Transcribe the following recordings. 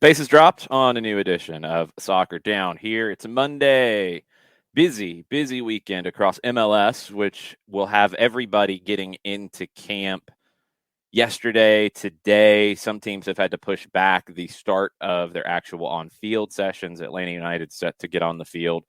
Bases dropped on a new edition of Soccer Down here. It's a Monday. Busy weekend across MLS, which will have everybody getting into camp yesterday, today. Some teams have had to push back the start of their actual on-field sessions. Atlanta United set to get on the field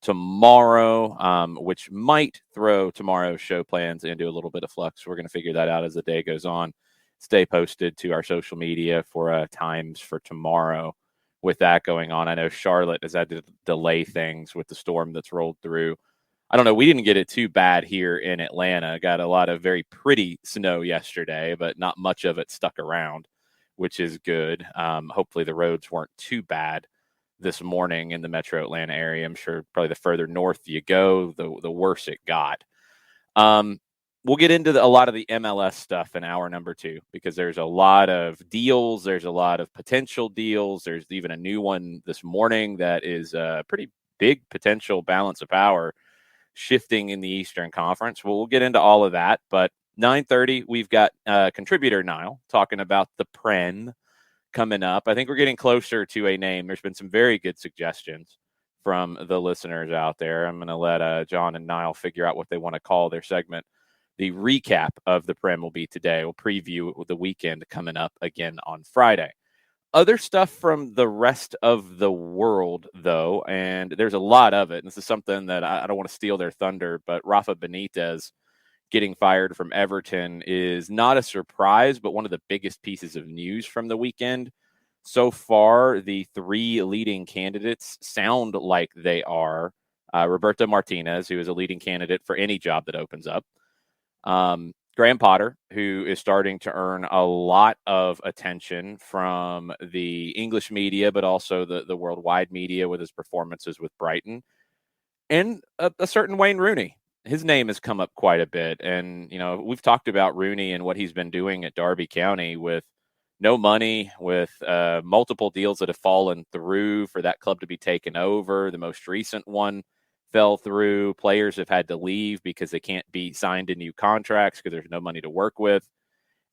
tomorrow, which might throw tomorrow's show plans into a little bit of flux. We're going to figure that out as the day goes on. Stay posted to our social media for times for tomorrow with that going on. I know Charlotte has had to delay things with the storm that's rolled through. I don't know. We didn't get it too bad here in Atlanta. Got a lot of very pretty snow yesterday, but not much of it stuck around, which is good. Hopefully the roads weren't too bad this morning in the metro Atlanta area. I'm sure probably the further north you go, the worse it got. We'll get into a lot of the MLS stuff in hour number 2 because there's a lot of deals. There's a lot of potential deals. There's even a new one this morning that is a pretty big potential balance of power shifting in the Eastern Conference. Well, we'll get into all of that. But 9:30, we've got contributor Niall talking about the Prem coming up. I think we're getting closer to a name. There's been some very good suggestions from the listeners out there. I'm going to let John and Niall figure out what they want to call their segment. The recap of the Prem will be today. We'll preview the weekend coming up again on Friday. Other stuff from the rest of the world, though, and there's a lot of it. And this is something that I don't want to steal their thunder, but Rafa Benitez getting fired from Everton is not a surprise, but one of the biggest pieces of news from the weekend. So far, the 3 leading candidates sound like they are Roberto Martinez, who is a leading candidate for any job that opens up. Graham Potter, who is starting to earn a lot of attention from the English media, but also the worldwide media with his performances with Brighton, and a certain Wayne Rooney. His name has come up quite a bit. And, you know, we've talked about Rooney and what he's been doing at Derby County with no money, with multiple deals that have fallen through for that club to be taken over. The most recent one fell through. Players have had to leave because they can't be signed to new contracts because there's no money to work with.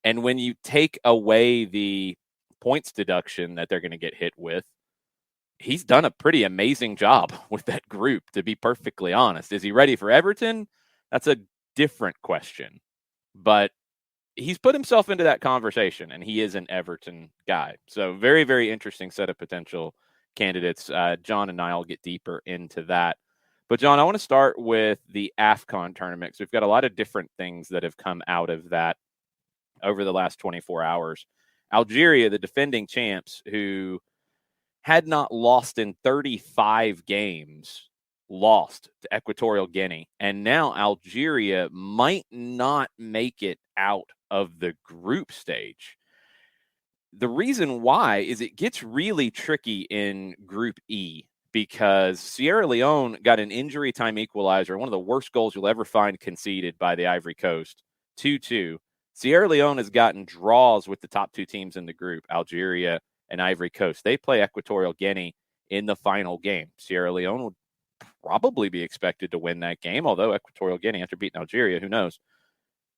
And when you take away the points deduction that they're going to get hit with, he's done a pretty amazing job with that group, to be perfectly honest. Is he ready for Everton? That's a different question. But he's put himself into that conversation, and he is an Everton guy. So very, very interesting set of potential candidates. John and I will get deeper into that. But, John, I want to start with the AFCON tournament. So we've got a lot of different things that have come out of that over the last 24 hours. Algeria, the defending champs, who had not lost in 35 games, lost to Equatorial Guinea. And now Algeria might not make it out of the group stage. The reason why is it gets really tricky in Group E, because Sierra Leone got an injury time equalizer, one of the worst goals you'll ever find conceded by the Ivory Coast, 2-2. Sierra Leone has gotten draws with the top 2 teams in the group, Algeria and Ivory Coast. They play Equatorial Guinea in the final game. Sierra Leone would probably be expected to win that game, although Equatorial Guinea, after beating Algeria, who knows?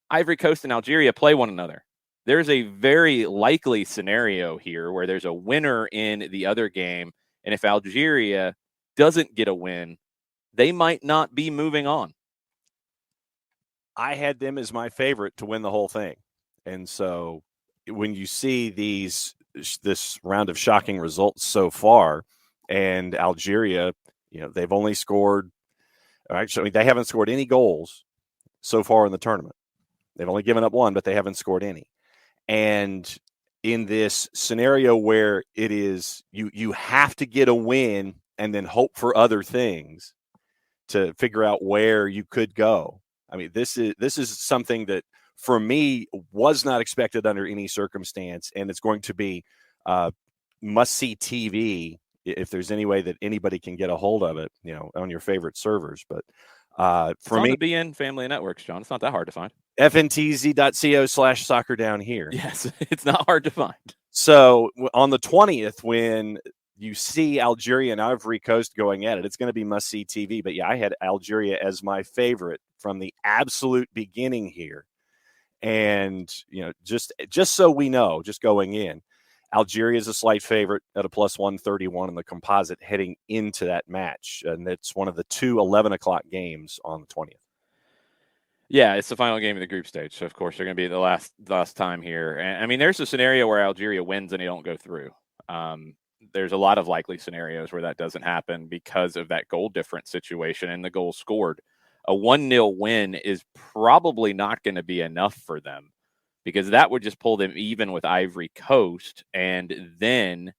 Ivory Coast and Algeria play one another. There's a very likely scenario here where there's a winner in the other game. And if Algeria doesn't get a win, they might not be moving on. I had them as my favorite to win the whole thing. And so when you see this round of shocking results so far, and Algeria, you know, they've only scored, actually, they haven't scored any goals so far in the tournament. They've only given up 1, but they haven't scored any. And in this scenario where it is you have to get a win and then hope for other things to figure out where you could go. I mean, this is something that for me was not expected under any circumstance, and it's going to be must-see TV if there's any way that anybody can get a hold of it, on your favorite servers. But for on me, the BN family networks, John. It's not that hard to find. fntz.co/soccer down here. Yes, it's not hard to find. So on the 20th, when you see Algeria and Ivory Coast going at it, it's going to be must-see TV. But yeah, I had Algeria as my favorite from the absolute beginning here. And, just so we know, just going in, Algeria is a slight favorite at a plus 131 in the composite heading into that match. And it's one of the 2 11 o'clock games on the 20th. Yeah, it's the final game of the group stage. So, of course, they're going to be the last time here. And, I mean, there's a scenario where Algeria wins and they don't go through. There's a lot of likely scenarios where that doesn't happen because of that goal difference situation and the goals scored. A 1-0 win is probably not going to be enough for them because that would just pull them even with Ivory Coast. And then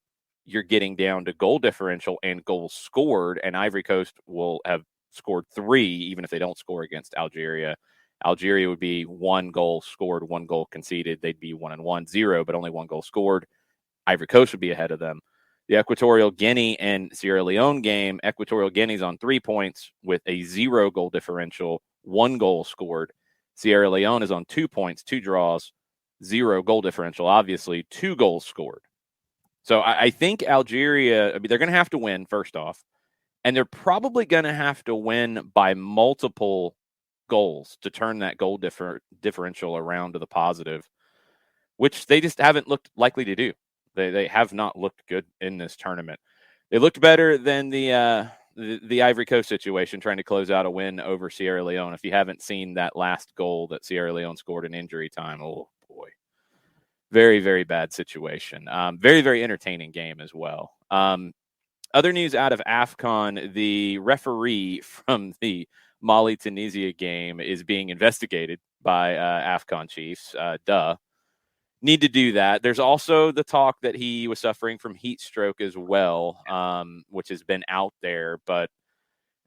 you're getting down to goal differential and goals scored. And Ivory Coast will have scored 3, even if they don't score against Algeria. Algeria would be 1 goal scored, 1 goal conceded. They'd be 1-1, 0, but only 1 goal scored. Ivory Coast would be ahead of them. The Equatorial Guinea and Sierra Leone game, Equatorial Guinea's on 3 points with a 0 goal differential, 1 goal scored. Sierra Leone is on 2 points, 2 draws, 0 goal differential, obviously 2 goals scored. So I think Algeria, they're going to have to win, first off, and they're probably going to have to win by multiple goals to turn that goal differential around to the positive, which they just haven't looked likely to do. They have not looked good in this tournament. They looked better than the Ivory Coast situation, trying to close out a win over Sierra Leone. If you haven't seen that last goal that Sierra Leone scored in injury time, oh boy, very, very bad situation. Very, very entertaining game as well. Other news out of AFCON, the referee from the Mali-Tunisia game is being investigated by AFCON chiefs. Need to do that. There's also the talk that he was suffering from heat stroke as well, which has been out there. But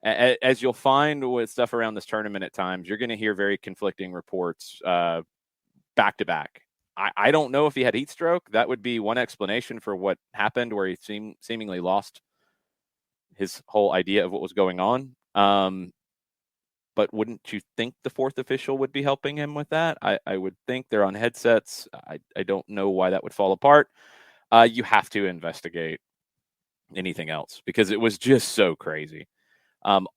as you'll find with stuff around this tournament at times, you're going to hear very conflicting reports back to back. I don't know if he had heat stroke. That would be one explanation for what happened, where he seemingly lost his whole idea of what was going on. But wouldn't you think the fourth official would be helping him with that? I would think they're on headsets. I don't know why that would fall apart. You have to investigate anything else because it was just so crazy.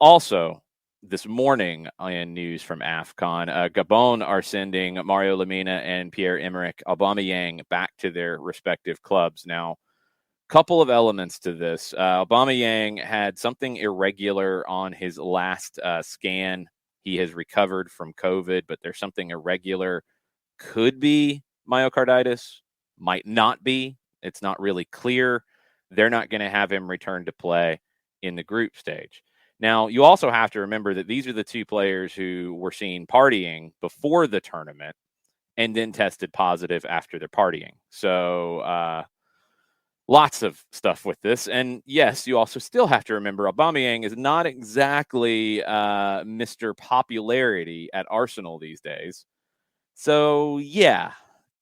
Also, this morning in news from AFCON, Gabon are sending Mario Lemina and Pierre-Emerick Aubameyang back to their respective clubs. Now, couple of elements to this. Aubameyang had something irregular on his last scan. He has recovered from COVID, but there's something irregular. Could be myocarditis, might not be. It's not really clear. They're not going to have him return to play in the group stage. Now, you also have to remember that these are the 2 players who were seen partying before the tournament and then tested positive after their partying. So, lots of stuff with this. And yes, you also still have to remember Aubameyang is not exactly Mr. Popularity at Arsenal these days. So, yeah,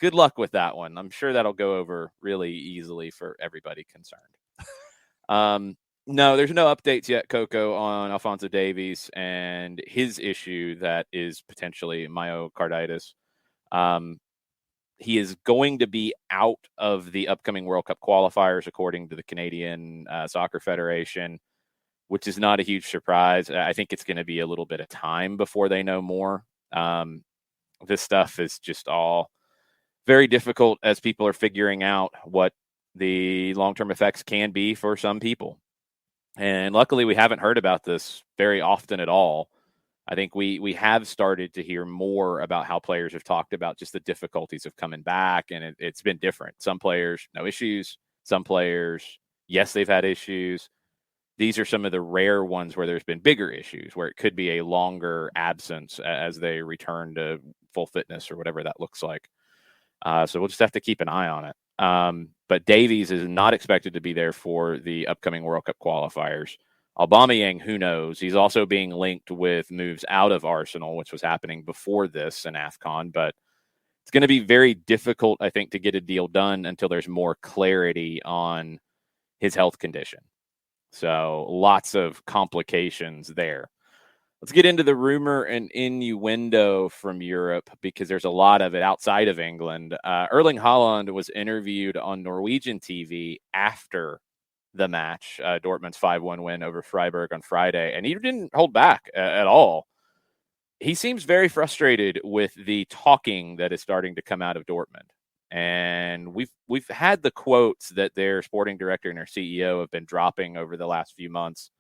good luck with that one. I'm sure that'll go over really easily for everybody concerned. No, there's no updates yet, Coco, on Alphonso Davies and his issue that is potentially myocarditis. He is going to be out of the upcoming World Cup qualifiers, according to the Canadian Soccer Federation, which is not a huge surprise. I think it's going to be a little bit of time before they know more. This stuff is just all very difficult as people are figuring out what the long-term effects can be for some people. And luckily, we haven't heard about this very often at all. I think we have started to hear more about how players have talked about just the difficulties of coming back, and it's been different. Some players, no issues. Some players, yes, they've had issues. These are some of the rare ones where there's been bigger issues, where it could be a longer absence as they return to full fitness or whatever that looks like. So we'll just have to keep an eye on it. But Davies is not expected to be there for the upcoming World Cup qualifiers. Aubameyang, who knows? He's also being linked with moves out of Arsenal, which was happening before this in AFCON. But it's going to be very difficult, I think, to get a deal done until there's more clarity on his health condition. So lots of complications there. Let's get into the rumor and innuendo from Europe because there's a lot of it outside of England. Erling Haaland was interviewed on Norwegian TV after the match, Dortmund's 5-1 win over Freiburg on Friday, and he didn't hold back at all. He seems very frustrated with the talking that is starting to come out of Dortmund. And we've had the quotes that their sporting director and their CEO have been dropping over the last few months,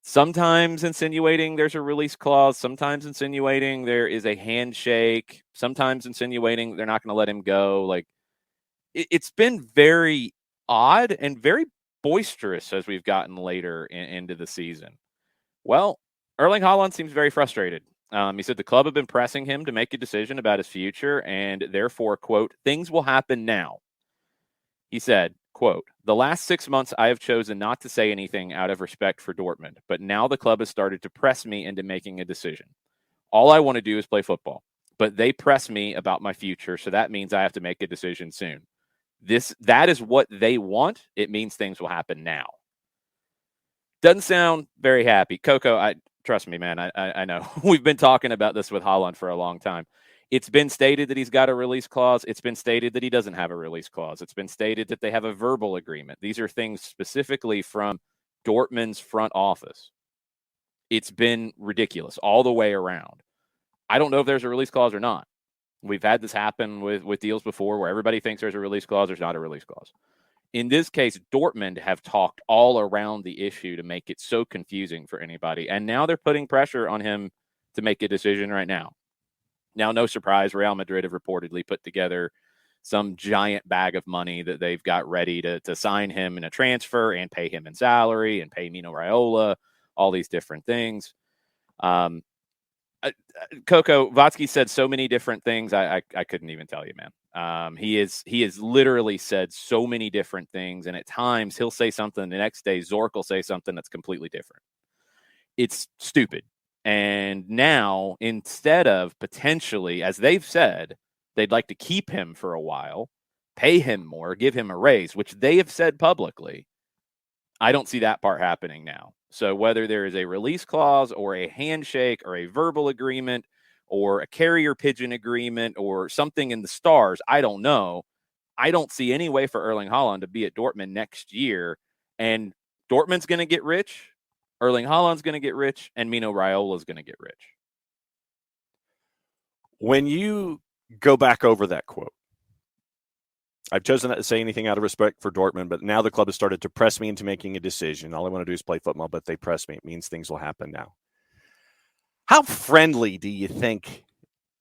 sometimes insinuating there's a release clause, sometimes insinuating there is a handshake, sometimes insinuating they're not going to let him go. Like, it's been very odd and very boisterous as we've gotten later into the season. Well, Erling Haaland seems very frustrated. He said the club have been pressing him to make a decision about his future, and therefore, quote, things will happen now. He said, quote, the last 6 months I have chosen not to say anything out of respect for Dortmund, but now the club has started to press me into making a decision. All I want to do is play football, but they press me about my future, so that means I have to make a decision soon. That is what they want. It means things will happen now. Doesn't sound very happy. Coco, trust me, man, I know. We've been talking about this with Haaland for a long time. It's been stated that he's got a release clause. It's been stated that he doesn't have a release clause. It's been stated that they have a verbal agreement. These are things specifically from Dortmund's front office. It's been ridiculous all the way around. I don't know if there's a release clause or not. We've had this happen with deals before where everybody thinks there's a release clause. There's not a release clause. In this case, Dortmund have talked all around the issue to make it so confusing for anybody. And now they're putting pressure on him to make a decision right now. Now, no surprise, Real Madrid have reportedly put together some giant bag of money that they've got ready to sign him in a transfer and pay him in salary and pay Mino Raiola, all these different things. Coco, Vatsky said so many different things. I couldn't even tell you, man. He has literally said so many different things, and at times he'll say something. The next day, Zorc will say something that's completely different. It's stupid. And now, instead of potentially, as they've said, they'd like to keep him for a while, pay him more, give him a raise, which they have said publicly, I don't see that part happening now. So whether there is a release clause or a handshake or a verbal agreement or a carrier pigeon agreement or something in the stars, I don't know. I don't see any way for Erling Haaland to be at Dortmund next year. And Dortmund's going to get rich. Erling Haaland's going to get rich. And Mino Raiola is going to get rich. When you go back over that quote, I've chosen not to say anything out of respect for Dortmund, but now the club has started to press me into making a decision. All I want to do is play football, but they press me. It means things will happen now. How friendly do you think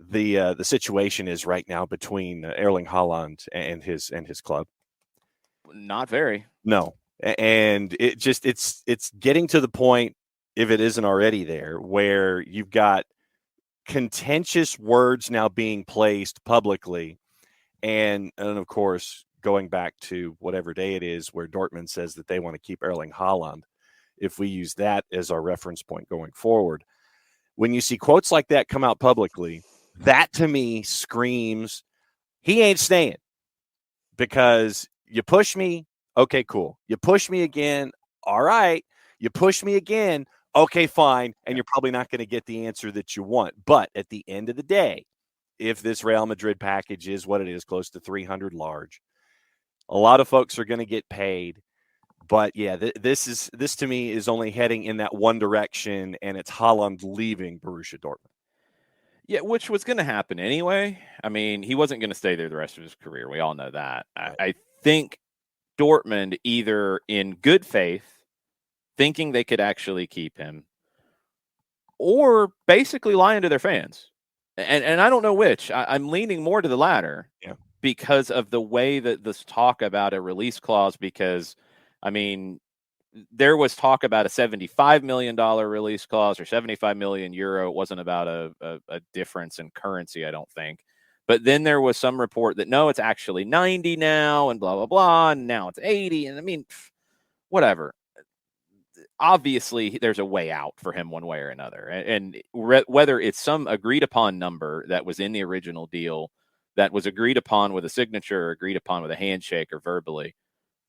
the situation is right now between Erling Haaland and his club? Not very. No, and it's getting to the point, if it isn't already there, where you've got contentious words now being placed publicly. And of course, going back to whatever day it is where Dortmund says that they want to keep Erling Haaland, if we use that as our reference point going forward, when you see quotes like that come out publicly, that to me screams, he ain't staying. Because you push me, okay, cool. You push me again, all right. You push me again, okay, fine. And you're probably not going to get the answer that you want. But at the end of the day, if this Real Madrid package is what it is, close to 300 large, a lot of folks are going to get paid. But yeah, this to me is only heading in that one direction, and it's Haaland leaving Borussia Dortmund. Yeah, which was going to happen anyway. I mean, he wasn't going to stay there the rest of his career. We all know that. Right. I think Dortmund, either in good faith, thinking they could actually keep him, or basically lying to their fans. And I don't know which. I'm leaning more to the latter because of the way that this talk about a release clause, because, I mean, there was talk about a $75 million release clause or 75 million euro. It wasn't about a difference in currency, I don't think. But then there was some report that, no, it's actually 90 now and blah, blah, blah. And now it's 80. And I mean, whatever. Obviously, there's a way out for him one way or another. And whether it's some agreed upon number that was in the original deal that was agreed upon with a signature or agreed upon with a handshake or verbally,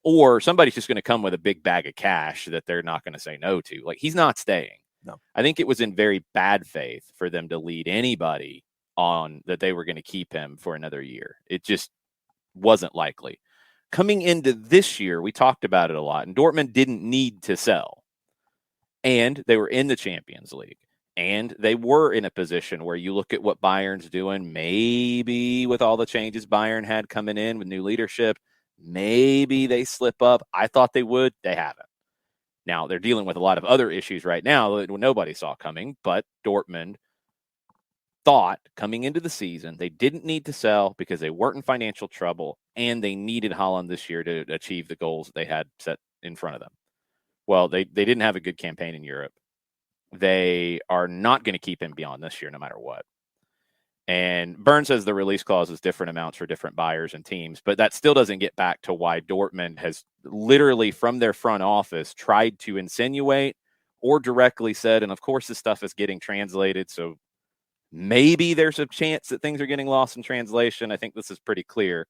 or somebody's just going to come with a big bag of cash that they're not going to say no to. Like, he's not staying. No. I think it was in very bad faith for them to lead anybody on that they were going to keep him for another year. It just wasn't likely. Coming into this year, we talked about it a lot, and Dortmund didn't need to sell. And they were in the Champions League. And they were in a position where you look at what Bayern's doing, maybe with all the changes Bayern had coming in with new leadership, maybe they slip up. I thought they would. They haven't. Now, they're dealing with a lot of other issues right now that nobody saw coming, but Dortmund thought coming into the season they didn't need to sell because they weren't in financial trouble and they needed Haaland this year to achieve the goals they had set in front of them. Well, they didn't have a good campaign in Europe. They are not going to keep him beyond this year no matter what. And Byrne says the release clause is different amounts for different buyers and teams, but that still doesn't get back to why Dortmund has literally from their front office tried to insinuate or directly said, and of course this stuff is getting translated, so maybe there's a chance that things are getting lost in translation. I think this is pretty clear.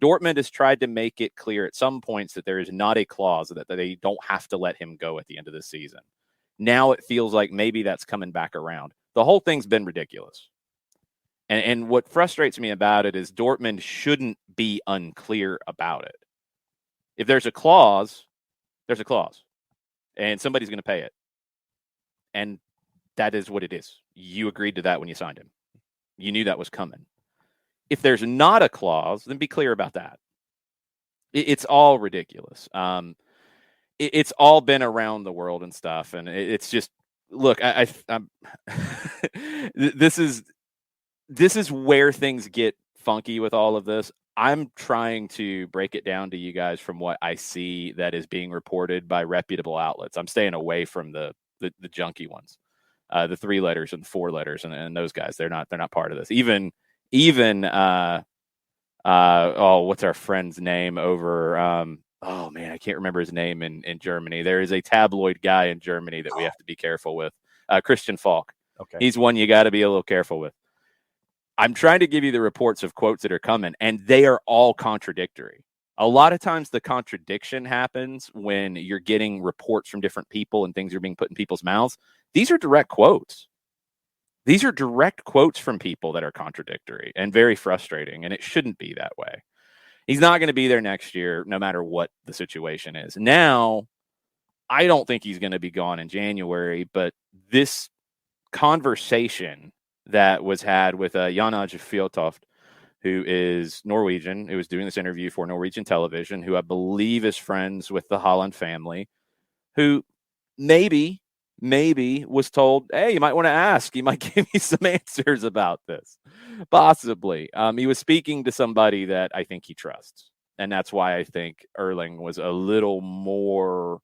Dortmund has tried to make it clear at some points that there is not a clause that they don't have to let him go at the end of the season. Now it feels like maybe that's coming back around. The whole thing's been ridiculous. And what frustrates me about it is Dortmund shouldn't be unclear about it. If there's a clause, there's a clause. And somebody's going to pay it. And that is what it is. You agreed to that when you signed him. You knew that was coming. If there's not a clause, then be clear about that. It's all ridiculous. It's all been around the world and stuff. And it's just, look, I'm this is where things get funky with all of this. I'm trying to break it down to you guys from what I see that is being reported by reputable outlets. I'm staying away from the junky ones, the 3 letters and 4 letters and those guys. They're not part of this. Even what's our friend's name over? Oh man, I can't remember his name in Germany. There is a tabloid guy in Germany that we have to be careful with. Christian Falk. Okay. He's one you got to be a little careful with. I'm trying to give you the reports of quotes that are coming, and they are all contradictory. A lot of times the contradiction happens when you're getting reports from different people and things are being put in people's mouths. These are direct quotes. These are direct quotes from people that are contradictory and very frustrating, and it shouldn't be that way. He's not going to be there next year, no matter what the situation is. Now, I don't think he's going to be gone in January, but this conversation that was had with Janaj Fjelltoft, who is Norwegian, who was doing this interview for Norwegian television, who I believe is friends with the Haaland family, who maybe was told, hey, you might want to ask. You might give me some answers about this. Possibly. He was speaking to somebody that I think he trusts. And that's why I think Erling was a little more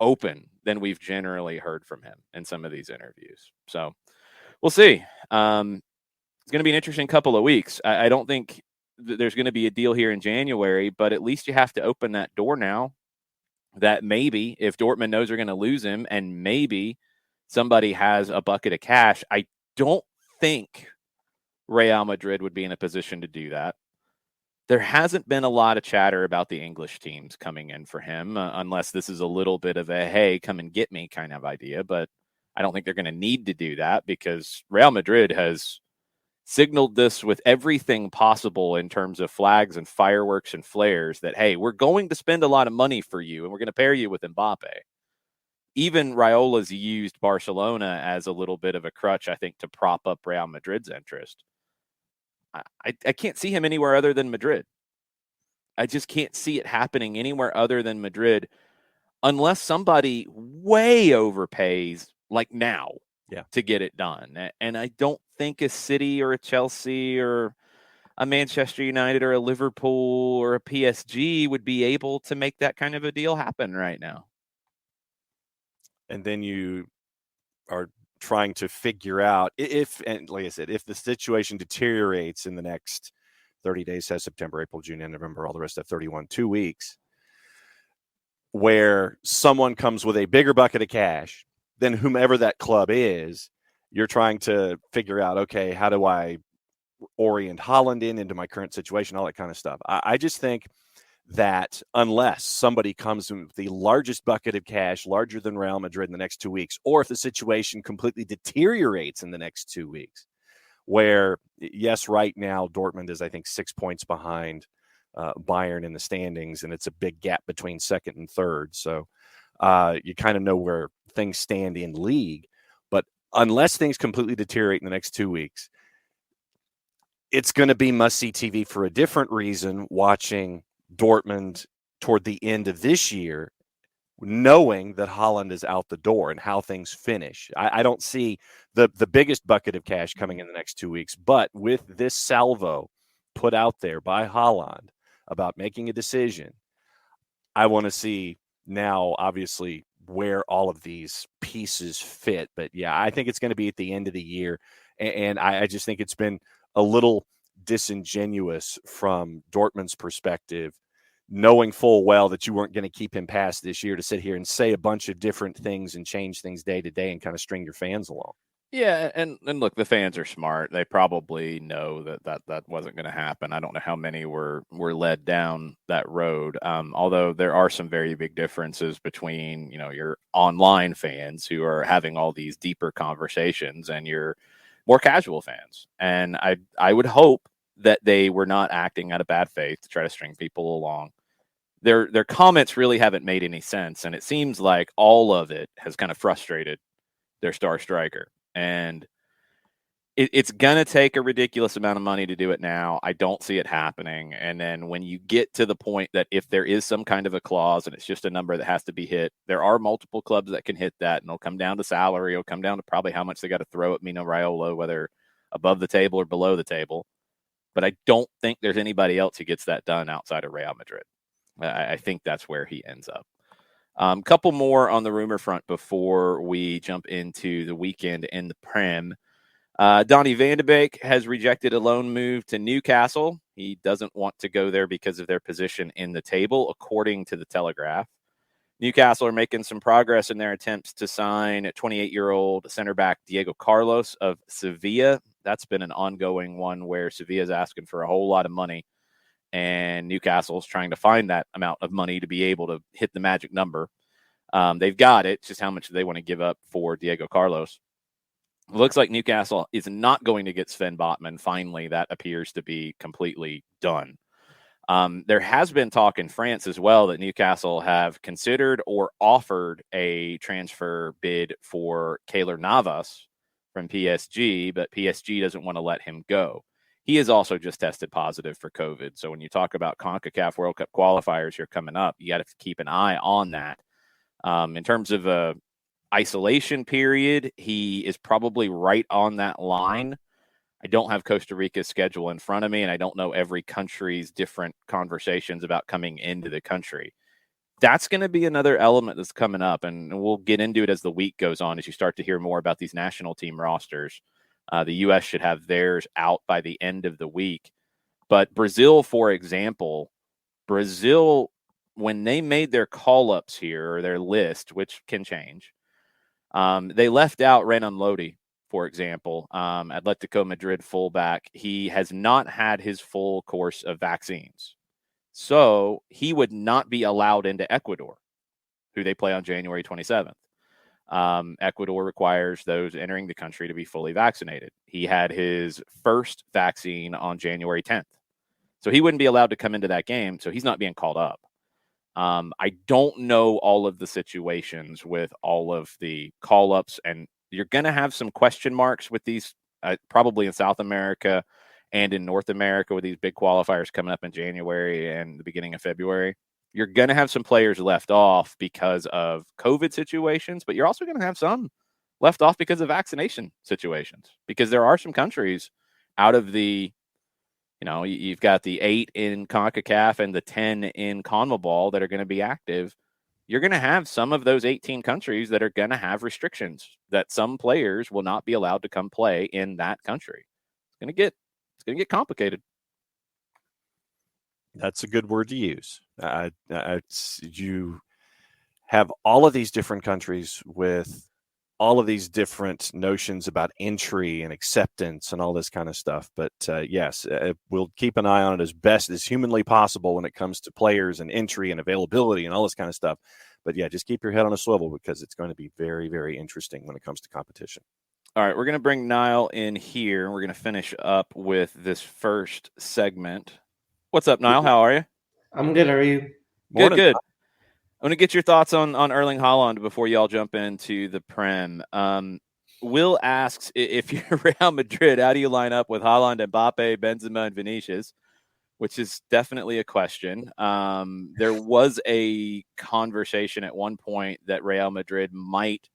open than we've generally heard from him in some of these interviews. So we'll see. It's going to be an interesting couple of weeks. I don't think there's going to be a deal here in January, but at least you have to open that door now that maybe if Dortmund knows they're going to lose him and maybe somebody has a bucket of cash, I don't think Real Madrid would be in a position to do that. There hasn't been a lot of chatter about the English teams coming in for him, unless this is a little bit of a, hey, come and get me kind of idea. But I don't think they're going to need to do that because Real Madrid has signaled this with everything possible in terms of flags and fireworks and flares that, hey, we're going to spend a lot of money for you and we're going to pair you with Mbappe. Even Raiola's used Barcelona as a little bit of a crutch, I think, to prop up Real Madrid's interest. I can't see him anywhere other than Madrid. I just can't see it happening anywhere other than Madrid unless somebody way overpays like now to get it done. And I don't think a City or a Chelsea or a Manchester United or a Liverpool or a PSG would be able to make that kind of a deal happen right now. And then you are trying to figure out if, and like I said, if the situation deteriorates in the next 30 days, says September, April, June, and November, all the rest of 31, 2 weeks, where someone comes with a bigger bucket of cash than whomever that club is, you're trying to figure out, okay, how do I orient Haaland into my current situation, all that kind of stuff. I just think that unless somebody comes with the largest bucket of cash, larger than Real Madrid in the next 2 weeks, or if the situation completely deteriorates in the next 2 weeks, where, yes, right now Dortmund is, I think, 6 points behind Bayern in the standings, and it's a big gap between second and third. So you kind of know where things stand in league. But unless things completely deteriorate in the next 2 weeks, it's going to be must-see TV for a different reason, watching Dortmund toward the end of this year, knowing that Haaland is out the door and how things finish. I don't see the biggest bucket of cash coming in the next 2 weeks, but with this salvo put out there by Haaland about making a decision, I want to see now, obviously, where all of these pieces fit. But yeah, I think it's going to be at the end of the year. And I just think it's been a little disingenuous from Dortmund's perspective, knowing full well that you weren't going to keep him past this year, to sit here and say a bunch of different things and change things day to day and kind of string your fans along. Yeah, and look, the fans are smart. They probably know that wasn't going to happen. I don't know how many were led down that road. Although there are some very big differences between your online fans who are having all these deeper conversations and your more casual fans. And I would hope that they were not acting out of bad faith to try to string people along. Their comments really haven't made any sense, and it seems like all of it has kind of frustrated their star striker. And it's going to take a ridiculous amount of money to do it now. I don't see it happening. And then when you get to the point that if there is some kind of a clause and it's just a number that has to be hit, there are multiple clubs that can hit that, and it'll come down to salary. It'll come down to probably how much they got to throw at Mino Raiola, whether above the table or below the table. But I don't think there's anybody else who gets that done outside of Real Madrid. I think that's where he ends up. Couple more on the rumor front before we jump into the weekend in the Prem. Donnie Vanderbik has rejected a loan move to Newcastle. He doesn't want to go there because of their position in the table, according to the Telegraph. Newcastle are making some progress in their attempts to sign 28-year-old center back Diego Carlos of Sevilla. That's been an ongoing one where Sevilla is asking for a whole lot of money, and Newcastle's trying to find that amount of money to be able to hit the magic number. They've got it, just how much do they want to give up for Diego Carlos? It looks like Newcastle is not going to get Sven Botman. Finally, that appears to be completely done. There has been talk in France as well that Newcastle have considered or offered a transfer bid for Keylor Navas from PSG, but PSG doesn't want to let him go. He is also just tested positive for COVID. So when you talk about CONCACAF World Cup qualifiers here coming up, you got to keep an eye on that. In terms of a isolation period, he is probably right on that line. I don't have Costa Rica's schedule in front of me, and I don't know every country's different conversations about coming into the country. That's going to be another element that's coming up, and we'll get into it as the week goes on, as you start to hear more about these national team rosters. The U.S. should have theirs out by the end of the week. But Brazil, for example, when they made their call-ups here, or their list, which can change, they left out Renan Lodi, for example, Atletico Madrid fullback. He has not had his full course of vaccines. So he would not be allowed into Ecuador, who they play on January 27th. Ecuador requires those entering the country to be fully vaccinated. He had his first vaccine on January 10th. So he wouldn't be allowed to come into that game. So he's not being called up. I don't know all of the situations with all of the call-ups, and you're going to have some question marks with these, probably in South America and in North America with these big qualifiers coming up in January and the beginning of February. You're going to have some players left off because of COVID situations, but you're also going to have some left off because of vaccination situations, because there are some countries out of the, you've got the 8 in CONCACAF and the 10 in CONMEBOL that are going to be active. You're going to have some of those 18 countries that are going to have restrictions that some players will not be allowed to come play in that country. It's going to get complicated. That's a good word to use. You have all of these different countries with all of these different notions about entry and acceptance and all this kind of stuff. But yes, we'll keep an eye on it as best as humanly possible when it comes to players and entry and availability and all this kind of stuff. But yeah, just keep your head on a swivel because it's going to be very, very interesting when it comes to competition. All right, we're going to bring Niall in here. We're going to finish up with this first segment. What's up, Niall? How are you? I'm good. How are you? Good, good. I'm going to get your thoughts on Erling Haaland before y'all jump into the Prem. Will asks, if you're Real Madrid, how do you line up with Haaland, Mbappe, Benzema, and Vinicius? Which is definitely a question. There was a conversation at one point that Real Madrid might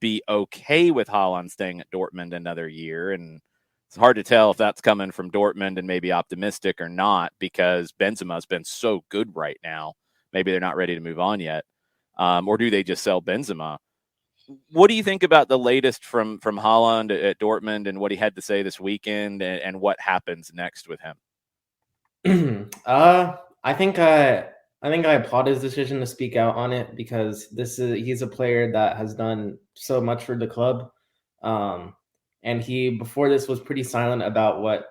be okay with Haaland staying at Dortmund another year. And it's hard to tell if that's coming from Dortmund and maybe optimistic or not, because Benzema's been so good right now. Maybe they're not ready to move on yet. Or do they just sell Benzema? What do you think about the latest from Haaland at Dortmund and what he had to say this weekend and what happens next with him? I think I applaud his decision to speak out on it, because he's a player that has done so much for the club. And he, before this, was pretty silent about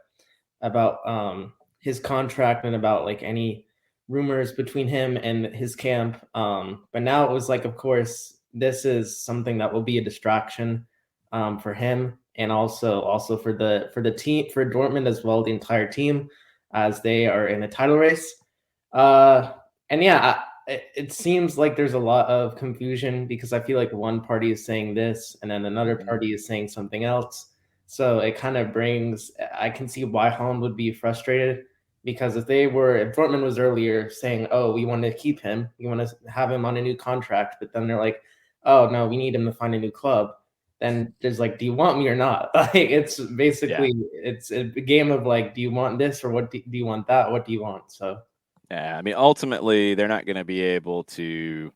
his contract and about like any rumors between him and his camp. But now it was like, of course, this is something that will be a distraction for him, and also for the team, for Dortmund as well, the entire team, as they are in a title race. And yeah, it seems like there's a lot of confusion, because I feel like one party is saying this and then another party is saying something else. So it kind of I can see why Haaland would be frustrated, because if Dortmund was earlier saying, oh, we want to keep him, we want to have him on a new contract, but then they're like, oh no, we need him to find a new club. Then there's like, do you want me or not? Like, it's basically, it's a game of like, do you want this, or what do you want that? What do you want? So, yeah, I mean, ultimately, they're not going to be able to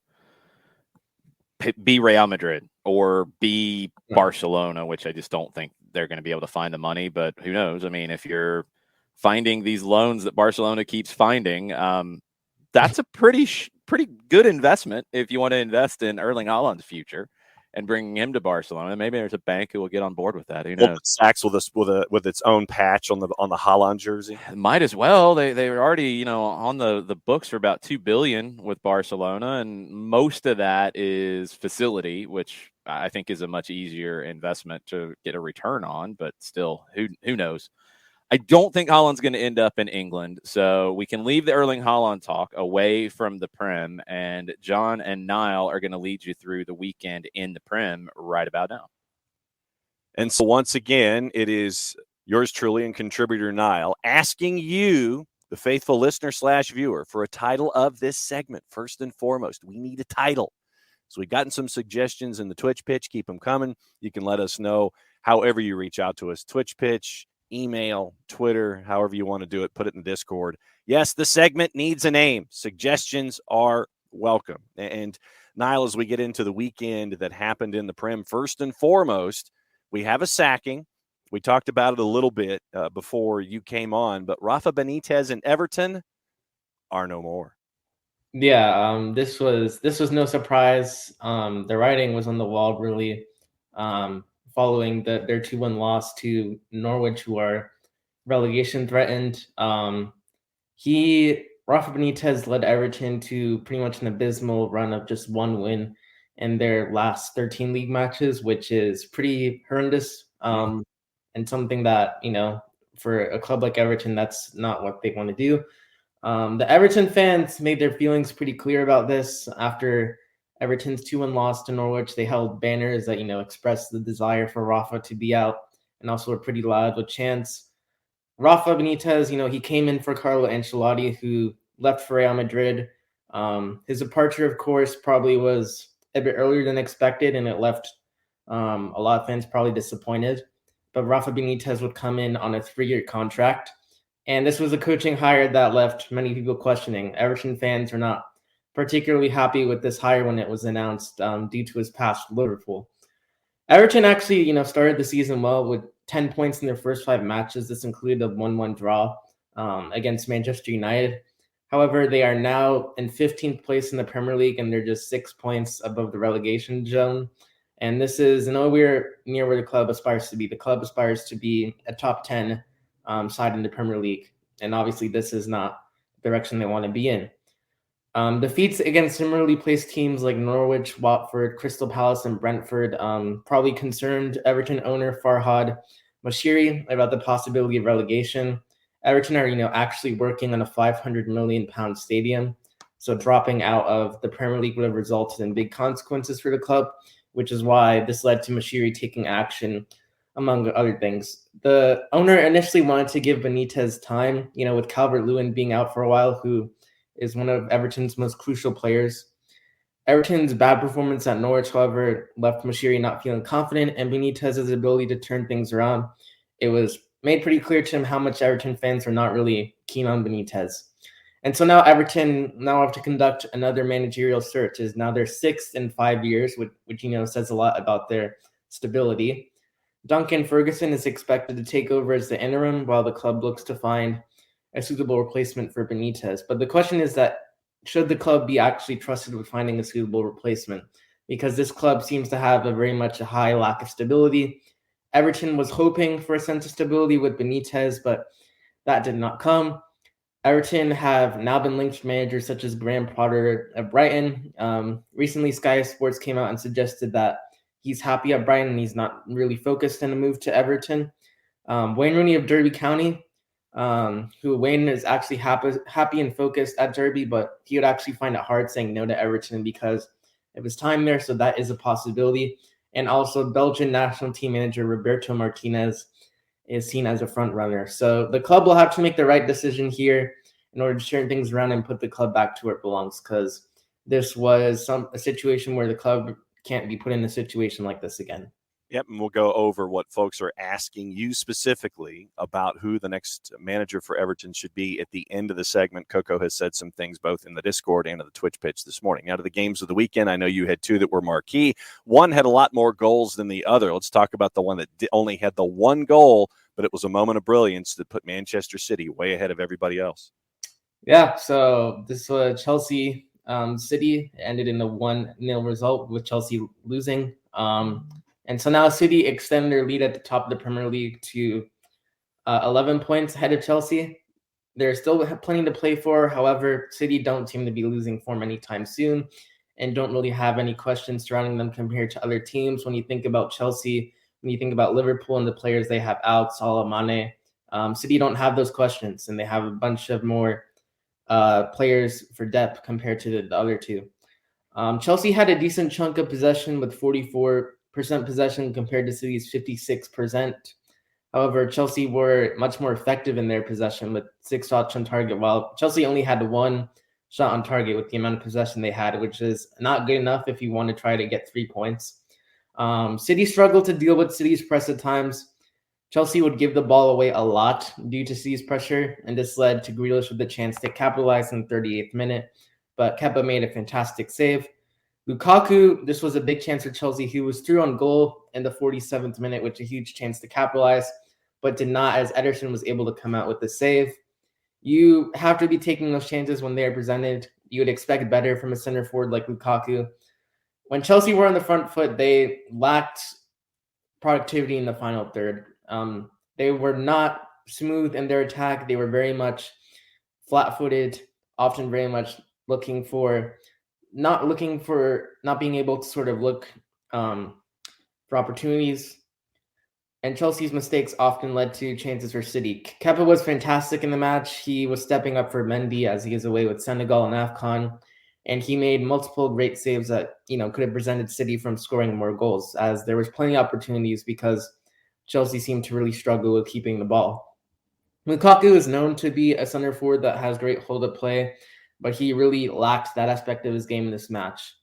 be Real Madrid or be Barcelona, which I just don't think they're going to be able to find the money. But who knows? I mean, if you're finding these loans that Barcelona keeps finding, that's a pretty good investment if you want to invest in Erling Haaland's future and bringing him to Barcelona. Maybe there's a bank who will get on board with that. Who knows? Saks with its own patch on the Haaland jersey. Might as well. They were already on the books for about $2 billion with Barcelona, and most of that is facility, which I think is a much easier investment to get a return on. But still, who knows? I don't think Haaland's going to end up in England, so we can leave the Erling Haaland talk away from the Prem, and John and Niall are going to lead you through the weekend in the Prem right about now. And so once again, it is yours truly and contributor Niall asking you, the faithful listener / viewer, for a title of this segment. First and foremost, we need a title. So we've gotten some suggestions in the Twitch pitch. Keep them coming. You can let us know however you reach out to us. Twitch pitch, email, Twitter, however you want to do it. Put it in Discord. Yes, the segment needs a name. Suggestions are welcome. And Niall, as we get into the weekend that happened in the Prem, first and foremost, we have a sacking. We talked about it a little bit before you came on, but Rafa Benitez and Everton are no more. Yeah, this was no surprise. The writing was on the wall, really, following their 2-1 loss to Norwich, who are relegation threatened. Rafa Benitez led Everton to pretty much an abysmal run of just one win in their last 13 league matches, which is pretty horrendous. And something that, for a club like Everton, that's not what they want to do. The Everton fans made their feelings pretty clear about this after Everton's 2-1 loss to Norwich. They held banners that, expressed the desire for Rafa to be out, and also were pretty loud with chants. Rafa Benitez, he came in for Carlo Ancelotti, who left for Real Madrid. His departure, of course, probably was a bit earlier than expected, and it left a lot of fans probably disappointed. But Rafa Benitez would come in on a 3-year contract. And this was a coaching hire that left many people questioning. Everton fans are not particularly happy with this hire when it was announced due to his past with Liverpool. Everton actually, started the season well with 10 points in their first 5 matches. This included a 1-1 draw against Manchester United. However, they are now in 15th place in the Premier League, and they're just 6 points above the relegation zone. And this is nowhere near where the club aspires to be. The club aspires to be a top 10 side in the Premier League. And obviously, this is not the direction they want to be in. Defeats against similarly placed teams like Norwich, Watford, Crystal Palace, and Brentford probably concerned Everton owner Farhad Moshiri about the possibility of relegation. Everton are, actually working on a £500 million stadium, so dropping out of the Premier League would have resulted in big consequences for the club, which is why this led to Moshiri taking action, among other things. The owner initially wanted to give Benitez time, with Calvert-Lewin being out for a while, who is one of Everton's most crucial players. Everton's bad performance at Norwich, however, left Moshiri not feeling confident in Benitez's ability to turn things around. It was made pretty clear to him how much Everton fans were not really keen on Benitez. And so now Everton have to conduct another managerial search. Is now their 6th in 5 years, which says a lot about their stability. Duncan Ferguson is expected to take over as the interim while the club looks to find a suitable replacement for Benitez. But the question is that should the club be actually trusted with finding a suitable replacement? Because this club seems to have a very much a high lack of stability. Everton was hoping for a sense of stability with Benitez, but that did not come. Everton have now been linked to managers such as Graham Potter at Brighton. Recently, Sky Sports came out and suggested that he's happy at Brighton and he's not really focused in a move to Everton. Wayne Rooney of Derby County, who Wayne is actually happy and focused at Derby, but he would actually find it hard saying no to Everton because of his time there. So that is a possibility. And also Belgian national team manager Roberto Martinez is seen as a front runner. So the club will have to make the right decision here in order to turn things around and put the club back to where it belongs, because this was a situation where the club can't be put in a situation like this again. Yep, and we'll go over what folks are asking you specifically about who the next manager for Everton should be at the end of the segment. Coco has said some things both in the Discord and at the Twitch pitch this morning. Out of the games of the weekend, I know you had 2 that were marquee. One had a lot more goals than the other. Let's talk about the one that only had the 1 goal, but it was a moment of brilliance that put Manchester City way ahead of everybody else. Yeah, so this was Chelsea City. Ended in a 1-0 result with Chelsea losing. And so now City extend their lead at the top of the Premier League to 11 points ahead of Chelsea. They're still plenty to play for. However, City don't seem to be losing form anytime soon and don't really have any questions surrounding them compared to other teams. When you think about Chelsea, when you think about Liverpool and the players they have out, Salah, Mane, City don't have those questions, and they have a bunch of more players for depth compared to the other two. Chelsea had a decent chunk of possession with 44% possession compared to City's 56%. However, Chelsea were much more effective in their possession with 6 shots on target, while Chelsea only had 1 shot on target with the amount of possession they had, which is not good enough if you want to try to get 3 points. City struggled to deal with City's press at times. Chelsea would give the ball away a lot due to City's pressure, and this led to Grealish with the chance to capitalize in the 38th minute, but Kepa made a fantastic save. Lukaku, this was a big chance for Chelsea. He was through on goal in the 47th minute, which a huge chance to capitalize, but did not, as Ederson was able to come out with the save. You have to be taking those chances when they are presented. You would expect better from a center forward like Lukaku. When Chelsea were on the front foot, they lacked productivity in the final third. They were not smooth in their attack. They were very much flat-footed, often very much not being able to sort of look for opportunities. And Chelsea's mistakes often led to chances for City. Kepa was fantastic in the match. He was stepping up for Mendy as he is away with Senegal and AFCON. And he made multiple great saves that, could have presented City from scoring more goals, as there was plenty of opportunities because Chelsea seemed to really struggle with keeping the ball. Lukaku is known to be a center forward that has great hold-up play, but he really lacked that aspect of his game in this match.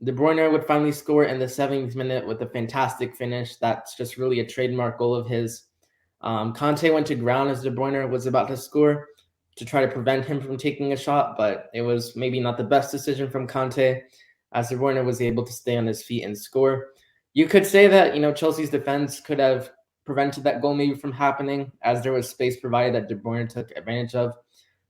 De Bruyne would finally score in the 70th minute with a fantastic finish. That's just really a trademark goal of his. Conte went to ground as De Bruyne was about to score to try to prevent him from taking a shot, but it was maybe not the best decision from Conte, as De Bruyne was able to stay on his feet and score. You could say that, Chelsea's defense could have prevented that goal maybe from happening, as there was space provided that De Bruyne took advantage of,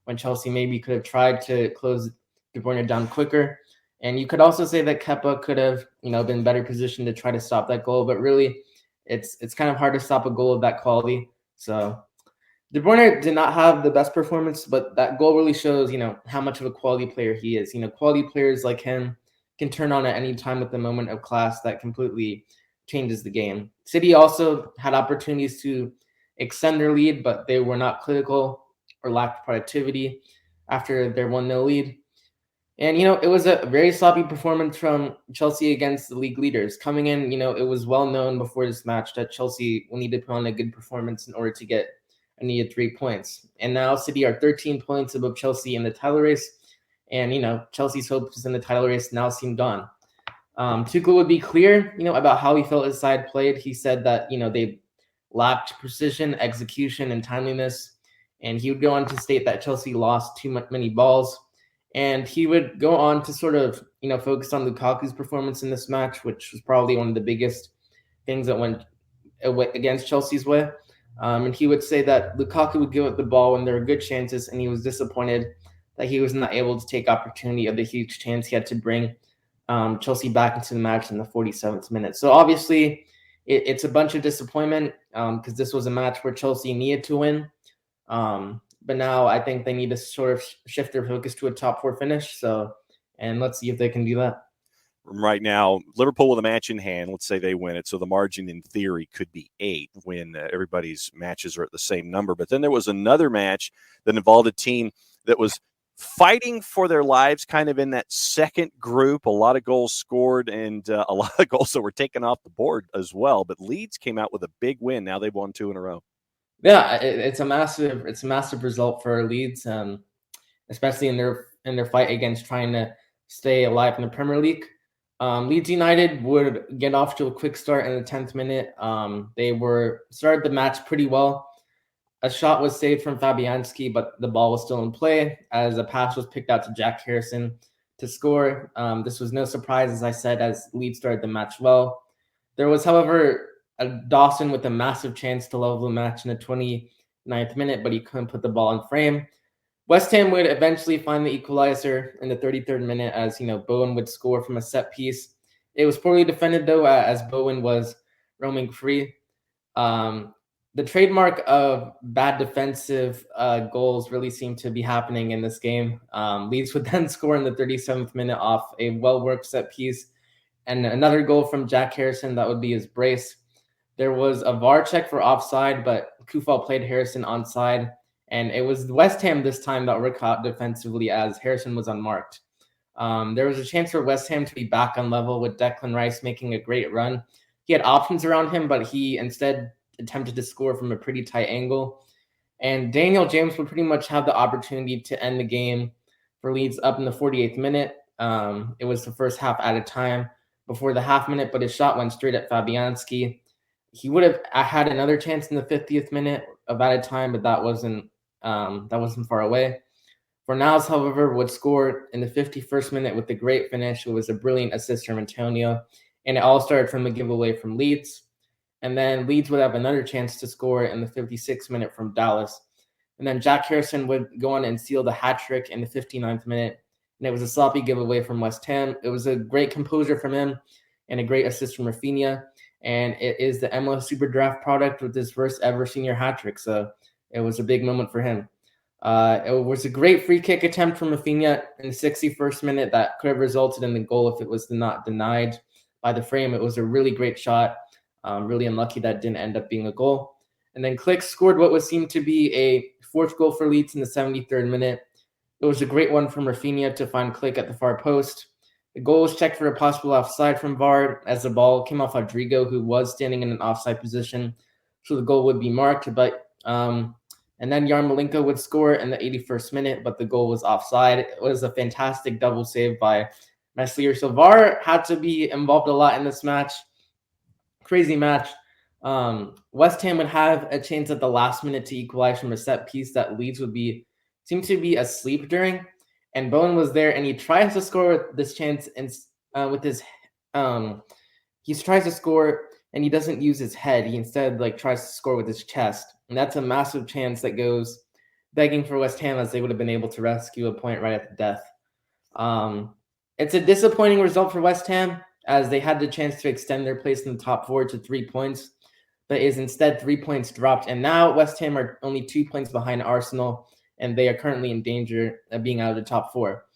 when Chelsea maybe could have tried to close De Bruyne down quicker. And you could also say that Kepa could have, been better positioned to try to stop that goal, but really it's kind of hard to stop a goal of that quality. So De Bruyne did not have the best performance, but that goal really shows, how much of a quality player he is. Quality players like him can turn on at any time with a moment of class that completely changes the game. City also had opportunities to extend their lead, but they were not clinical or lacked productivity after their 1-0 lead. And, it was a very sloppy performance from Chelsea against the league leaders. Coming in, it was well known before this match that Chelsea will need to put on a good performance in order to get a needed 3 points. And now City are 13 points above Chelsea in the title race. And, Chelsea's hopes in the title race now seem gone. Tuchel would be clear, about how he felt his side played. He said that, they lacked precision, execution, and timeliness. And he would go on to state that Chelsea lost too many balls. And he would go on to sort of, focus on Lukaku's performance in this match, which was probably one of the biggest things that went against Chelsea's way. And he would say that Lukaku would give up the ball when there were good chances, and he was disappointed that he was not able to take opportunity of the huge chance he had to bring Chelsea back into the match in the 47th minute. So obviously, it's a bunch of disappointment because this was a match where Chelsea needed to win. But now I think they need to sort of shift their focus to a top 4 finish. And let's see if they can do that. Right now, Liverpool with a match in hand, let's say they win it. So the margin in theory could be 8 when everybody's matches are at the same number. But then there was another match that involved a team that was fighting for their lives kind of in that second group. A lot of goals scored and a lot of goals that were taken off the board as well. But Leeds came out with a big win. Now they've won 2 in a row. Yeah, it's a massive result for Leeds, especially in their fight against trying to stay alive in the Premier League. Leeds United would get off to a quick start in the 10th minute. They started the match pretty well. A shot was saved from Fabianski, but the ball was still in play as a pass was picked out to Jack Harrison to score. This was no surprise, as I said, as Leeds started the match well. There was, however, a Dawson with a massive chance to level the match in the 29th minute, but he couldn't put the ball in frame. West Ham would eventually find the equalizer in the 33rd minute as, Bowen would score from a set piece. It was poorly defended, though, as Bowen was roaming free. The trademark of bad defensive goals really seemed to be happening in this game. Leeds would then score in the 37th minute off a well-worked set piece and another goal from Jack Harrison. That would be his brace. There was a VAR check for offside, but Kufal played Harrison onside. And it was West Ham this time that were caught defensively as Harrison was unmarked. There was a chance for West Ham to be back on level with Declan Rice making a great run. He had options around him, but he instead attempted to score from a pretty tight angle. And Daniel James would pretty much have the opportunity to end the game for Leeds up in the 48th minute. It was the first half added time before the half minute, but his shot went straight at Fabianski. He would have had another chance in the 50th minute of added time, but that wasn't far away. Fornals, however, would score in the 51st minute with a great finish. It was a brilliant assist from Antonio, and it all started from a giveaway from Leeds. And then Leeds would have another chance to score in the 56th minute from Dallas. And then Jack Harrison would go on and seal the hat trick in the 59th minute. And it was a sloppy giveaway from West Ham. It was a great composure from him and a great assist from Rafinha. And it is the MLS Super Draft product with his first ever senior hat trick. So it was a big moment for him. It was a great free kick attempt from Rafinha in the 61st minute that could have resulted in the goal if it was not denied by the frame. It was a really great shot. Really unlucky that didn't end up being a goal. And then Click scored what would seem to be a 4th goal for Leeds in the 73rd minute. It was a great one from Rafinha to find Click at the far post. The goal was checked for a possible offside from VAR as the ball came off Rodrigo, who was standing in an offside position. So the goal would be marked, but and then Yarmolenko would score in the 81st minute, but the goal was offside. It was a fantastic double save by Meslier. So VAR had to be involved a lot in this match. Crazy match. West Ham would have a chance at the last minute to equalize from a set piece that Leeds seemed to be asleep during. And Bowen was there, and he tries to score with this chance, and with his he tries to score, and he doesn't use his head. He instead tries to score with his chest, and that's a massive chance that goes begging for West Ham, as they would have been able to rescue a point right at the death. It's a disappointing result for West Ham, as they had the chance to extend their place in the top 4 to 3 points, but is instead 3 points dropped. And now West Ham are only 2 points behind Arsenal, and they are currently in danger of being out of the top 4.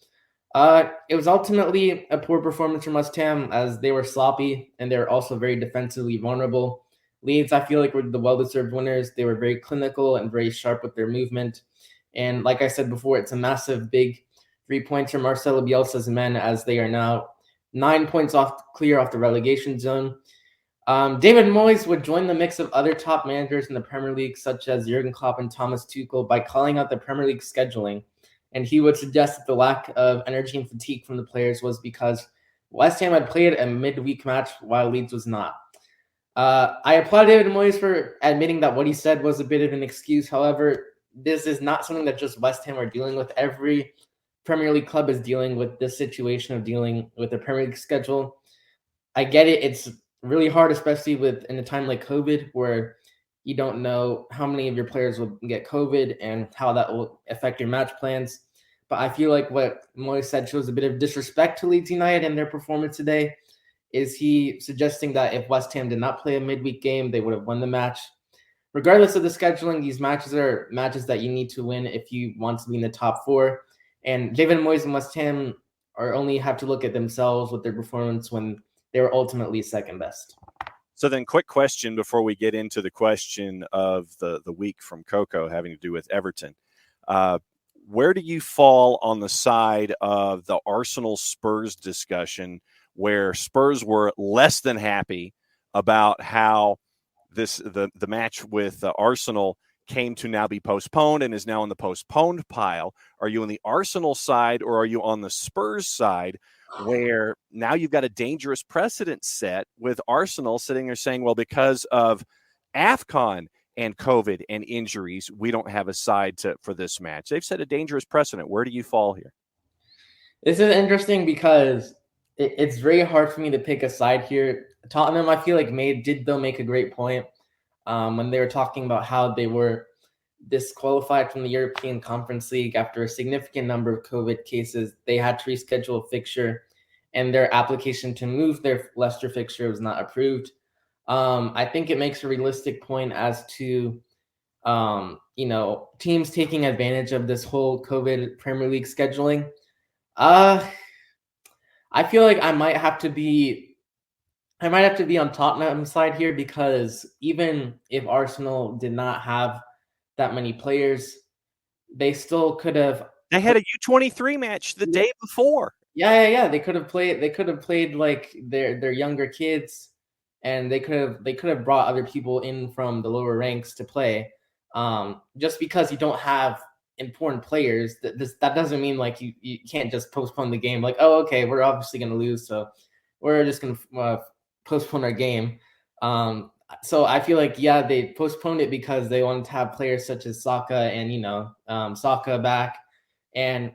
It was ultimately a poor performance from West Ham, as they were sloppy and they were also very defensively vulnerable. Leeds, I feel like, were the well-deserved winners. They were very clinical and very sharp with their movement. And like I said before, it's a massive, big 3 points from Marcelo Bielsa's men, as they are now 9 points clear off the relegation zone. David Moyes would join the mix of other top managers in the Premier League, such as Jurgen Klopp and Thomas Tuchel, by calling out the Premier League scheduling. And he would suggest that the lack of energy and fatigue from the players was because West Ham had played a midweek match while Leeds was not. I applaud David Moyes for admitting that what he said was a bit of an excuse. However, this is not something that just West Ham are dealing with. Every Premier League club is dealing with this situation of dealing with the Premier League schedule. I get it. It's really hard, especially in a time like COVID, where you don't know how many of your players will get COVID and how that will affect your match plans. But I feel like what Moyes said shows a bit of disrespect to Leeds United and their performance today. Is he suggesting that if West Ham did not play a midweek game, they would have won the match? Regardless of the scheduling, these matches are matches that you need to win if you want to be in the top 4. And David Moyes and West Ham only have to look at themselves with their performance when they were ultimately second best. So then, quick question before we get into the question of the week from Coco having to do with Everton. Where do you fall on the side of the Arsenal-Spurs discussion, where Spurs were less than happy about how the match with Arsenal came to now be postponed and is now on the postponed pile? Are you on the Arsenal side, or are you on the Spurs side, where now you've got a dangerous precedent set with Arsenal sitting there saying, well, because of AFCON and COVID and injuries, we don't have a side for this match? They've set a dangerous precedent. Where do you fall here? This is interesting because it's very hard for me to pick a side here. Tottenham, I feel like did make a great point when they were talking about how they were disqualified from the European Conference League after a significant number of COVID cases. They had to reschedule a fixture, and their application to move their Leicester fixture was not approved. I think it makes a realistic point as to teams taking advantage of this whole COVID Premier League scheduling. I feel like I might have to be on Tottenham's side here, because even if Arsenal did not have that many players, they still could have. They had a U23 match the day before. Yeah. They could have played like their younger kids, and they could have brought other people in from the lower ranks to play. Just because you don't have important players, that doesn't mean like you can't just postpone the game. Like, oh, okay, we're obviously going to lose, so we're just going to postpone our game. So I feel like, they postponed it because they wanted to have players such as Saka and Saka back, and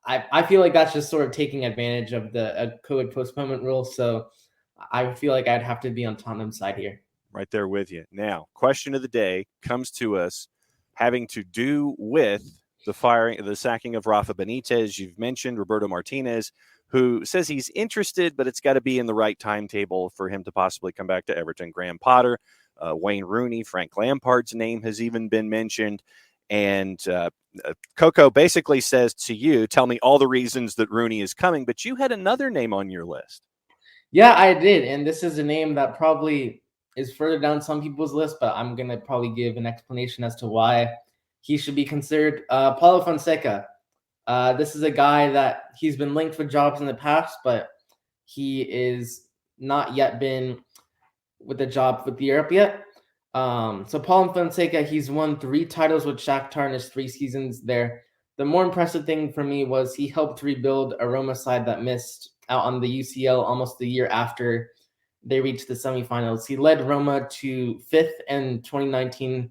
I feel like that's just sort of taking advantage of the COVID postponement rule. So I feel like I'd have to be on Tottenham's side here. Right there with you. Now, question of the day comes to us having to do with the sacking of Rafa Benitez. You've mentioned Roberto Martinez, who says he's interested, but it's got to be in the right timetable for him to possibly come back to Everton. Graham Potter, Wayne Rooney, Frank Lampard's name has even been mentioned. And Coco basically says to you, tell me all the reasons that Rooney is coming, but you had another name on your list. Yeah, I did. And this is a name that probably is further down some people's list, but I'm going to probably give an explanation as to why he should be considered. Paulo Fonseca. This is a guy that he's been linked with jobs in the past, but he is not yet been with a job with Europe yet. So Paulo Fonseca, he's won 3 titles with Shakhtar in his 3 seasons there. The more impressive thing for me was he helped rebuild a Roma side that missed out on the UCL almost a year after they reached the semifinals. He led Roma to 5th in 2019-20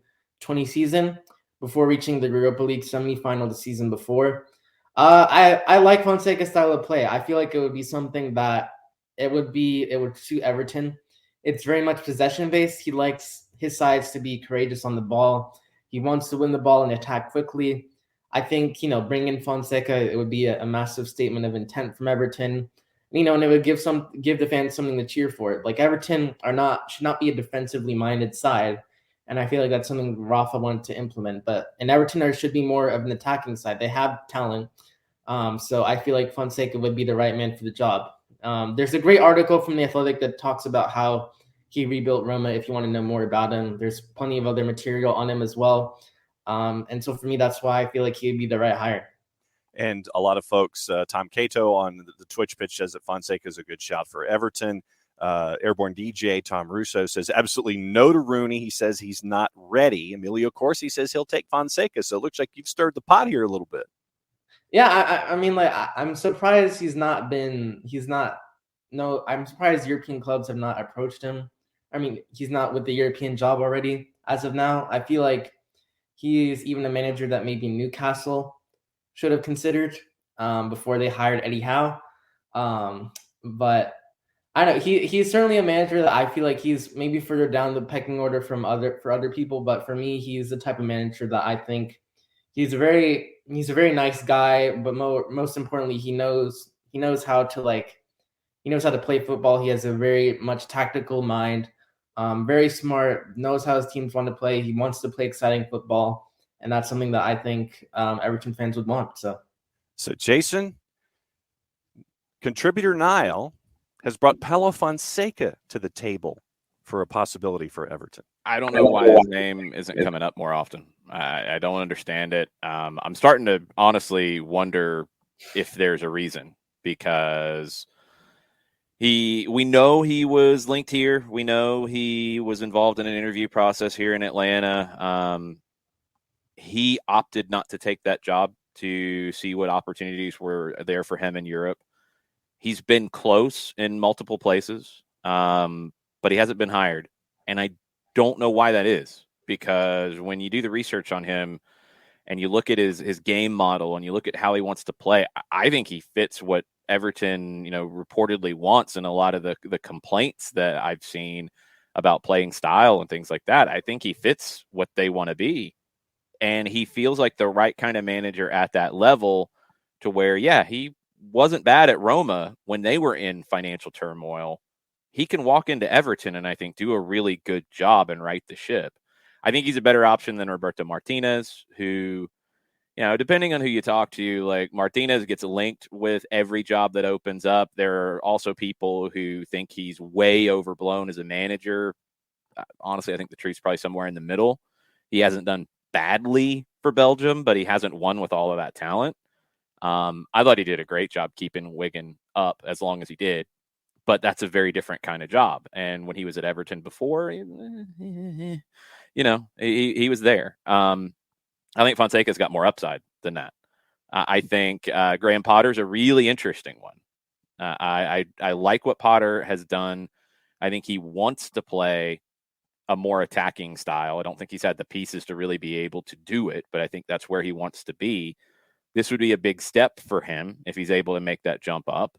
season before reaching the Europa League semifinal the season before. I like Fonseca's style of play. I feel like it would be something that it would suit Everton. It's very much possession based. He likes his sides to be courageous on the ball. He wants to win the ball and attack quickly. I think, bringing Fonseca, it would be a massive statement of intent from Everton, and it would give the fans something to cheer for. Like, Everton should not be a defensively minded side, and I feel like that's something Rafa wanted to implement. But in Everton, there should be more of an attacking side. They have talent, so I feel like Fonseca would be the right man for the job. There's a great article from The Athletic that talks about how he rebuilt Roma. If you want to know more about him, there's plenty of other material on him as well. And so for me, that's why I feel like he would be the right hire. And a lot of folks, Tom Cato on the Twitch pitch says that Fonseca is a good shout for Everton. Airborne DJ Tom Russo says absolutely no to Rooney. He says he's not ready. Emilio Corsi says he'll take Fonseca. So it looks like you've stirred the pot here a little bit. Yeah, I mean, like, I'm surprised I'm surprised European clubs have not approached him. I mean, he's not with the European job already as of now. I feel like he's even a manager that maybe Newcastle should have considered before they hired Eddie Howe. But I don't know, he's certainly a manager that I feel like he's maybe further down the pecking order for other people. But for me, he's the type of manager that I think he's a very nice guy. But most importantly, he knows how to play football. He has a very much tactical mind. Very smart, knows how his teams want to play. He wants to play exciting football, and that's something that I think Everton fans would want. So Jason, contributor Niall has brought Paulo Fonseca to the table for a possibility for Everton. I don't know why his name isn't coming up more often. I don't understand it. I'm starting to honestly wonder if there's a reason, because we know he was linked here. We know he was involved in an interview process here in Atlanta. He opted not to take that job to see what opportunities were there for him in Europe. He's been close in multiple places, but he hasn't been hired. And I don't know why that is, because when you do the research on him and you look at his game model and you look at how he wants to play, I think he fits what Everton, reportedly wants, and a lot of the complaints that I've seen about playing style and things like that. I think he fits what they want to be. And he feels like the right kind of manager at that level, to where, yeah, he wasn't bad at Roma when they were in financial turmoil. He can walk into Everton and I think do a really good job and right the ship. I think he's a better option than Roberto Martinez, who, depending on who you talk to, like, Martinez gets linked with every job that opens up. There are also people who think he's way overblown as a manager. Honestly, I think the truth's probably somewhere in the middle. He hasn't done badly for Belgium, but he hasn't won with all of that talent. I thought he did a great job keeping Wigan up as long as he did, but that's a very different kind of job. And when he was at Everton before, he was there. I think Fonseca's got more upside than that. I think Graham Potter's a really interesting one. I like what Potter has done. I think he wants to play a more attacking style. I don't think he's had the pieces to really be able to do it, but I think that's where he wants to be. This would be a big step for him if he's able to make that jump up.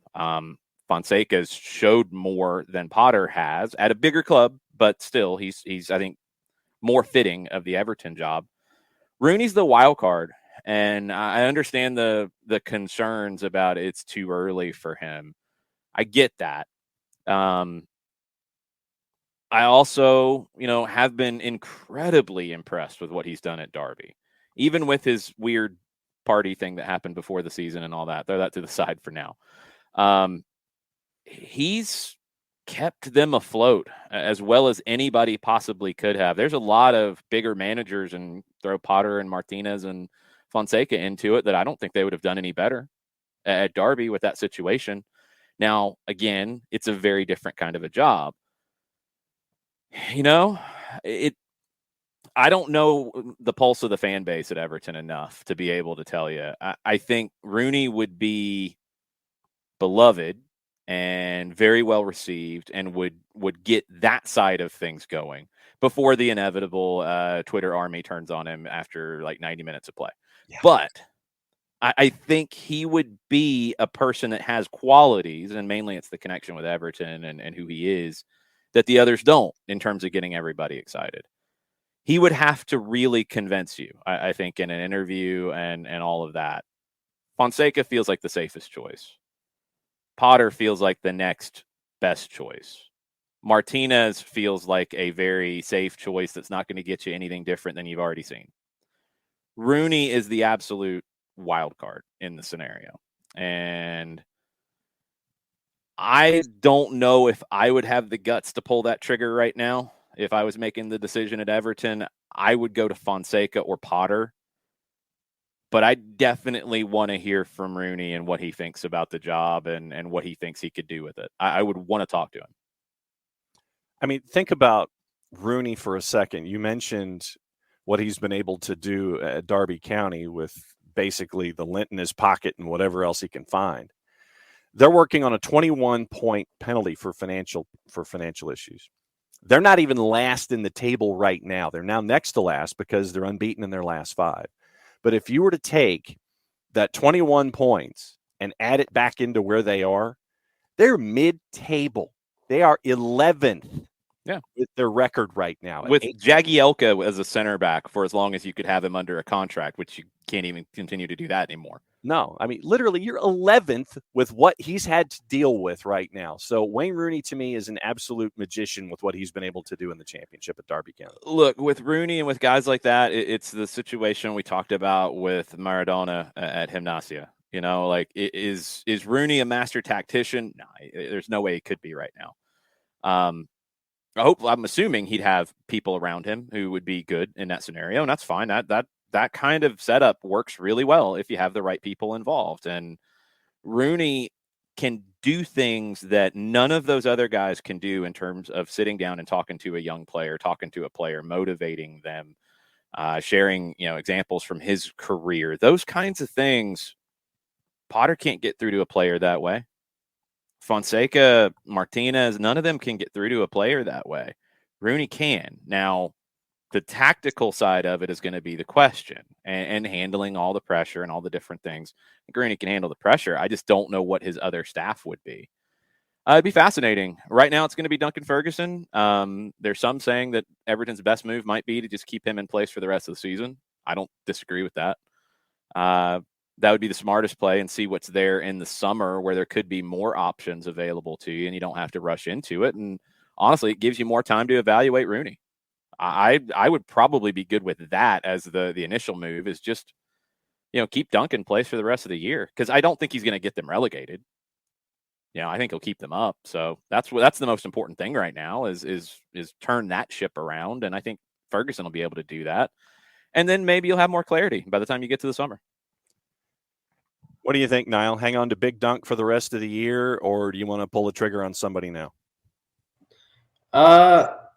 Fonseca's showed more than Potter has at a bigger club, but still he's I think more fitting of the Everton job. Rooney's the wild card, and I understand the concerns about it's too early for him. I get that. I also, have been incredibly impressed with what he's done at Derby, even with his weird party thing that happened before the season and all that. Throw that to the side for now. He's kept them afloat as well as anybody possibly could have. There's a lot of bigger managers, and throw Potter and Martinez and Fonseca into it, that I don't think they would have done any better at Derby with that situation. Now, again, it's a very different kind of a job. I don't know the pulse of the fan base at Everton enough to be able to tell you. I think Rooney would be beloved and very well received, and would get that side of things going before the inevitable Twitter army turns on him after like 90 minutes of play. Yeah. But I think he would be a person that has qualities, and mainly it's the connection with Everton and who he is, that the others don't, in terms of getting everybody excited. he would have to really convince you, I think, in an interview and all of that. Fonseca feels like the safest choice. Potter feels like the next best choice. Martinez feels like a very safe choice that's not going to get you anything different than you've already seen. Rooney is the absolute wild card in the scenario. And I don't know if I would have the guts to pull that trigger right now. If I was making the decision at Everton, I would go to Fonseca or Potter. But I definitely want to hear from Rooney and what he thinks about the job and what he thinks he could do with it. I would want to talk to him. I mean, think about Rooney for a second. You mentioned what he's been able to do at Derby County with basically the lint in his pocket and whatever else he can find. They're working on a 21-point penalty for financial issues. They're not even last in the table right now. They're now next to last because they're unbeaten in their last 5. But if you were to take that 21 points and add it back into where they are, they're mid-table. They are 11th with their record right now. With Jagielka as a center back for as long as you could have him under a contract, which you can't even continue to do that anymore. No, I mean, literally, you're 11th with what he's had to deal with right now. So Wayne Rooney, to me, is an absolute magician with what he's been able to do in the championship at Derby County. Look, with Rooney and with guys like that, it's the situation we talked about with Maradona at Gimnasia. You know, like, is Rooney a master tactician? No, there's no way he could be right now. I'm assuming he'd have people around him who would be good in that scenario, and that's fine. That kind of setup works really well if you have the right people involved. And Rooney can do things that none of those other guys can do in terms of sitting down and talking to a young player, talking to a player, motivating them, sharing, examples from his career. Those kinds of things, Potter can't get through to a player that way. Fonseca, Martinez, none of them can get through to a player that way. Rooney can. Now, the tactical side of it is going to be the question, and handling all the pressure and all the different things. I think Rooney can handle the pressure. I just don't know what his other staff would be. It'd be fascinating. Right now, it's going to be Duncan Ferguson. There's some saying that Everton's best move might be to just keep him in place for the rest of the season. I don't disagree with that. That would be the smartest play, and see what's there in the summer where there could be more options available to you and you don't have to rush into it. And honestly, it gives you more time to evaluate Rooney. I would probably be good with that as the initial move, is just, keep Duncan in place for the rest of the year, because I don't think he's going to get them relegated. I think he'll keep them up. So that's the most important thing right now is turn that ship around. And I think Ferguson will be able to do that. And then maybe you'll have more clarity by the time you get to the summer. What do you think, Niall? Hang on to Big Dunk for the rest of the year, or do you want to pull the trigger on somebody now?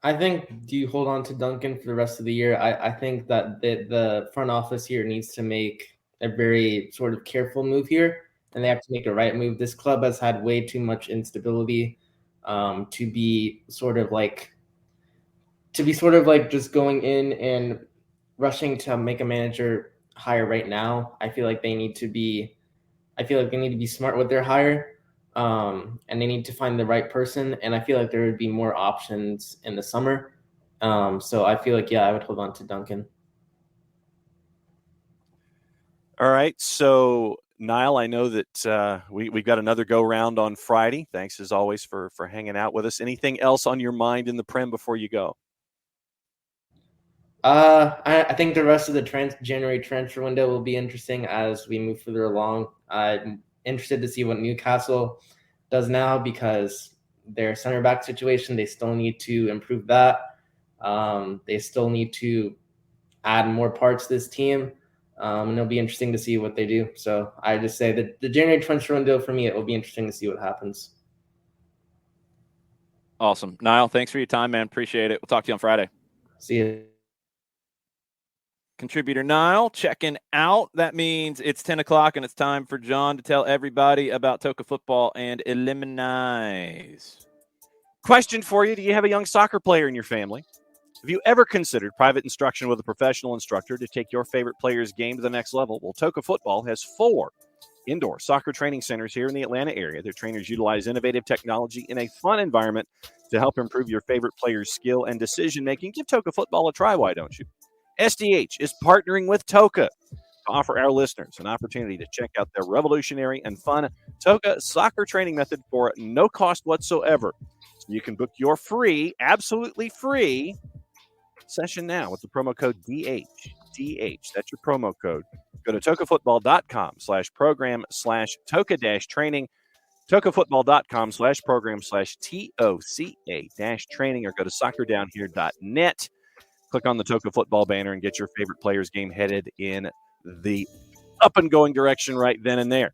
I think, do you hold on to Duncan for the rest of the year? I think that the front office here needs to make a very sort of careful move here, and they have to make a right move. This club has had way too much instability to be sort of like just going in and rushing to make a manager hire right now. I feel like they need to be smart with their hire, and they need to find the right person. And I feel like there would be more options in the summer. So I feel like, I would hold on to Duncan. All right. So, Niall, I know that we've got another go round on Friday. Thanks, as always, for hanging out with us. Anything else on your mind in the Prem before you go? I think the rest of the January transfer window will be interesting as we move further along. I'm interested to see what Newcastle does now, because their center back situation, they still need to improve that. They still need to add more parts to this team, and it'll be interesting to see what they do. So I just say that the January transfer window, for me, it will be interesting to see what happens. Awesome. Niall, thanks for your time, man. Appreciate it. We'll talk to you on Friday. See you. Contributor Niall checking out. That means it's 10 o'clock and it's time for John to tell everybody about Toca Football and Eliminize. Question for you. Do you have a young soccer player in your family? Have you ever considered private instruction with a professional instructor to take your favorite player's game to the next level? Well, Toca Football has 4 indoor soccer training centers here in the Atlanta area. Their trainers utilize innovative technology in a fun environment to help improve your favorite player's skill and decision-making. Give Toka Football a try, why don't you? SDH is partnering with Toka to offer our listeners an opportunity to check out their revolutionary and fun Toka soccer training method for no cost whatsoever. So you can book your free, absolutely free session now with the promo code DH. That's your promo code. Go to tokafootball.com/program/toka-training, tokafootball.com/program/TOCA-training, or go to soccerdownhere.net. Click on the Toka Football banner and get your favorite players game headed in the up and going direction right then and there.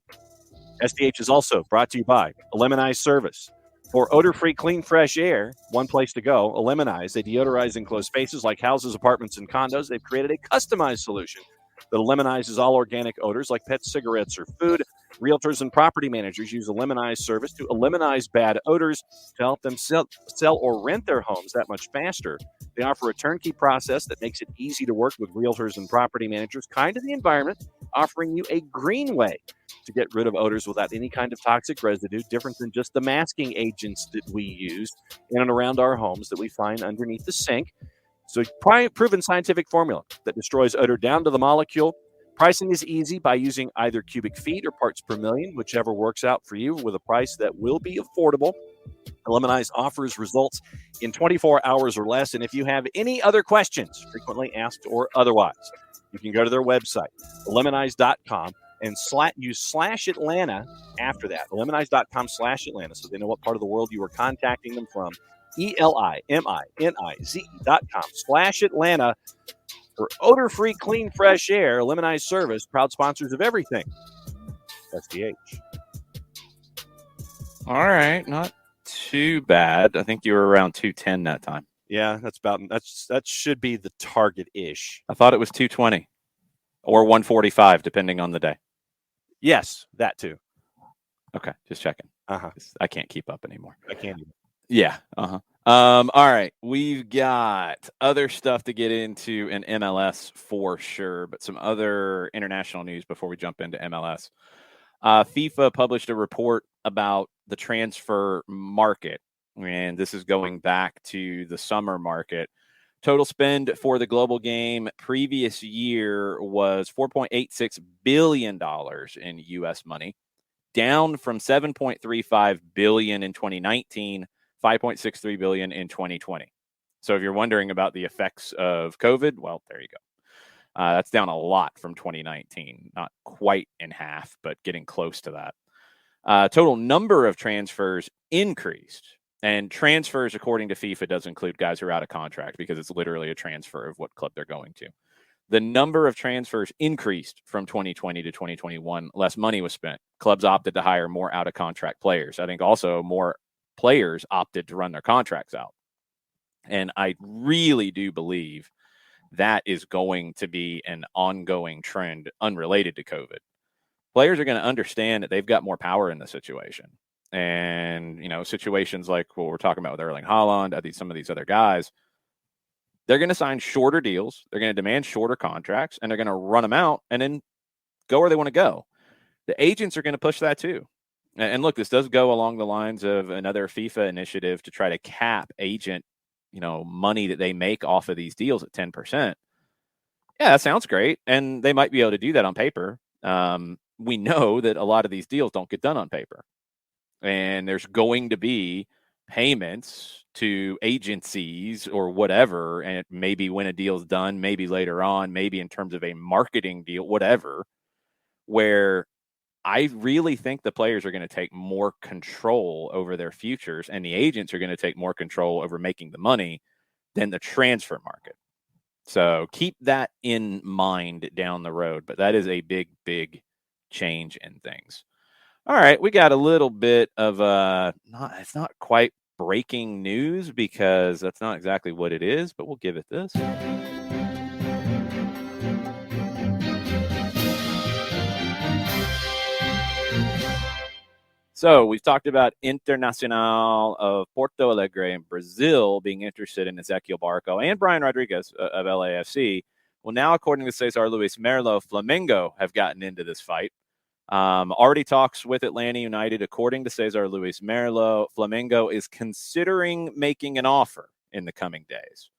SDH is also brought to you by Lemonize Service. For odor-free, clean, fresh air, one place to go, Lemonize. They deodorize enclosed spaces like houses, apartments, and condos. They've created a customized solution that eliminizes all organic odors like pet cigarettes or food. Realtors and property managers use a Lemonize service to eliminate bad odors to help them sell or rent their homes that much faster. They offer a turnkey process that makes it easy to work with realtors and property managers, kind to the environment, offering you a green way to get rid of odors without any kind of toxic residue, different than just the masking agents that we use in and around our homes that we find underneath the sink. So proven scientific formula that destroys odor down to the molecule. Pricing is easy by using either cubic feet or parts per million, whichever works out for you, with a price that will be affordable. Lemonize offers results in 24 hours or less. And if you have any other questions, frequently asked or otherwise, you can go to their website, lemonize.com, and use /Atlanta after that. Lemonize.com/Atlanta, so they know what part of the world you are contacting them from. ELIMINIZE.com/Atlanta for odor-free, clean, fresh air. Lemonize Service, proud sponsors of everything SDH. All right, not too bad. I think you were around 210 that time. Yeah, that should be the target-ish. I thought it was 220 or 145, depending on the day. Yes, that too. Okay, just checking. I can't keep up anymore. I can't even. Yeah. All right. We've got other stuff to get into in MLS for sure, but some other international news before we jump into MLS. FIFA published a report about the transfer market, and this is going back to the summer market. Total spend for the global game previous year was $4.86 billion in U.S. money, down from $7.35 billion in 2019, $5.63 billion in 2020. So if you're wondering about the effects of COVID, well, there you go. That's down a lot from 2019, not quite in half, but getting close to that. Total number of transfers increased. And transfers, according to FIFA, does include guys who are out of contract because it's literally a transfer of what club they're going to. The number of transfers increased from 2020 to 2021. Less money was spent. Clubs opted to hire more out-of-contract players. I think also more players opted to run their contracts out. And I really do believe that is going to be an ongoing trend unrelated to COVID. Players are going to understand that they've got more power in the situation. And, situations like what we're talking about with Erling Haaland, some of these other guys, they're going to sign shorter deals. They're going to demand shorter contracts, and they're going to run them out and then go where they want to go. The agents are going to push that too. And look, this does go along the lines of another FIFA initiative to try to cap agent, money that they make off of these deals at 10%. Yeah, that sounds great. And they might be able to do that on paper. We know that a lot of these deals don't get done on paper. And there's going to be payments to agencies or whatever, and maybe when a deal's done, maybe later on, maybe in terms of a marketing deal, whatever, where I really think the players are going to take more control over their futures, and the agents are going to take more control over making the money than the transfer market. So keep that in mind down the road, but that is a big, big change in things. All right, we got a little bit of it's not quite breaking news because that's not exactly what it is, but we'll give it this. So we've talked about Internacional of Porto Alegre in Brazil being interested in Ezequiel Barco and Brian Rodriguez of LAFC. Well, now, according to Cesar Luis Merlo, Flamengo have gotten into this fight. Already talks with Atlanta United. According to Cesar Luis Merlo, Flamengo is considering making an offer in the coming days.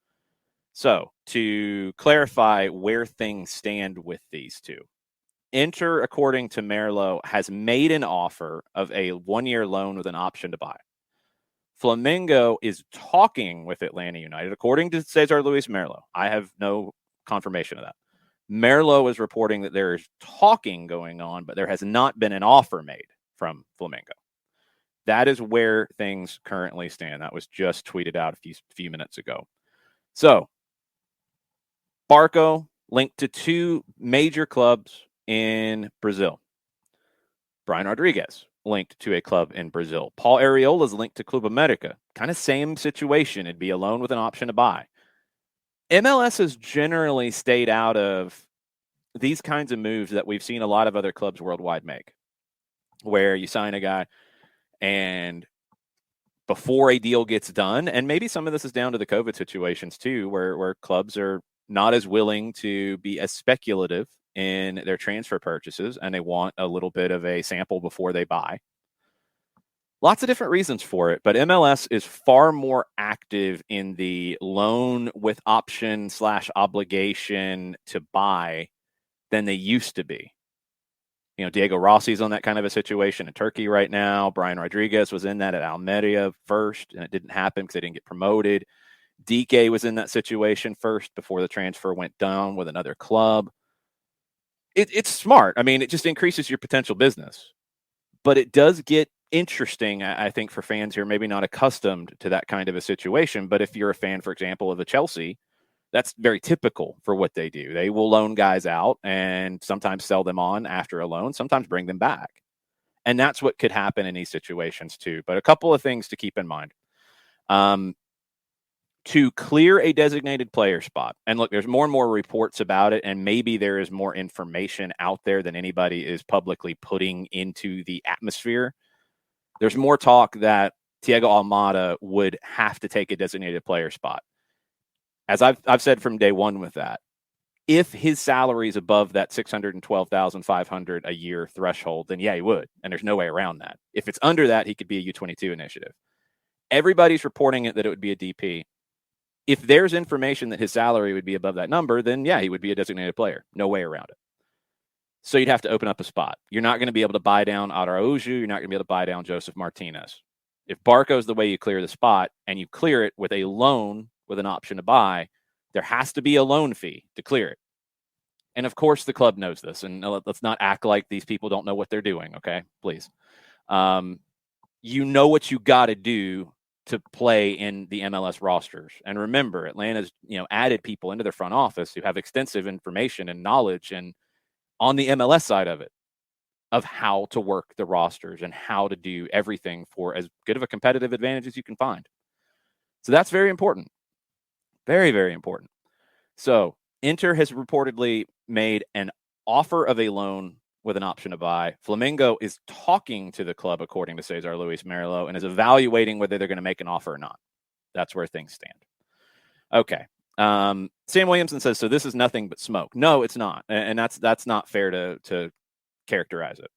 So, to clarify where things stand with these two, Inter, according to Merlo, has made an offer of a 1-year loan with an option to buy. Flamengo is talking with Atlanta United, according to Cesar Luis Merlo. I have no confirmation of that. Merlo is reporting that there is talking going on, but there has not been an offer made from Flamengo. That is where things currently stand. That was just tweeted out a few minutes ago. So, Barco linked to 2 major clubs in Brazil. Brian Rodriguez linked to a club in Brazil. Paul Areola is linked to Club America. Kind of same situation. It'd be a loan with an option to buy. MLS has generally stayed out of these kinds of moves that we've seen a lot of other clubs worldwide make, where you sign a guy and before a deal gets done, and maybe some of this is down to the COVID situations too, where clubs are not as willing to be as speculative in their transfer purchases, and they want a little bit of a sample before they buy. Lots of different reasons for it, but MLS is far more active in the loan with option / obligation to buy than they used to be. Diego Rossi's on that kind of a situation in Turkey right now. Brian Rodriguez was in that at Almeria first, and it didn't happen because they didn't get promoted. DK was in that situation first before the transfer went down with another club. It's smart. I mean, it just increases your potential business. But it does get interesting, I think, for fans who are maybe not accustomed to that kind of a situation. But if you're a fan, for example, of the Chelsea, that's very typical for what they do. They will loan guys out and sometimes sell them on after a loan, sometimes bring them back. And that's what could happen in these situations too. But a couple of things to keep in mind. To clear a designated player spot, and look, there's more and more reports about it, and maybe there is more information out there than anybody is publicly putting into the atmosphere. There's more talk that Thiago Almada would have to take a designated player spot. As I've said from day one with that, if his salary is above that $612,500 a year threshold, then yeah, he would, and there's no way around that. If it's under that, he could be a U22 initiative. Everybody's reporting it that it would be a DP. If there's information that his salary would be above that number, then yeah, he would be a designated player. No way around it. So you'd have to open up a spot. You're not going to be able to buy down Araujo. You're not going to be able to buy down Joseph Martinez. If Barco is the way you clear the spot, and you clear it with a loan with an option to buy, there has to be a loan fee to clear it. And of course, the club knows this. And let's not act like these people don't know what they're doing, okay? Please. You know what you got to do to play in the MLS rosters. And remember, Atlanta's, added people into their front office who have extensive information and knowledge and on the MLS side of it, of how to work the rosters and how to do everything for as good of a competitive advantage as you can find. So that's very important. Very, very important. So Inter has reportedly made an offer of a loan with an option to buy. Flamengo is talking to the club, according to Cesar Luis Merlo, and is evaluating whether they're going to make an offer or not. That's where things stand. Okay. Sam Williamson says, so this is nothing but smoke. No, it's not. And that's not fair to characterize it.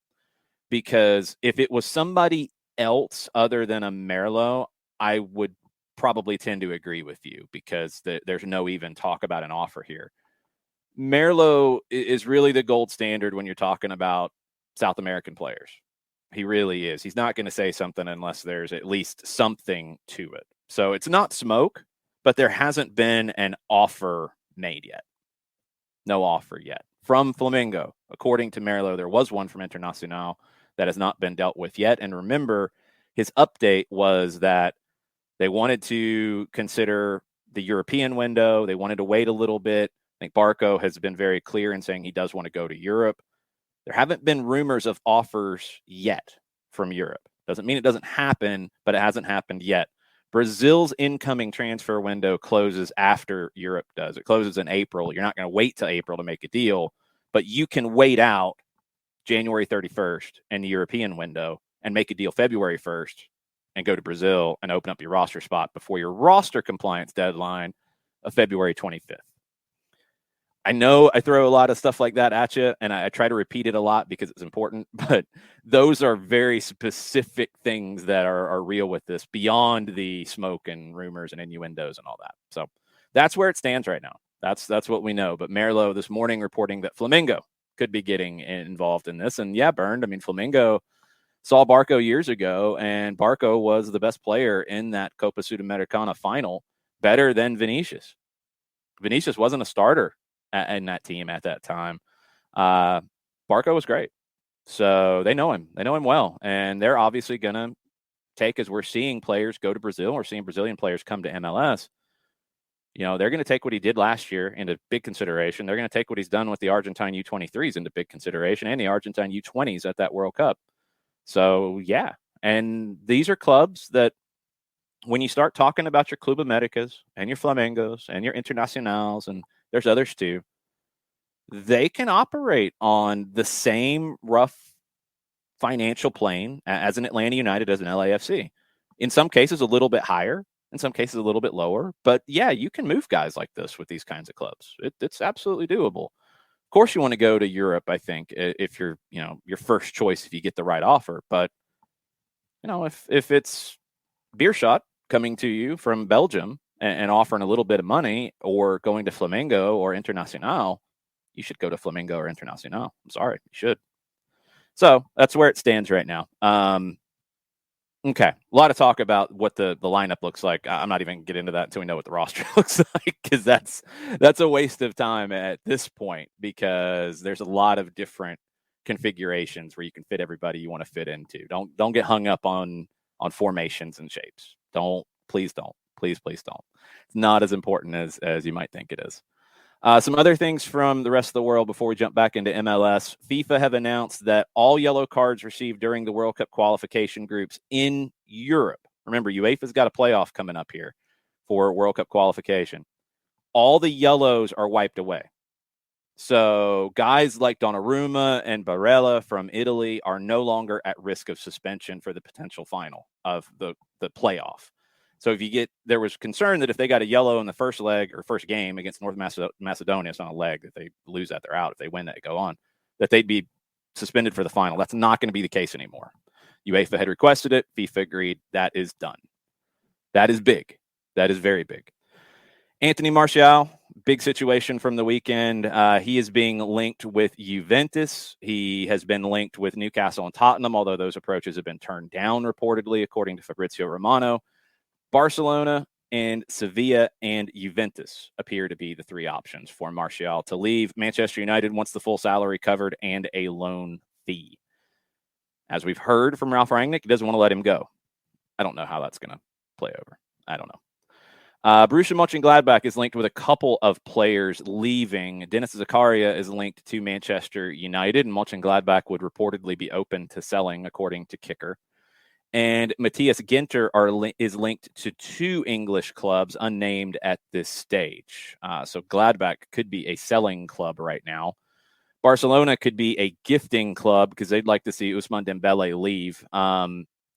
Because if it was somebody else other than a Merlo, I would probably tend to agree with you because there's no even talk about an offer here. Merlo is really the gold standard when you're talking about South American players. He really is. He's not going to say something unless there's at least something to it. So it's not smoke, but there hasn't been an offer made yet. No offer yet. From Flamengo, according to Merlo, there was one from Internacional that has not been dealt with yet. And remember, his update was that they wanted to consider the European window. They wanted to wait a little bit. I think Barco has been very clear in saying he does want to go to Europe. There haven't been rumors of offers yet from Europe. Doesn't mean it doesn't happen, but it hasn't happened yet. Brazil's incoming transfer window closes after Europe does. It closes in April. You're not going to wait till April to make a deal, but you can wait out January 31st and the European window and make a deal February 1st and go to Brazil and open up your roster spot before your roster compliance deadline of February 25th. I know I throw a lot of stuff like that at you, and I try to repeat it a lot because it's important, but those are very specific things that are real with this beyond the smoke and rumors and innuendos and all that. So that's where it stands right now. That's what we know. But Merlo this morning reporting that Flamengo could be getting involved in this. And yeah, Bernd, I mean, Flamengo saw Barco years ago, and Barco was the best player in that Copa Sudamericana final, better than Vinicius. Vinicius wasn't a starter in that team at that time. Barco was great. So they know him. They know him well. And they're obviously going to take, as we're seeing players go to Brazil, we're seeing Brazilian players come to MLS. You know, they're going to take what he did last year into big consideration. They're going to take what he's done with the Argentine U23s into big consideration and the Argentine U20s at that World Cup. So, yeah. And these are clubs that when you start talking about your Club Americas and your Flamengos and your Internacionals, and there's others too, they can operate on the same rough financial plane as an Atlanta United, as an LAFC. In some cases, a little bit higher. In some cases, a little bit lower. But yeah, you can move guys like this with these kinds of clubs. It's absolutely doable. Of course, you want to go to Europe, I think, if you're, your first choice, if you get the right offer. But, if it's Beerschot coming to you from Belgium and offering a little bit of money, or going to Flamengo or Internacional, you should go to Flamengo or Internacional. I'm sorry, you should. So that's where it stands right now. Okay, a lot of talk about what the lineup looks like. I'm not even going to get into that until we know what the roster looks like, because that's a waste of time at this point, because there's a lot of different configurations where you can fit everybody you want to fit into. Don't get hung up on formations and shapes. Please don't. Please don't. It's not as important as you might think it is. Some other things from the rest of the world before we jump back into MLS. FIFA have announced that all yellow cards received during the World Cup qualification groups in Europe. Remember, UEFA's got a playoff coming up here for World Cup qualification. All the yellows are wiped away. So guys like Donnarumma and Barella from Italy are no longer at risk of suspension for the potential final of the playoff. So there was concern that if they got a yellow in the first leg or first game against North Macedonia, it's not a leg, that they lose that, they're out. If they win that, they go on, that they'd be suspended for the final. That's not going to be the case anymore. UEFA had requested it. FIFA agreed. That is done. That is big. That is very big. Anthony Martial, big situation from the weekend. He is being linked with Juventus. He has been linked with Newcastle and Tottenham, although those approaches have been turned down reportedly, according to Fabrizio Romano. Barcelona and Sevilla and Juventus appear to be the three options for Martial to leave. Manchester United wants the full salary covered and a loan fee. As we've heard from Ralf Rangnick, he doesn't want to let him go. I don't know how that's going to play over. I don't know. Borussia Mönchengladbach is linked with a couple of players leaving. Dennis Zakaria is linked to Manchester United, and Mönchengladbach would reportedly be open to selling, according to Kicker. And Matthias Ginter is linked to two English clubs unnamed at this stage. So Gladbach could be a selling club right now. Barcelona could be a gifting club because they'd like to see Ousmane Dembele leave.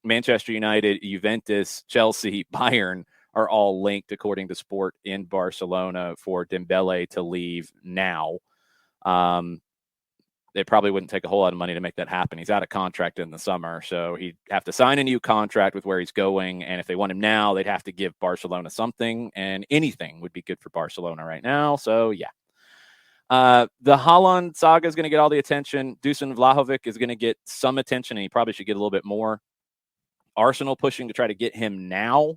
Manchester United, Juventus, Chelsea, Bayern are all linked, according to Sport, in Barcelona for Dembele to leave now. They probably wouldn't take a whole lot of money to make that happen. He's out of contract in the summer, so he'd have to sign a new contract with where he's going. And if they want him now, they'd have to give Barcelona something, and anything would be good for Barcelona right now. So, yeah. The Haaland saga is going to get all the attention. Dusan Vlahovic is going to get some attention, and he probably should get a little bit more. Arsenal pushing to try to get him now.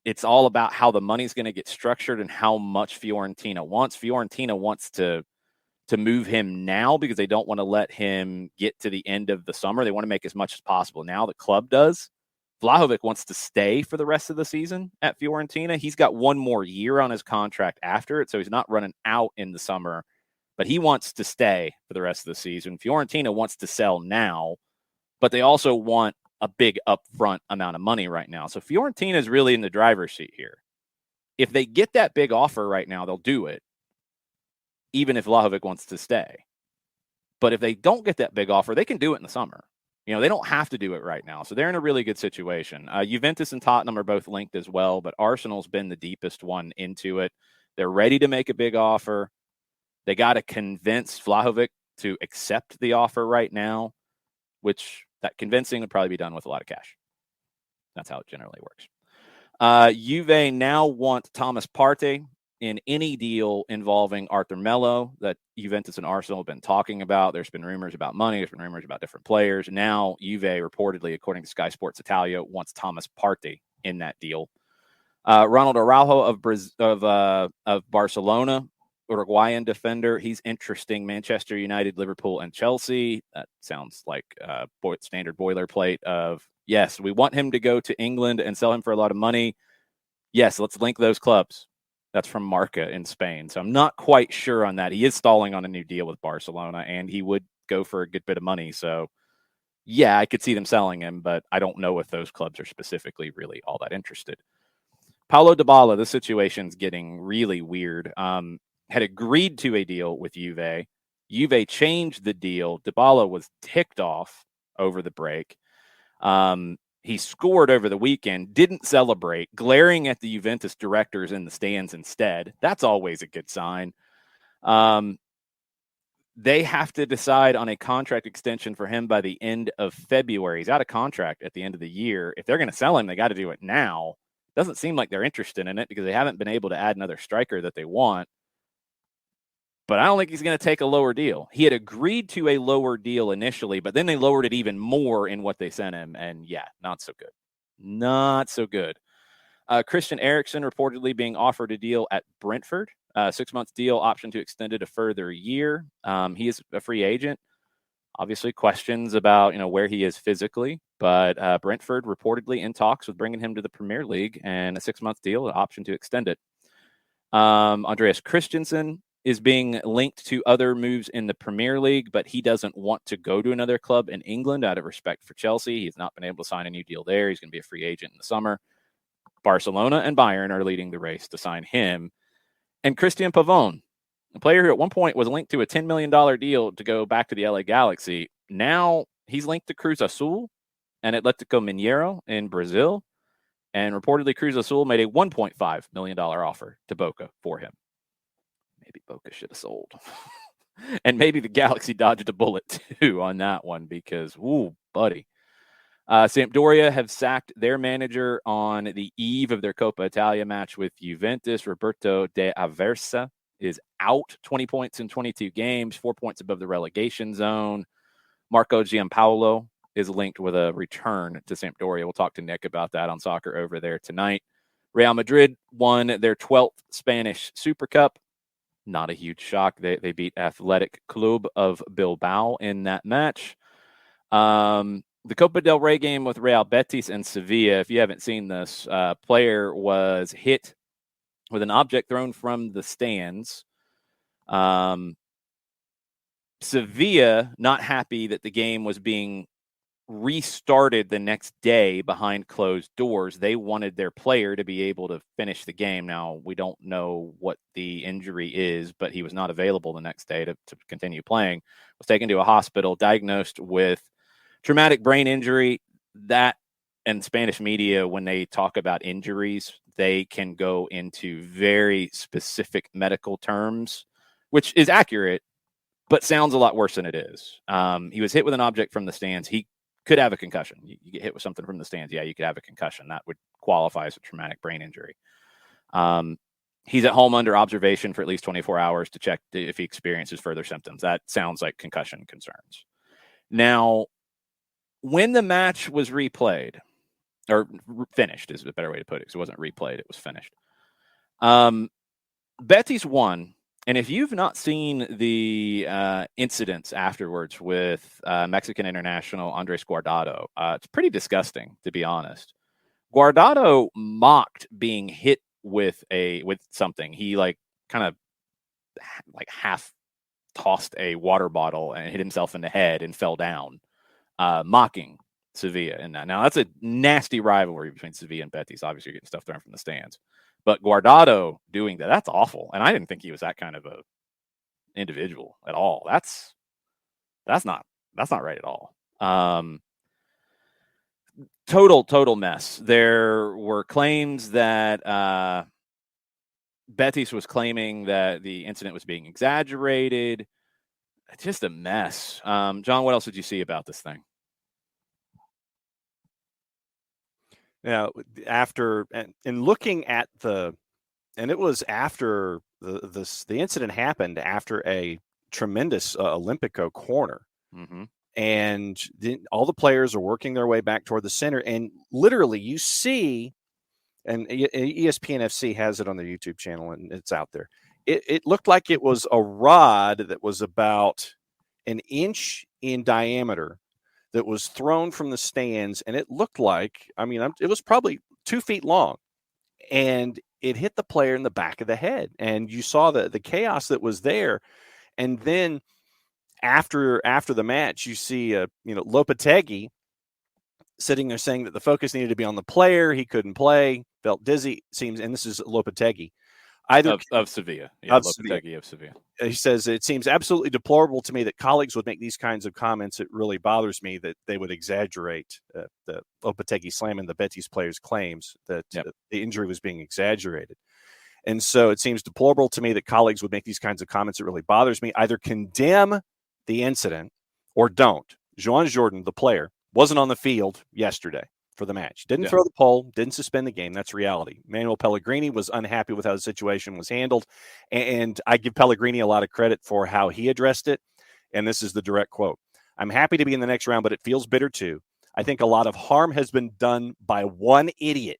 It's all about how the money's going to get structured and how much Fiorentina wants. Fiorentina wants to move him now because they don't want to let him get to the end of the summer. They want to make as much as possible now. The club does. Vlahovic wants to stay for the rest of the season at Fiorentina. He's got one more year on his contract after it, so he's not running out in the summer, but he wants to stay for the rest of the season. Fiorentina wants to sell now, but they also want a big upfront amount of money right now. So Fiorentina is really in the driver's seat here. If they get that big offer right now, they'll do it, even if Vlahovic wants to stay. But if they don't get that big offer, they can do it in the summer. They don't have to do it right now. So they're in a really good situation. Juventus and Tottenham are both linked as well, but Arsenal's been the deepest one into it. They're ready to make a big offer. They got to convince Vlahovic to accept the offer right now, which that convincing would probably be done with a lot of cash. That's how it generally works. Juve now want Thomas Partey in any deal involving Arthur Melo that Juventus and Arsenal have been talking about. There's been rumors about money. There's been rumors about different players. Now Juve, reportedly, according to Sky Sports Italia, wants Thomas Partey in that deal. Ronald Araujo of Barcelona, Uruguayan defender. He's interesting. Manchester United, Liverpool, and Chelsea. That sounds like standard boilerplate of, yes, we want him to go to England and sell him for a lot of money. Yes, let's link those clubs. That's from Marca in Spain. So I'm not quite sure on that. He is stalling on a new deal with Barcelona, and he would go for a good bit of money. So, yeah, I could see them selling him, but I don't know if those clubs are specifically really all that interested. Paulo Dybala, the situation's getting really weird. Had agreed to a deal with Juve. Juve changed the deal. Dybala was ticked off over the break. He scored over the weekend, didn't celebrate, glaring at the Juventus directors in the stands instead. That's always a good sign. They have to decide on a contract extension for him by the end of February. He's out of contract at the end of the year. If they're going to sell him, they got to do it now. Doesn't seem like they're interested in it because they haven't been able to add another striker that they want. But I don't think he's going to take a lower deal. He had agreed to a lower deal initially, but then they lowered it even more in what they sent him. And yeah, not so good. Not so good. Christian Eriksen reportedly being offered a deal at Brentford. 6-month deal, option to extend it a further year. He is a free agent. Obviously, questions about where he is physically, but Brentford reportedly in talks with bringing him to the Premier League and a 6-month deal, an option to extend it. Andreas Christensen is being linked to other moves in the Premier League, but he doesn't want to go to another club in England out of respect for Chelsea. He's not been able to sign a new deal there. He's going to be a free agent in the summer. Barcelona and Bayern are leading the race to sign him. And Christian Pavón, a player who at one point was linked to a $10 million deal to go back to the LA Galaxy. Now he's linked to Cruz Azul and Atlético Mineiro in Brazil. And reportedly Cruz Azul made a $1.5 million offer to Boca for him. Maybe Boca should have sold. And maybe the Galaxy dodged a bullet too on that one because, ooh, buddy. Sampdoria have sacked their manager on the eve of their Coppa Italia match with Juventus. Roberto De Aversa is out, 20 points in 22 games, 4 points above the relegation zone. Marco Giampaolo is linked with a return to Sampdoria. We'll talk to Nick about that on Soccer Over There tonight. Real Madrid won their 12th Spanish Super Cup. Not a huge shock. They beat Athletic Club of Bilbao in that match. The Copa del Rey game with Real Betis and Sevilla, if you haven't seen this, player was hit with an object thrown from the stands. Sevilla, not happy that the game was being restarted the next day behind closed doors. They wanted their player to be able to finish the game. Now, we don't know what the injury is, but he was not available the next day to continue playing. Was taken to a hospital, diagnosed with traumatic brain injury. That and Spanish media, when they talk about injuries, they can go into very specific medical terms, which is accurate, but sounds a lot worse than it is. He was hit with an object from the stands. He could have a concussion. You get hit with something from the stands. Yeah, you could have a concussion. That would qualify as a traumatic brain injury. He's at home under observation for at least 24 hours to check if he experiences further symptoms. That sounds like concussion concerns. Now, when the match was replayed, or finished is a better way to put it, because it wasn't replayed, it was finished. Betis won. And if you've not seen the incidents afterwards with Mexican international Andres Guardado, it's pretty disgusting, to be honest. Guardado mocked being hit with something. He kind of half tossed a water bottle and hit himself in the head and fell down, mocking Sevilla in that. Now, that's a nasty rivalry between Sevilla and Betis. Obviously, you're getting stuff thrown from the stands. But Guardado doing that's awful. And I didn't think he was that kind of a individual at all. That's not right at all. Total mess. There were claims that Betis was claiming that the incident was being exaggerated. Just a mess. John, what else did you see about this thing? Now, after and looking at and it was after the incident happened after a tremendous Olympico corner. Mm-hmm. And all the players are working their way back toward the center. And literally you see, and ESPN FC has it on their YouTube channel and it's out there. It looked like it was a rod that was about an inch in diameter that was thrown from the stands. And it looked like, it was probably 2 feet long. And it hit the player in the back of the head. And you saw the chaos that was there. And then after the match, you see, Lopetegui sitting there saying that the focus needed to be on the player. He couldn't play, felt dizzy, seems, and this is Lopetegui. Of Sevilla. Yeah, Lopetegui of Sevilla. He says, it seems absolutely deplorable to me that colleagues would make these kinds of comments. It really bothers me that they would exaggerate the Lopetegui slamming the Betis player's claims that the injury was being exaggerated. And so it seems deplorable to me that colleagues would make these kinds of comments. It really bothers me. Either condemn the incident or don't. Joan Jordan, the player, wasn't on the field yesterday for the match. Didn't throw the pole, didn't suspend the game. That's reality. Manuel Pellegrini was unhappy with how the situation was handled. And I give Pellegrini a lot of credit for how he addressed it. And this is the direct quote. I'm happy to be in the next round, but it feels bitter too. I think a lot of harm has been done by one idiot.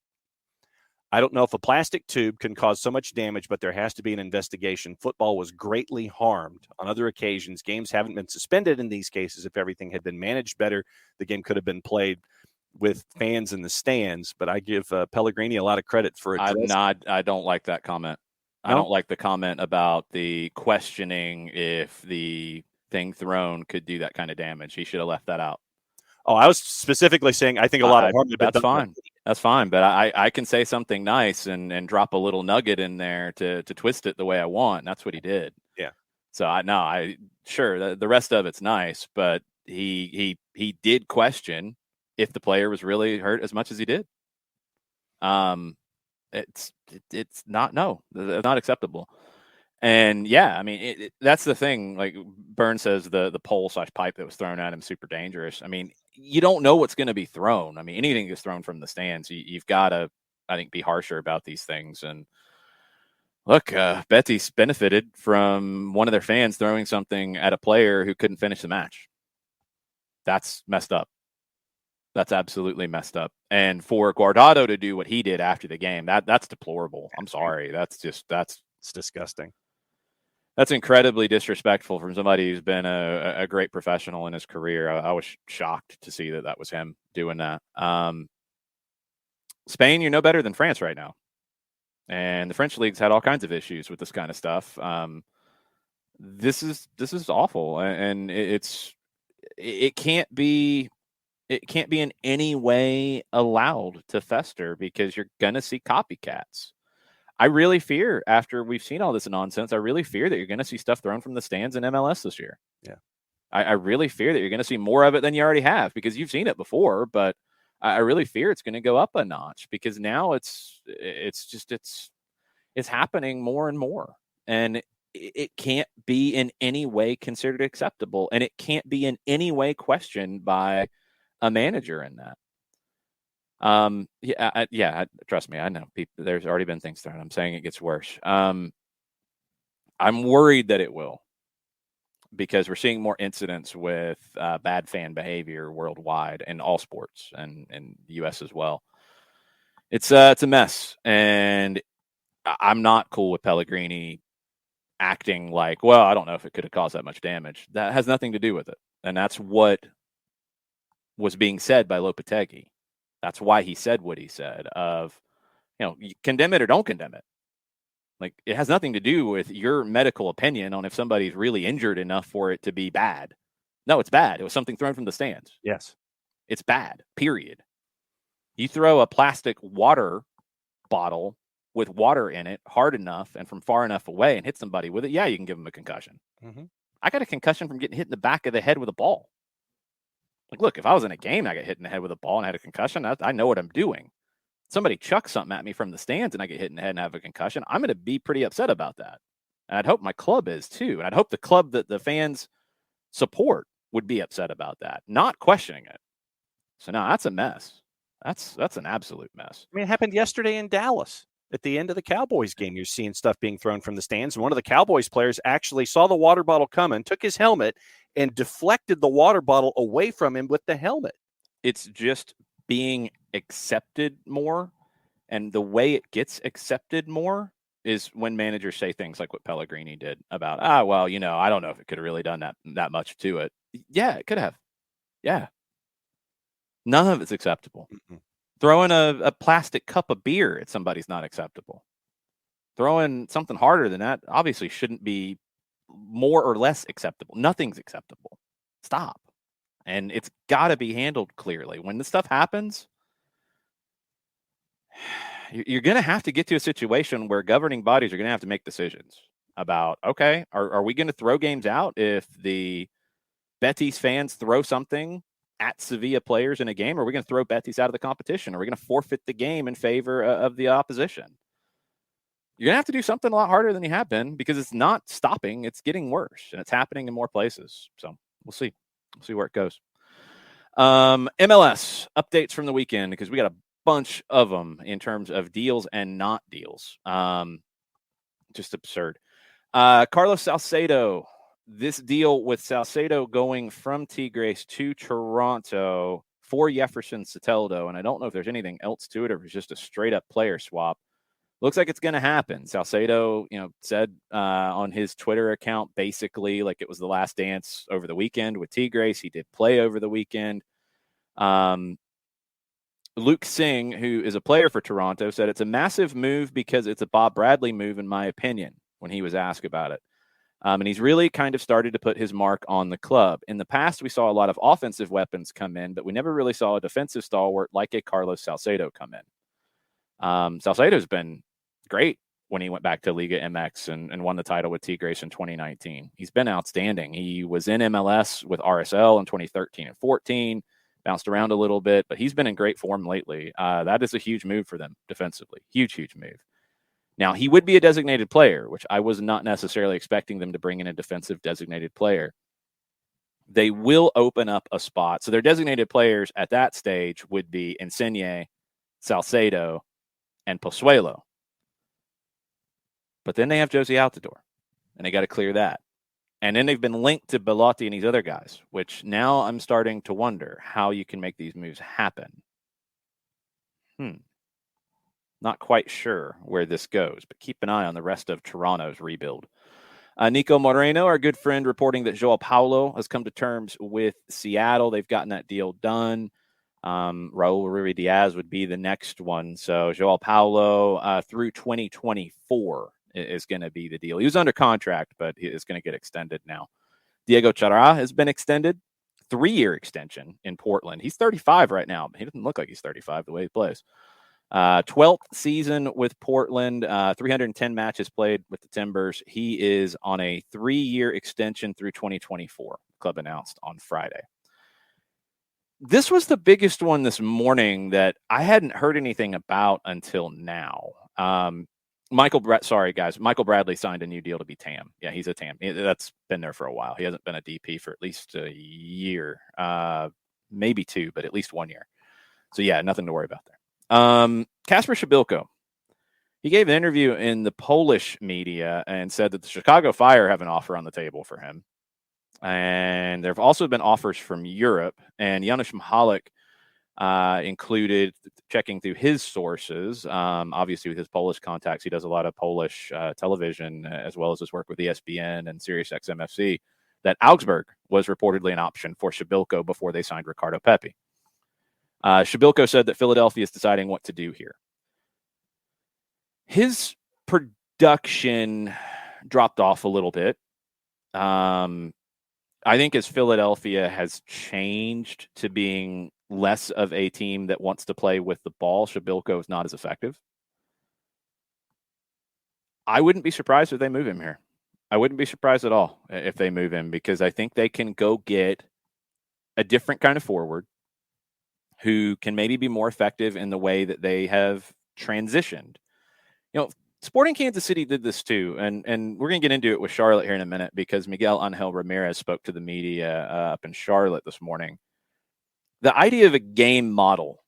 I don't know if a plastic tube can cause so much damage, but there has to be an investigation. Football was greatly harmed on other occasions. Games haven't been suspended in these cases. If everything had been managed better, the game could have been played with fans in the stands. But I give Pellegrini a lot of credit for addressing. I don't like that comment. No? I don't like the comment about the questioning if the thing thrown could do that kind of damage. He should have left that out. Oh, I was specifically saying I think a lot of harm. That's fine. That's fine. But I can say something nice and drop a little nugget in there to twist it the way I want. And that's what he did. Yeah. So the rest of it's nice, but he did question if the player was really hurt as much as he did. It's not acceptable. And that's the thing. Like Byrne says, the pole/pipe that was thrown at him super dangerous. I mean, you don't know what's going to be thrown. I mean, anything that's thrown from the stands, you've got to, I think, be harsher about these things. And look, Betis benefited from one of their fans throwing something at a player who couldn't finish the match. That's messed up. That's absolutely messed up. And for Guardado to do what he did after the game, that's deplorable. I'm sorry. It's disgusting. That's incredibly disrespectful from somebody who's been a great professional in his career. I was shocked to see that was him doing that. Spain, you're no better than France right now. And the French league's had all kinds of issues with this kind of stuff. This is awful. And it can't be in any way allowed to fester because you're going to see copycats. I really fear, after we've seen all this nonsense, I really fear that you're going to see stuff thrown from the stands in MLS this year. Yeah. I really fear that you're going to see more of it than you already have, because you've seen it before, but I really fear it's going to go up a notch, because now it's happening more and more, and it can't be in any way considered acceptable, and it can't be in any way questioned by a manager in that. Trust me, I know people. There's already been things thrown. I'm saying it gets worse. I'm worried that it will, because we're seeing more incidents with bad fan behavior worldwide in all sports and the U.S. as well. It's a mess, and I'm not cool with Pellegrini acting like, well, I don't know if it could have caused that much damage. That has nothing to do with it, and that's what was being said by Lopetegui. That's why he said what he said of, you condemn it or don't condemn it. Like, it has nothing to do with your medical opinion on if somebody's really injured enough for it to be bad. No, it's bad. It was something thrown from the stands. Yes. It's bad, period. You throw a plastic water bottle with water in it hard enough and from far enough away and hit somebody with it, you can give them a concussion. Mm-hmm. I got a concussion from getting hit in the back of the head with a ball. Like, look, if I was in a game, I got hit in the head with a ball and had a concussion, I know what I'm doing. somebody chucks something at me from the stands and I get hit in the head and have a concussion, I'm going to be pretty upset about that. And I'd hope my club is too. And I'd hope the club that the fans support would be upset about that, not questioning it. So now that's a mess. That's an absolute mess. I mean, it happened yesterday in Dallas. At the end of the Cowboys game, you're seeing stuff being thrown from the stands. And one of the Cowboys players actually saw the water bottle coming, took his helmet, and deflected the water bottle away from him with the helmet. It's just being accepted more. And the way it gets accepted more is when managers say things like what Pellegrini did about, well, I don't know if it could have really done that much to it. Yeah, it could have. Yeah. None of it's acceptable. Mm-hmm. Throwing a plastic cup of beer at somebody's not acceptable. Throwing something harder than that obviously shouldn't be more or less acceptable. Nothing's acceptable. Stop. And it's got to be handled clearly. When this stuff happens, you're going to have to get to a situation where governing bodies are going to have to make decisions about, okay, are we going to throw games out if the Betis fans throw something at Sevilla players in a game? Or are we going to throw Betis out of the competition? Are we going to forfeit the game in favor of the opposition? You're going to have to do something a lot harder than you have been, because it's not stopping. It's getting worse, and it's happening in more places. So we'll see. We'll see where it goes. MLS updates from the weekend, because we got a bunch of them in terms of deals and not deals. Just absurd. Carlos Salcedo. This deal with Salcedo going from Tigres to Toronto for Jefferson Soteldo, and I don't know if there's anything else to it or if it's just a straight-up player swap. Looks like it's going to happen. Salcedo, said on his Twitter account, basically, like it was the last dance over the weekend with Tigres. He did play over the weekend. Luke Singh, who is a player for Toronto, said it's a massive move because it's a Bob Bradley move, in my opinion, when he was asked about it. And he's really kind of started to put his mark on the club. In the past, we saw a lot of offensive weapons come in, but we never really saw a defensive stalwart like a Carlos Salcedo come in. Salcedo's been great when he went back to Liga MX and won the title with Tigres in 2019. He's been outstanding. He was in MLS with RSL in 2013 and 14, bounced around a little bit, but he's been in great form lately. That is a huge move for them defensively. Huge move. Now, he would be a designated player, which I was not necessarily expecting them to bring in a defensive designated player. They will open up a spot. So their designated players at that stage would be Insigne, Salcedo, and Pozuelo. But then they have Josie Altidore, and they got to clear that. And then they've been linked to Belotti and these other guys, which now I'm starting to wonder how you can make these moves happen. Not quite sure where this goes, but keep an eye on the rest of Toronto's rebuild. Nico Moreno, our good friend, reporting that Joao Paulo has come to terms with Seattle. They've gotten that deal done. Raul Ruiz-Diaz would be the next one. So Joao Paulo through 2024 is going to be the deal. He was under contract, but he is going to get extended now. Diego Chara has been extended. 3-year extension in Portland. He's 35 right now. He doesn't look like he's 35 the way he plays. 12th season with Portland, 310 matches played with the Timbers. He is on a 3-year extension through 2024. Club announced on Friday. This was the biggest one this morning that I hadn't heard anything about until now. Michael Bradley signed a new deal to be TAM. Yeah, he's a TAM. That's been there for a while. He hasn't been a DP for at least a year, maybe 2, but at least 1 year. So yeah, nothing to worry about there. Kasper Szpilko, he gave an interview in the Polish media and said that the Chicago Fire have an offer on the table for him. And there have also been offers from Europe, and Janusz Michalek included, checking through his sources, obviously with his Polish contacts. He does a lot of Polish television, as well as his work with ESPN and SiriusXM FC, that Augsburg was reportedly an option for Szpilko before they signed Ricardo Pepi. Szpilko said that Philadelphia is deciding what to do here. His production dropped off a little bit. I think as Philadelphia has changed to being less of a team that wants to play with the ball, Szpilko is not as effective. I wouldn't be surprised if they move him here. I wouldn't be surprised at all if they move him, because I think they can go get a different kind of forward who can maybe be more effective in the way that they have transitioned. Sporting Kansas City did this too, and we're going to get into it with Charlotte here in a minute because Miguel Angel Ramirez spoke to the media up in Charlotte this morning. The idea of a game model,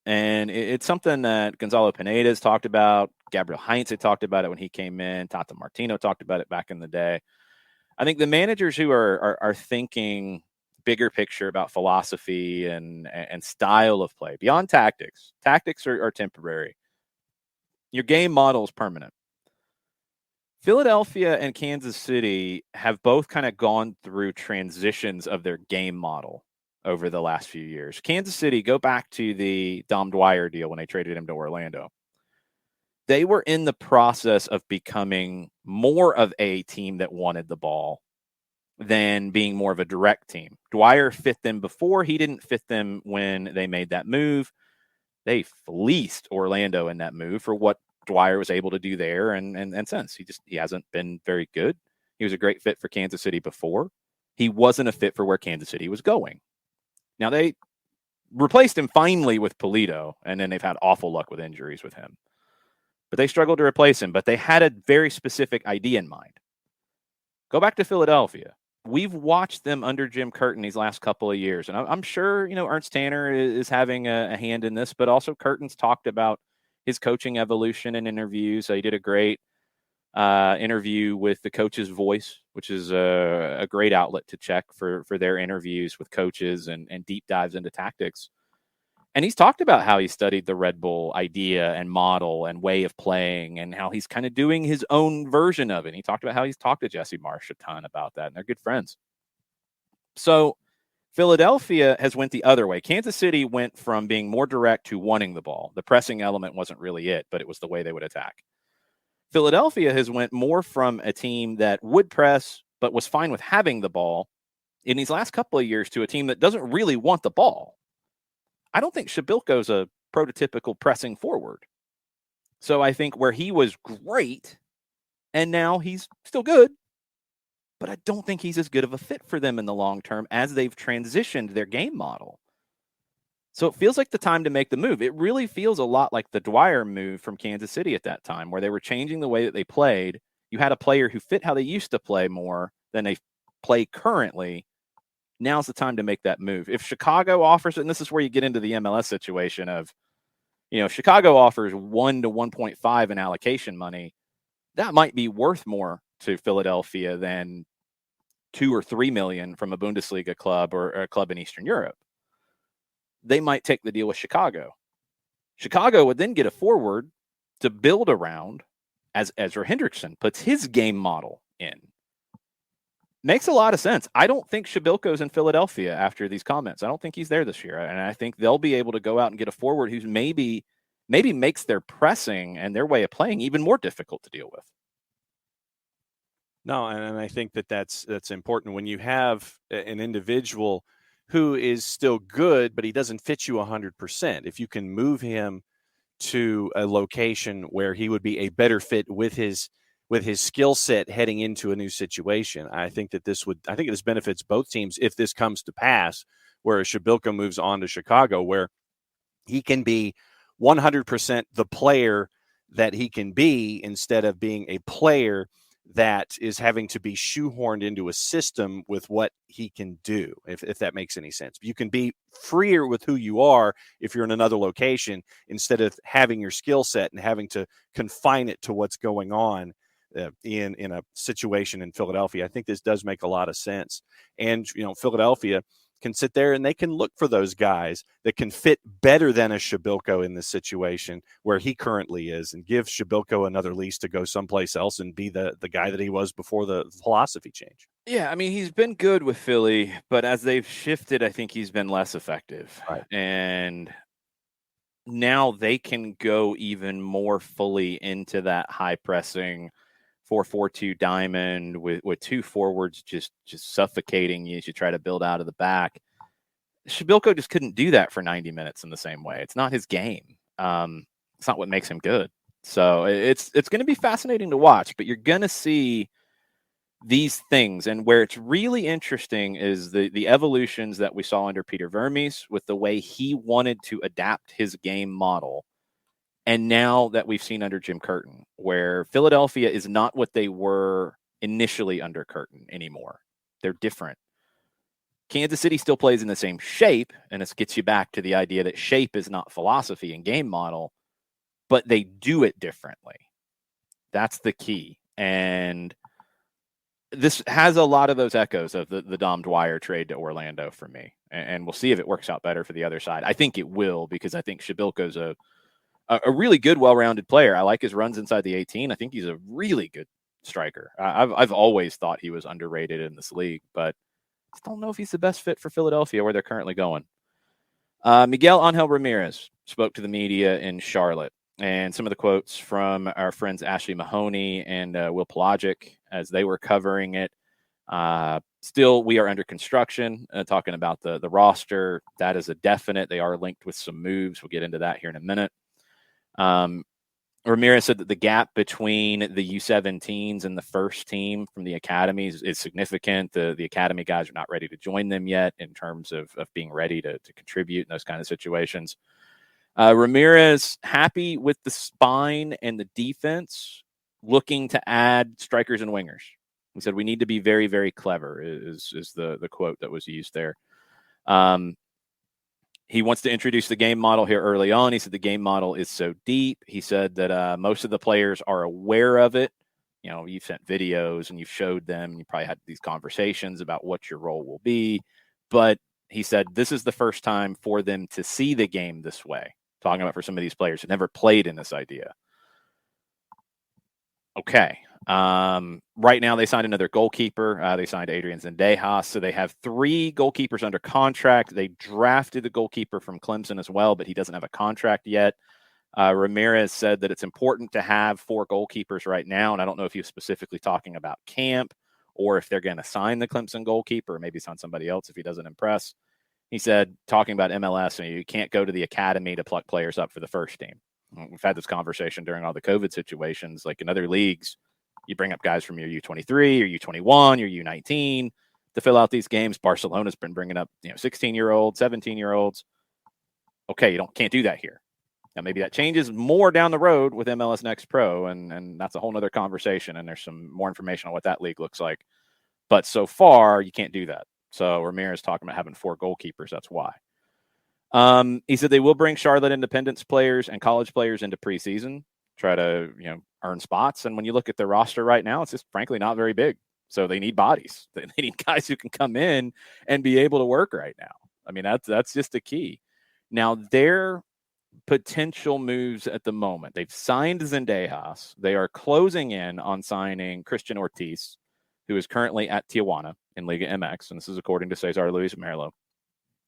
and it's something that Gonzalo Pineda has talked about, Gabriel Heinz had talked about it when he came in, Tata Martino talked about it back in the day. I think the managers who are thinking bigger picture about philosophy and style of play, beyond tactics are temporary. Your game model is permanent. Philadelphia and Kansas City have both kind of gone through transitions of their game model over the last few years. Kansas City, go back to the Dom Dwyer deal when they traded him to Orlando. They were in the process of becoming more of a team that wanted the ball than being more of a direct team. Dwyer fit them before. He didn't fit them when they made that move. They fleeced Orlando in that move for what Dwyer was able to do there. And since he hasn't been very good. He was a great fit for Kansas City before. He wasn't a fit for where Kansas City was going. Now they replaced him finally with Pulido, and then they've had awful luck with injuries with him. But they struggled to replace him, but they had a very specific idea in mind. Go back to Philadelphia. We've watched them under Jim Curtin these last couple of years, and I'm sure, Ernst Tanner is having a hand in this, but also Curtin's talked about his coaching evolution in interviews. So he did a great interview with the Coach's Voice, which is a great outlet to check for their interviews with coaches and deep dives into tactics. And he's talked about how he studied the Red Bull idea and model and way of playing and how he's kind of doing his own version of it. And he talked about how he's talked to Jesse Marsh a ton about that, and they're good friends. So Philadelphia has went the other way. Kansas City went from being more direct to wanting the ball. The pressing element wasn't really it, but it was the way they would attack. Philadelphia has went more from a team that would press but was fine with having the ball in these last couple of years to a team that doesn't really want the ball. I don't think Shabilko's a prototypical pressing forward. So I think where he was great, and now he's still good, but I don't think he's as good of a fit for them in the long term as they've transitioned their game model. So it feels like the time to make the move. It really feels a lot like the Dwyer move from Kansas City at that time, where they were changing the way that they played. You had a player who fit how they used to play more than they play currently. Now's the time to make that move. If Chicago offers it, and this is where you get into the MLS situation of, Chicago offers 1 to 1.5 in allocation money, that might be worth more to Philadelphia than 2 or 3 million from a Bundesliga club or a club in Eastern Europe. They might take the deal with Chicago. Chicago would then get a forward to build around as Ezra Hendrickson puts his game model in. Makes a lot of sense. I don't think Shabilko's in Philadelphia after these comments. I don't think he's there this year. And I think they'll be able to go out and get a forward who's maybe makes their pressing and their way of playing even more difficult to deal with. No, and I think that's important when you have an individual who is still good, but he doesn't fit you 100%. If you can move him to a location where he would be a better fit with his skill set heading into a new situation, I think this benefits both teams if this comes to pass, where Shabilko moves on to Chicago, where he can be 100% the player that he can be instead of being a player that is having to be shoehorned into a system with what he can do, if that makes any sense. You can be freer with who you are if you're in another location instead of having your skill set and having to confine it to what's going on in a situation in Philadelphia. I think this does make a lot of sense. And, Philadelphia can sit there and they can look for those guys that can fit better than a Shabilko in this situation where he currently is, and give Shabilko another lease to go someplace else and be the guy that he was before the philosophy change. Yeah, I mean, he's been good with Philly, but as they've shifted, I think he's been less effective. Right. And now they can go even more fully into that high pressing 4-4-2 diamond with two forwards just suffocating you as you try to build out of the back. Shabilko just couldn't do that for 90 minutes in the same way. It's not his game. It's not what makes him good. So it's going to be fascinating to watch, but you're going to see these things. And where it's really interesting is the evolutions that we saw under Peter Vermes with the way he wanted to adapt his game model. And now that we've seen under Jim Curtin, where Philadelphia is not what they were initially under Curtin anymore. They're different. Kansas City still plays in the same shape, and this gets you back to the idea that shape is not philosophy and game model, but they do it differently. That's the key. And this has a lot of those echoes of the Dom Dwyer trade to Orlando for me. And we'll see if it works out better for the other side. I think it will, because I think Shabilko's a really good, well-rounded player. I like his runs inside the 18. I think he's a really good striker. I've always thought he was underrated in this league, but I don't know if he's the best fit for Philadelphia where they're currently going. Miguel Angel Ramirez spoke to the media in Charlotte, and some of the quotes from our friends Ashley Mahoney and Will Pelagic as they were covering it. Still, we are under construction, talking about the roster. That is a definite. They are linked with some moves. We'll get into that here in a minute. Ramirez said that the gap between the U17s and the first team from the academies is significant. The academy guys are not ready to join them yet in terms of being ready to contribute in those kind of situations. Ramirez happy with the spine and the defense, looking to add strikers and wingers. He said, we need to be very, very clever is the quote that was used there. He wants to introduce the game model here early on. He said the game model is so deep. He said that most of the players are aware of it. You know, you've sent videos and you've showed them, and you probably had these conversations about what your role will be. But he said this is the first time for them to see the game this way. Talking about for some of these players who never played in this idea. Okay. Right now they signed another goalkeeper. They signed Adrian Zendejas. So they have 3 goalkeepers under contract. They drafted the goalkeeper from Clemson as well, but he doesn't have a contract yet. Ramirez said that it's important to have 4 goalkeepers right now. And I don't know if he was specifically talking about camp or if they're going to sign the Clemson goalkeeper, or maybe sign somebody else if he doesn't impress. He said, talking about MLS, you can't go to the academy to pluck players up for the first team. We've had this conversation during all the COVID situations. Like in other leagues, you bring up guys from your U23 or U21, your U19 to fill out these games. Barcelona's been bringing up, 16-year-olds, 17-year-olds. Okay, you can't do that here. Now, maybe that changes more down the road with MLS Next Pro, and that's a whole nother conversation, and there's some more information on what that league looks like. But so far, you can't do that. So Ramirez talking about having 4 goalkeepers. That's why. He said they will bring Charlotte Independence players and college players into preseason, try to, earn spots. And when you look at their roster right now, it's just frankly not very big. So they need bodies. They need guys who can come in and be able to work right now. I mean, that's just the key. Now, their potential moves at the moment, they've signed Zendejas. They are closing in on signing Christian Ortiz, who is currently at Tijuana in Liga MX. And this is according to Cesar Luis Merlo.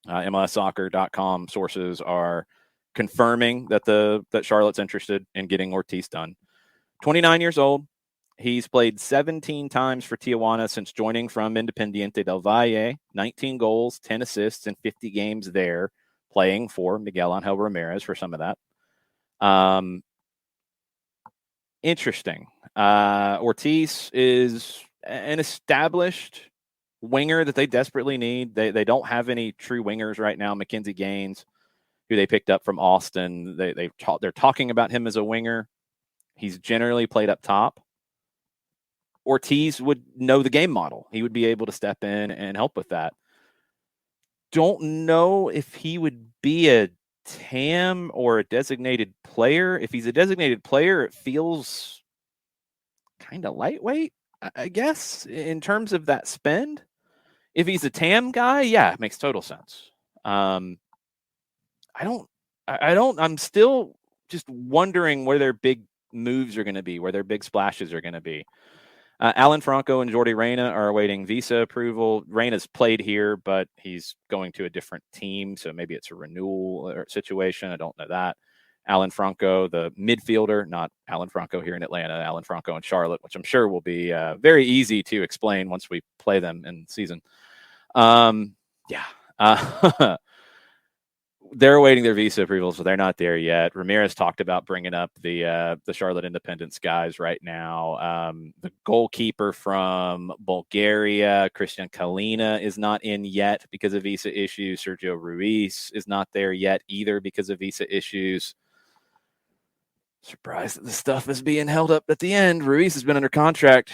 MLSsoccer.com sources are confirming that Charlotte's interested in getting Ortiz done. 29 years old. He's played 17 times for Tijuana since joining from Independiente del Valle. 19 goals, 10 assists, and 50 games there, playing for Miguel Angel Ramirez for some of that. Interesting. Ortiz is an established winger that they desperately need. They don't have any true wingers right now. Mackenzie Gaines, who they picked up from Austin, they're talking about him as a winger. He's generally played up top. Ortiz would know the game model. He would be able to step in and help with that. Don't know if he would be a TAM or a designated player. If he's a designated player, it feels kind of lightweight, I guess, in terms of that spend. If he's a TAM guy, yeah, it makes total sense. I'm still just wondering where their big moves are going to be, where their big splashes are going to be. Alan Franco and Jordi Reyna are awaiting visa approval. Reyna's played here, but he's going to a different team, so maybe it's a renewal situation. I don't know that. Alan Franco, the midfielder, not Alan Franco here in Atlanta, Alan Franco in Charlotte, which I'm sure will be very easy to explain once we play them in season. they're awaiting their visa approval, so they're not there yet. Ramirez talked about bringing up the Charlotte Independence guys right now. The goalkeeper from Bulgaria, Christian Kalina, is not in yet because of visa issues. Sergio Ruiz is not there yet either because of visa issues. Surprised that the stuff is being held up at the end. Ruiz has been under contract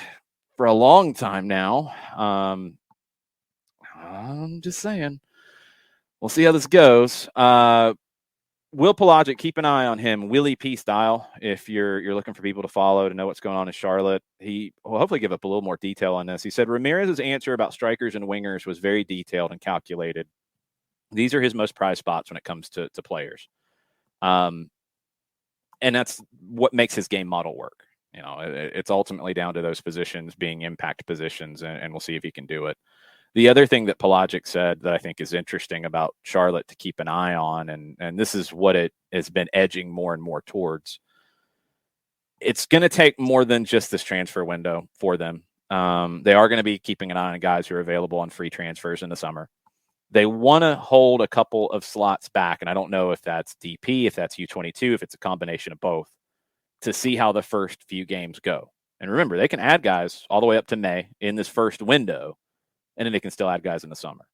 for a long time now. I'm just saying. We'll see how this goes. Will Pelagic, keep an eye on him. Willie P style, if you're looking for people to follow to know what's going on in Charlotte. He will hopefully give up a little more detail on this. He said Ramirez's answer about strikers and wingers was very detailed and calculated. These are his most prized spots when it comes to players. And that's what makes his game model work. You know, it's ultimately down to those positions being impact positions, and we'll see if he can do it. The other thing that Pelagic said that I think is interesting about Charlotte to keep an eye on, and this is what it has been edging more and more towards, it's going to take more than just this transfer window for them. They are going to be keeping an eye on guys who are available on free transfers in the summer. They want to hold a couple of slots back, and I don't know if that's DP, if that's U22, if it's a combination of both, to see how the first few games go. And remember, they can add guys all the way up to May in this first window, and then they can still add guys in the summer.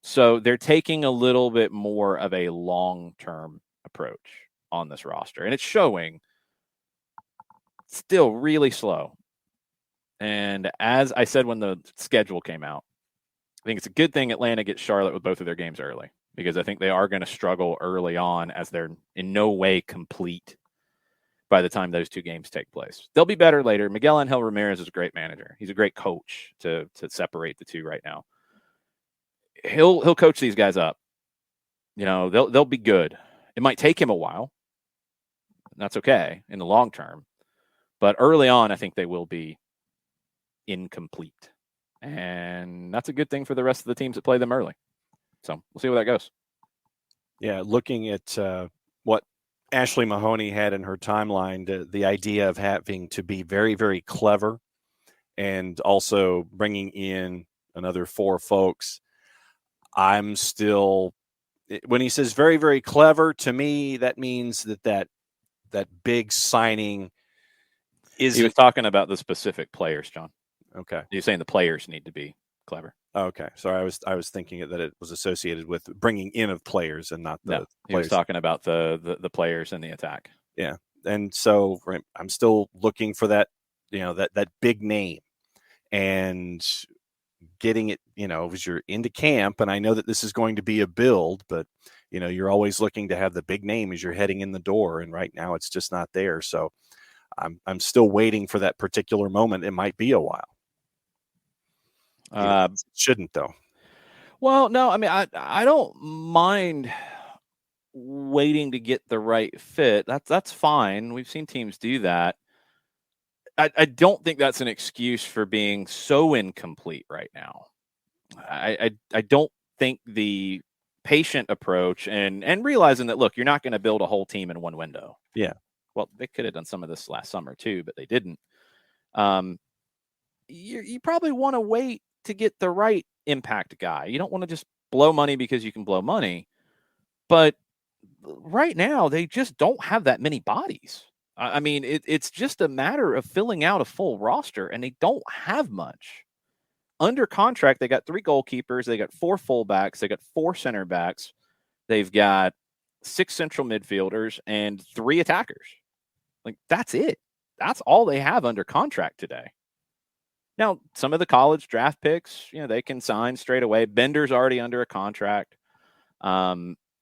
So they're taking a little bit more of a long-term approach on this roster, and it's showing still really slow. And as I said when the schedule came out, I think it's a good thing Atlanta gets Charlotte with both of their games early, because I think they are going to struggle early on, as they're in no way complete by the time those two games take place. They'll be better later. Miguel Angel Ramirez is a great manager. He's a great coach to separate the two right now. He'll coach these guys up. You know, they'll be good. It might take him a while. That's okay in the long term. But early on, I think they will be incomplete. And that's a good thing for the rest of the teams that play them early. So we'll see where that goes. Yeah, looking at what Ashley Mahoney had in her timeline, the idea of having to be very, very clever and also bringing in another 4 folks. I'm still, when he says very, very clever, to me, that means that big signing is. He was talking about the specific players, John. Okay. You're saying the players need to be clever. Okay. Sorry, I was thinking that it was associated with bringing in of players and not the no, players. He was talking about the players in the attack. Yeah. And so I'm still looking for that, that big name, and getting it, as you're into camp. And I know that this is going to be a build, but you're always looking to have the big name as you're heading in the door. And right now it's just not there. So I'm still waiting for that particular moment. It might be a while. Shouldn't though. Well, no, I mean, I don't mind waiting to get the right fit. That's fine. We've seen teams do that. I don't think that's an excuse for being so incomplete right now. I don't think the patient approach and realizing that, look, you're not going to build a whole team in one window. Yeah. Well, they could have done some of this last summer too, but they didn't. You probably want to wait to get the right impact guy. You don't want to just blow money because you can blow money. But right now, they just don't have that many bodies. I mean, it's just a matter of filling out a full roster, and they don't have much. Under contract, they got 3 goalkeepers, they got 4 fullbacks, they got 4 center backs, they've got 6 central midfielders, and 3 attackers. Like, that's it. That's all they have under contract today. Now, some of the college draft picks, they can sign straight away. Bender's already under a contract.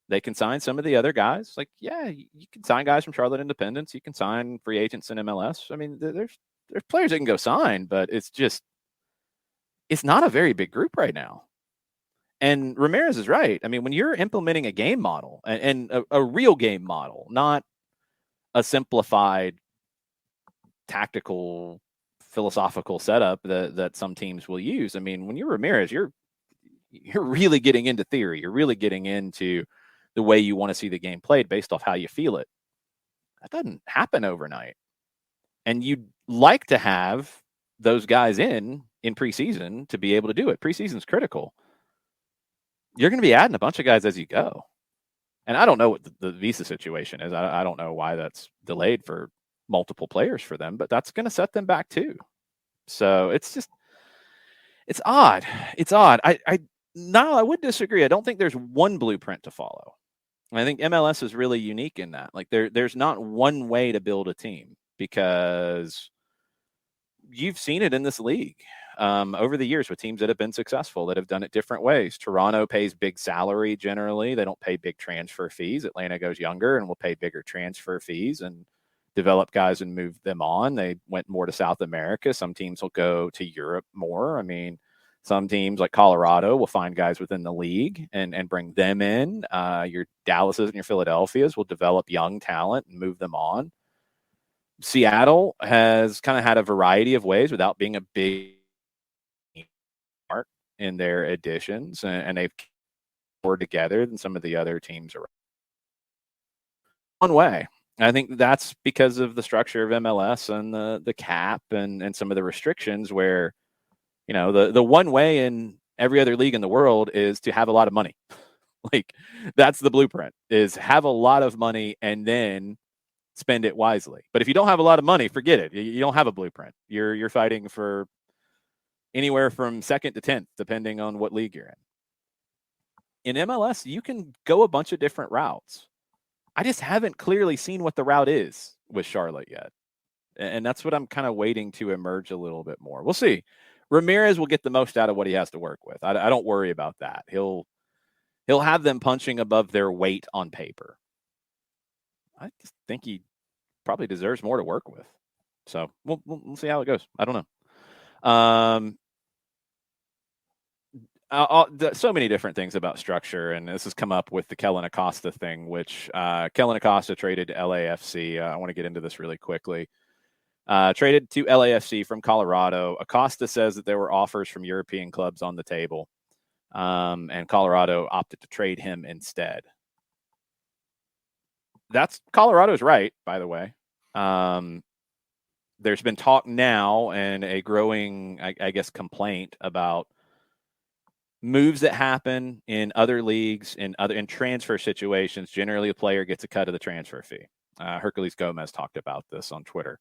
They can sign some of the other guys. Like, yeah, you can sign guys from Charlotte Independence. You can sign free agents in MLS. I mean, there's players that can go sign, but it's not a very big group right now. And Ramirez is right. I mean, when you're implementing a game model and a real game model, not a simplified tactical philosophical setup that some teams will use. I mean, when you're Ramirez, you're really getting into theory. You're really getting into the way you want to see the game played based off how you feel it. That doesn't happen overnight. And you'd like to have those guys in preseason to be able to do it. Preseason's critical. You're going to be adding a bunch of guys as you go. And I don't know what the visa situation is. I don't know why that's delayed for multiple players for them, but that's going to set them back too. So it's odd. It's odd. I would disagree. I don't think there's one blueprint to follow. I think MLS is really unique in that. Like there's not one way to build a team, because you've seen it in this league over the years with teams that have been successful that have done it different ways. Toronto pays big salary generally. They don't pay big transfer fees. Atlanta goes younger and will pay bigger transfer fees and develop guys and move them on. They went more to South America. Some teams will go to Europe more. I mean, some teams like Colorado will find guys within the league and bring them in. Your Dallases and your Philadelphias will develop young talent and move them on. Seattle has kind of had a variety of ways without being a big part in their additions, and they've more together than some of the other teams around. One way. I think that's because of the structure of MLS and the cap and some of the restrictions where, you know, the one way in every other league in the world is to have a lot of money. Like, that's the blueprint, is have a lot of money and then spend it wisely. But if you don't have a lot of money, forget it. You don't have a blueprint. You're fighting for anywhere from second to 10th, depending on what league you're in. In MLS, you can go a bunch of different routes. I just haven't clearly seen what the route is with Charlotte yet. And that's what I'm kind of waiting to emerge a little bit more. We'll see. Ramirez will get the most out of what he has to work with. I don't worry about that. He'll have them punching above their weight on paper. I just think he probably deserves more to work with. So we'll see how it goes. I don't know. So many different things about structure, and this has come up with the Kellen Acosta thing, which Kellen Acosta traded to LAFC. I want to get into this really quickly. Traded to LAFC from Colorado. Acosta says that there were offers from European clubs on the table, and Colorado opted to trade him instead. That's Colorado's right, by the way. There's been talk now and a growing, I guess, complaint about moves that happen in other leagues, in transfer situations. Generally, a player gets a cut of the transfer fee. Hercules Gomez talked about this on Twitter.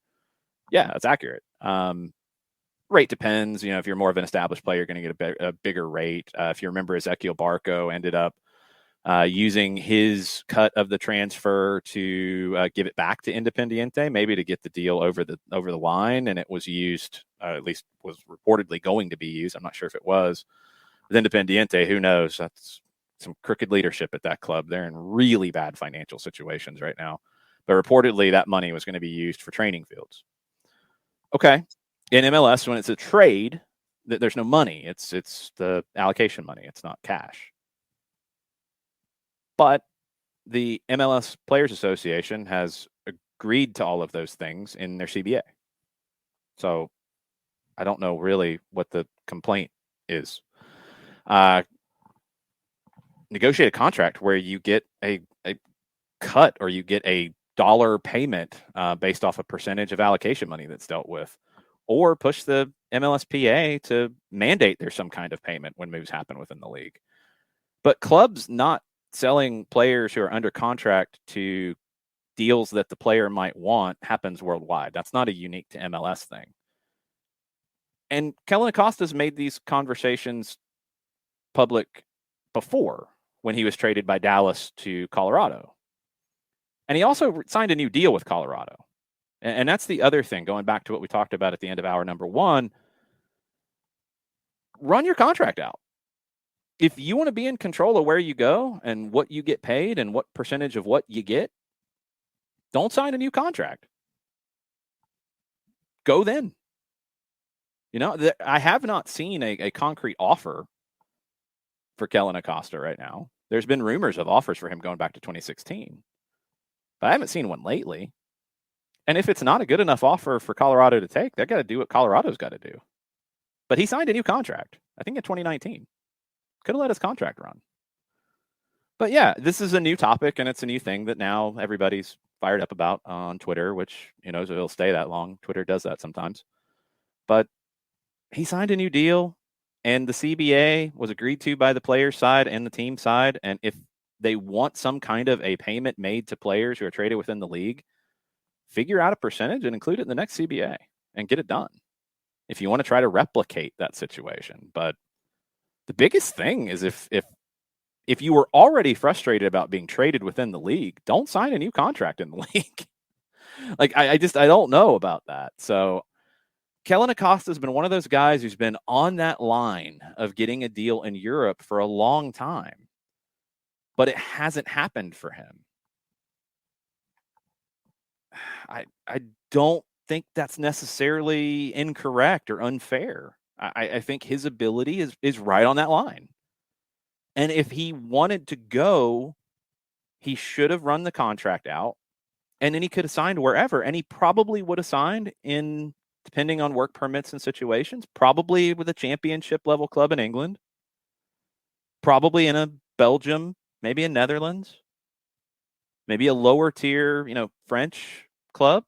Yeah, that's accurate. Rate depends. You know, if you're more of an established player, you're going to get a bigger rate. If you remember, Ezequiel Barco ended up using his cut of the transfer to give it back to Independiente, maybe to get the deal over the line, and it was used, at least was reportedly going to be used. I'm not sure if it was. With Independiente, who knows? That's some crooked leadership at that club. They're in really bad financial situations right now. But reportedly, that money was going to be used for training fields. Okay. In MLS, when it's a trade, there's no money. It's the allocation money. It's not cash. But the MLS Players Association has agreed to all of those things in their CBA. So I don't know really what the complaint is. Negotiate a contract where you get a cut, or you get a dollar payment based off a percentage of allocation money that's dealt with, or push the MLSPA to mandate there's some kind of payment when moves happen within the league. But clubs not selling players who are under contract to deals that the player might want happens worldwide. That's not a unique to MLS thing. And Kellen Acosta's made these conversations public before, when he was traded by Dallas to Colorado. And he also signed a new deal with Colorado. And that's the other thing, going back to what we talked about at the end of hour number 1. Run your contract out. If you want to be in control of where you go and what you get paid and what percentage of what you get, don't sign a new contract. Go then. You know, I have not seen a concrete offer for Kellen Acosta right now. There's been rumors of offers for him going back to 2016, but I haven't seen one lately. And if it's not a good enough offer for Colorado to take, they got to do what Colorado's got to do. But he signed a new contract, I think in 2019. Could have let his contract run. But yeah, this is a new topic, and it's a new thing that now everybody's fired up about on Twitter, which, you know, it'll stay that long. Twitter does that sometimes. But he signed a new deal, and the CBA was agreed to by the player side and the team side. And if they want some kind of a payment made to players who are traded within the league, figure out a percentage and include it in the next CBA and get it done if you want to try to replicate that situation. But the biggest thing is if you were already frustrated about being traded within the league, don't sign a new contract in the league. Like, I don't know about that. So Kellen Acosta has been one of those guys who's been on that line of getting a deal in Europe for a long time, but it hasn't happened for him. I don't think that's necessarily incorrect or unfair. I think his ability is right on that line. And if he wanted to go, he should have run the contract out, and then he could have signed wherever, and he probably would have signed in, depending on work permits and situations, probably with a championship level club in England, probably in a Belgium, maybe in Netherlands, maybe a lower tier, French club,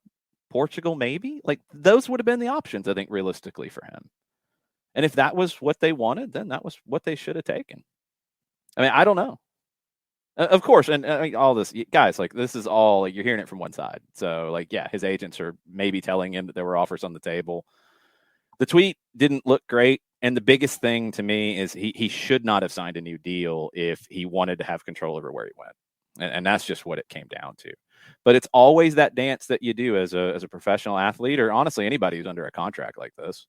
Portugal, maybe. Like, those would have been the options, I think, realistically for him. And if that was what they wanted, then that was what they should have taken. I mean, I don't know. Of course, and all this, guys, like, this is all, like, you're hearing it from one side. So, like, yeah, his agents are maybe telling him that there were offers on the table. The tweet didn't look great, and the biggest thing to me is he should not have signed a new deal if he wanted to have control over where he went, and that's just what it came down to. But it's always that dance that you do as a professional athlete, or honestly anybody who's under a contract like this.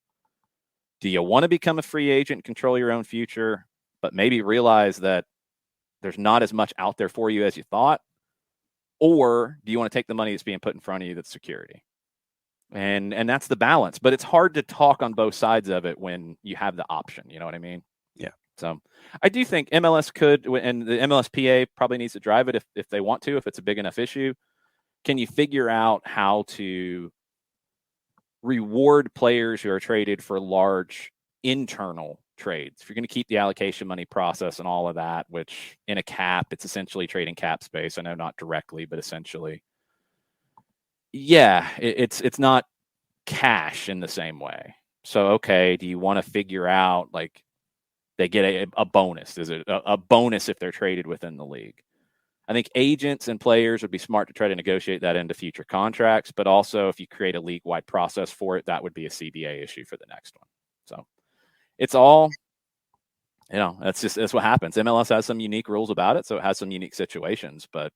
Do you want to become a free agent, control your own future, but maybe realize that there's not as much out there for you as you thought? Or do you want to take the money that's being put in front of you that's security? And that's the balance. But it's hard to talk on both sides of it when you have the option. You know what I mean? Yeah. So I do think MLS could, and the MLSPA probably needs to drive it if they want to, if it's a big enough issue. Can you figure out how to reward players who are traded for large internal trades? If you're going to keep the allocation money process and all of that, which in a cap, it's essentially trading cap space. I know not directly, but essentially. Yeah, it's not cash in the same way. So, okay, do you want to figure out, like, they get a bonus? Is it a bonus if they're traded within the league? I think agents and players would be smart to try to negotiate that into future contracts, but also if you create a league-wide process for it, that would be a CBA issue for the next one. So it's all, that's what happens. MLS has some unique rules about it, so it has some unique situations, but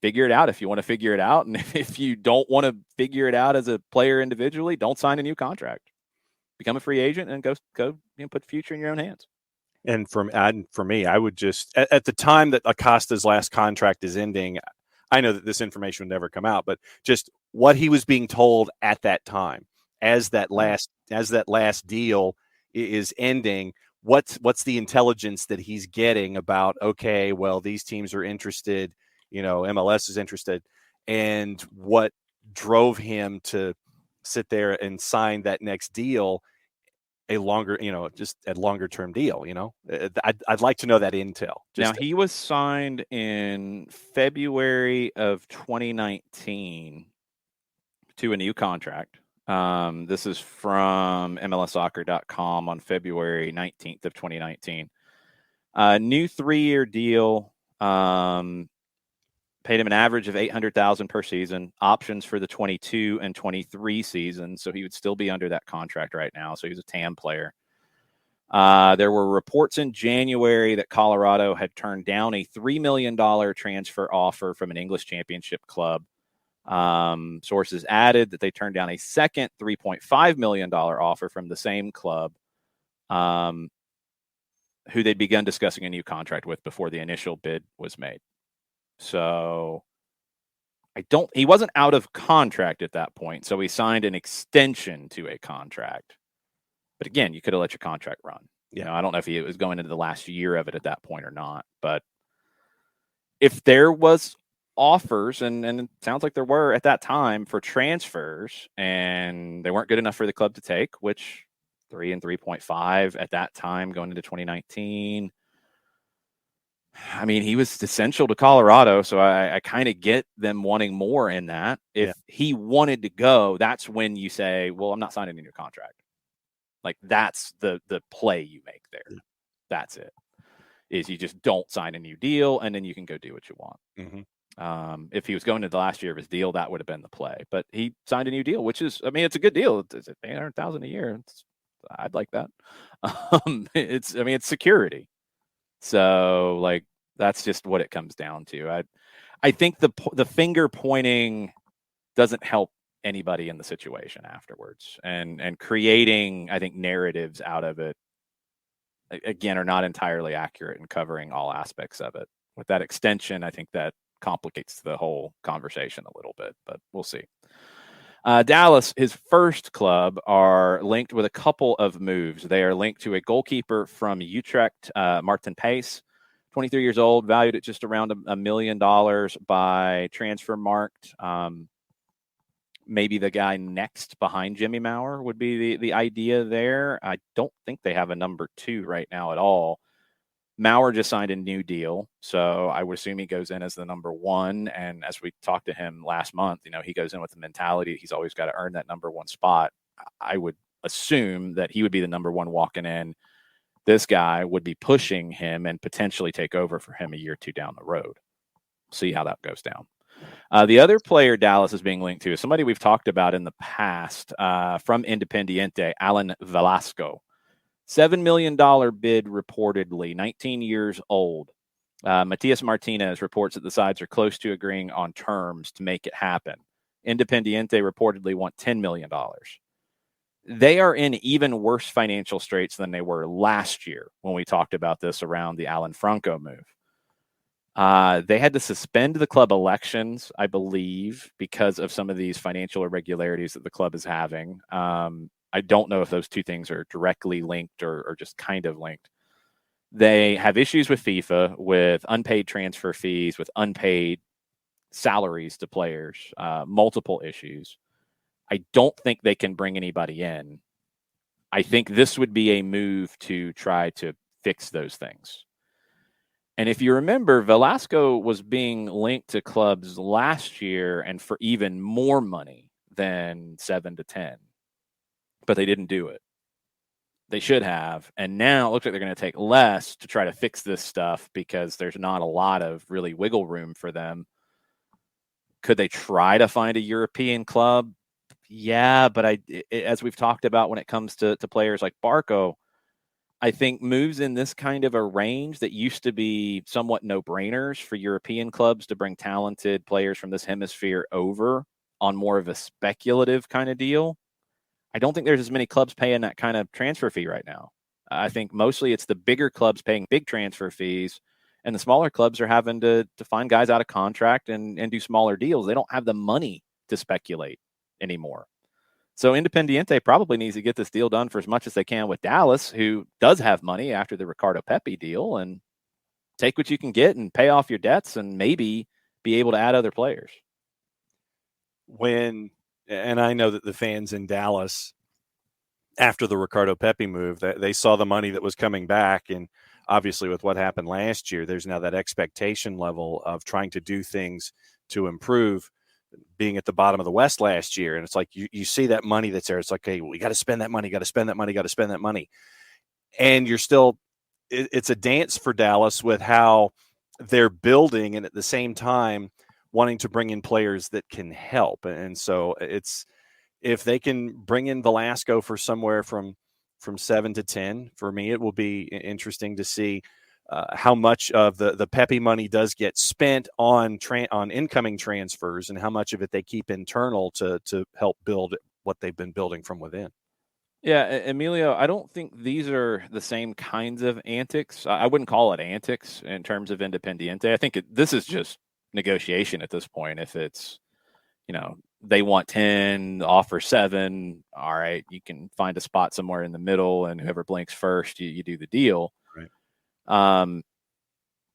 figure it out if you want to figure it out. And if you don't want to figure it out as a player individually, don't sign a new contract. Become a free agent and go put the future in your own hands. And for me, I would just, at the time that Acosta's last contract is ending, I know that this information would never come out, but just what he was being told at that time, as that last deal is ending, what's the intelligence that he's getting about, okay, well, these teams are interested, MLS is interested, and what drove him to sit there and sign that next deal, a longer, just a longer term deal, I'd like to know that intel. Now, he was signed in February of 2019 to a new contract. This is from MLSsoccer.com on February 19th of 2019. New 3-year deal. Paid him an average of $800,000 per season, options for the 22 and 23 seasons. So he would still be under that contract right now. So he's a TAM player. There were reports in January that Colorado had turned down a $3 million transfer offer from an English championship club. Sources added that they turned down a second $3.5 million offer from the same club, who they'd begun discussing a new contract with before the initial bid was made. So he wasn't out of contract at that point. So he signed an extension to a contract. But again, you could have let your contract run. I don't know if he was going into the last year of it at that point or not. But if there was offers, and it sounds like there were at that time for transfers, and they weren't good enough for the club to take, which 3 and 3.5 at that time going into 2019. I mean, he was essential to Colorado, so I kind of get them wanting more in that. If he wanted to go, that's when you say, well, I'm not signing a new contract. Like, that's the play you make there. That's it. is you just don't sign a new deal, and then you can go do what you want. Mm-hmm. If he was going to the last year of his deal, that would have been the play. But he signed a new deal, which is, I mean, it's a good deal. It's $800,000 a year. I'd like that. It's security. So like that's just what it comes down to. I think the finger pointing doesn't help anybody in the situation afterwards, and creating, I think, narratives out of it again are not entirely accurate in covering all aspects of it. With that extension, I think that complicates the whole conversation a little bit, but we'll see. Dallas, his first club, are linked with a couple of moves. They are linked to a goalkeeper from Utrecht, Martin Pace, 23 years old, valued at just around $1 million by Transfermarkt. Maybe the guy next behind Jimmy Maurer would be the idea there. I don't think they have a number 2 right now at all. Maurer just signed a new deal, so I would assume he goes in as the number 1. And as we talked to him last month, he goes in with the mentality he's always got to earn that number 1 spot. I would assume that he would be the number 1 walking in. This guy would be pushing him and potentially take over for him a year or 2 down the road. See how that goes down. The other player Dallas is being linked to is somebody we've talked about in the past from Independiente, Alan Velasco. $7 million bid reportedly, 19 years old. Matias Martinez reports that the sides are close to agreeing on terms to make it happen. Independiente reportedly want $10 million. They are in even worse financial straits than they were last year when we talked about this around the Alan Franco move. They had to suspend the club elections, I believe, because of some of these financial irregularities that the club is having. I don't know if those two things are directly linked or just kind of linked. They have issues with FIFA, with unpaid transfer fees, with unpaid salaries to players, multiple issues. I don't think they can bring anybody in. I think this would be a move to try to fix those things. And if you remember, Velasco was being linked to clubs last year and for even more money than 7 to 10. But they didn't do it. They should have. And now it looks like they're going to take less to try to fix this stuff because there's not a lot of really wiggle room for them. Could they try to find a European club? Yeah, but as we've talked about when it comes to players like Barco, I think moves in this kind of a range that used to be somewhat no-brainers for European clubs to bring talented players from this hemisphere over on more of a speculative kind of deal. I don't think there's as many clubs paying that kind of transfer fee right now. I think mostly it's the bigger clubs paying big transfer fees, and the smaller clubs are having to find guys out of contract and do smaller deals. They don't have the money to speculate anymore. So Independiente probably needs to get this deal done for as much as they can with Dallas, who does have money after the Ricardo Pepi deal, and take what you can get and pay off your debts and maybe be able to add other players. And I know that the fans in Dallas, after the Ricardo Pepi move, they saw the money that was coming back. And obviously with what happened last year, there's now that expectation level of trying to do things to improve, being at the bottom of the West last year. And it's like, you see that money that's there. It's like, hey, we got to spend that money, got to spend that money, got to spend that money. And you're still, it's a dance for Dallas with how they're building and at the same time wanting to bring in players that can help. And so it's, if they can bring in Velasco for somewhere from 7 to 10, for me, it will be interesting to see how much of the Pepi money does get spent on incoming transfers and how much of it they keep internal to help build what they've been building from within. Yeah, Emilio, I don't think these are the same kinds of antics. I wouldn't call it antics in terms of Independiente. I think this is just negotiation at this point. If it's, they want 10, offer 7, all right, you can find a spot somewhere in the middle, and whoever blinks first, you do the deal. Right. And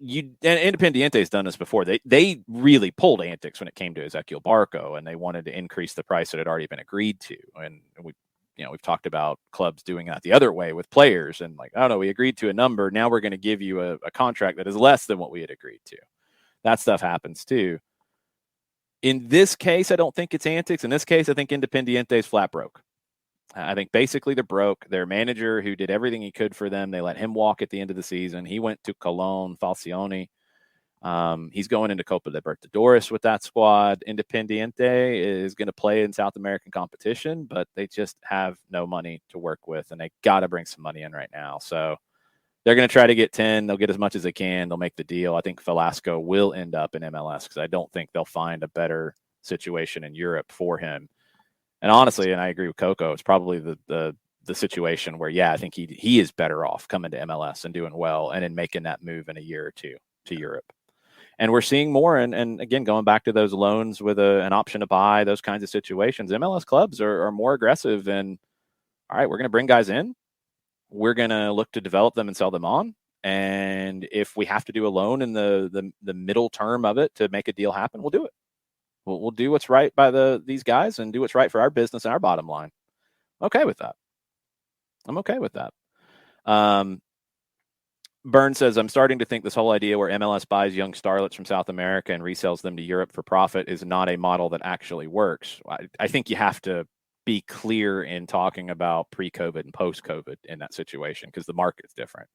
Independiente has done this before. They really pulled antics when it came to Ezequiel Barco, and they wanted to increase the price that had already been agreed to. And we've talked about clubs doing that the other way with players, and like, oh no, we agreed to a number. Now we're going to give you a contract that is less than what we had agreed to. That stuff happens too. In this case, I don't think it's antics. In this case, I think Independiente is flat broke. I think basically they're broke. Their manager, who did everything he could for them, they let him walk at the end of the season. He went to Cologne, Falcioni. He's going into Copa Libertadores with that squad. Independiente is going to play in South American competition, but they just have no money to work with, and they got to bring some money in right now. So they're going to try to get 10. They'll get as much as they can. They'll make the deal. I think Velasco will end up in MLS because I don't think they'll find a better situation in Europe for him. And honestly, and I agree with Coco, it's probably the situation where, I think he is better off coming to MLS and doing well and then making that move in a year or two to Europe. And we're seeing more, and again, going back to those loans with an option to buy, those kinds of situations, MLS clubs are more aggressive. And all right, we're going to bring guys in. We're going to look to develop them and sell them on. And if we have to do a loan in the middle term of it to make a deal happen, we'll do it. We'll do what's right by these guys and do what's right for our business and our bottom line. I'm okay with that. I'm okay with that. Byrne says, I'm starting to think this whole idea where MLS buys young starlets from South America and resells them to Europe for profit is not a model that actually works. I think you have to be clear in talking about pre-COVID and post-COVID in that situation because the market's different.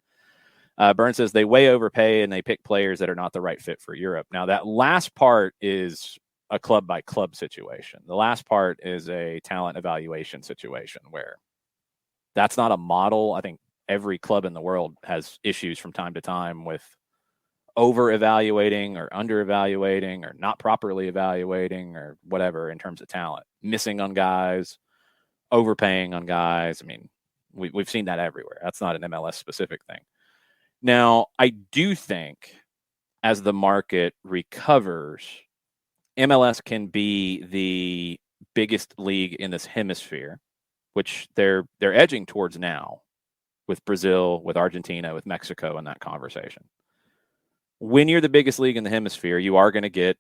Byrne says they way overpay and they pick players that are not the right fit for Europe. Now, that last part is a club-by-club situation. The last part is a talent evaluation situation where that's not a model. I think every club in the world has issues from time to time with over-evaluating or under-evaluating or not properly evaluating or whatever in terms of talent. Missing on guys, overpaying on guys. I mean, we've seen that everywhere. That's not an MLS-specific thing. Now, I do think as the market recovers, MLS can be the biggest league in this hemisphere, which they're edging towards now with Brazil, with Argentina, with Mexico in that conversation. When you're the biggest league in the hemisphere, you are going to get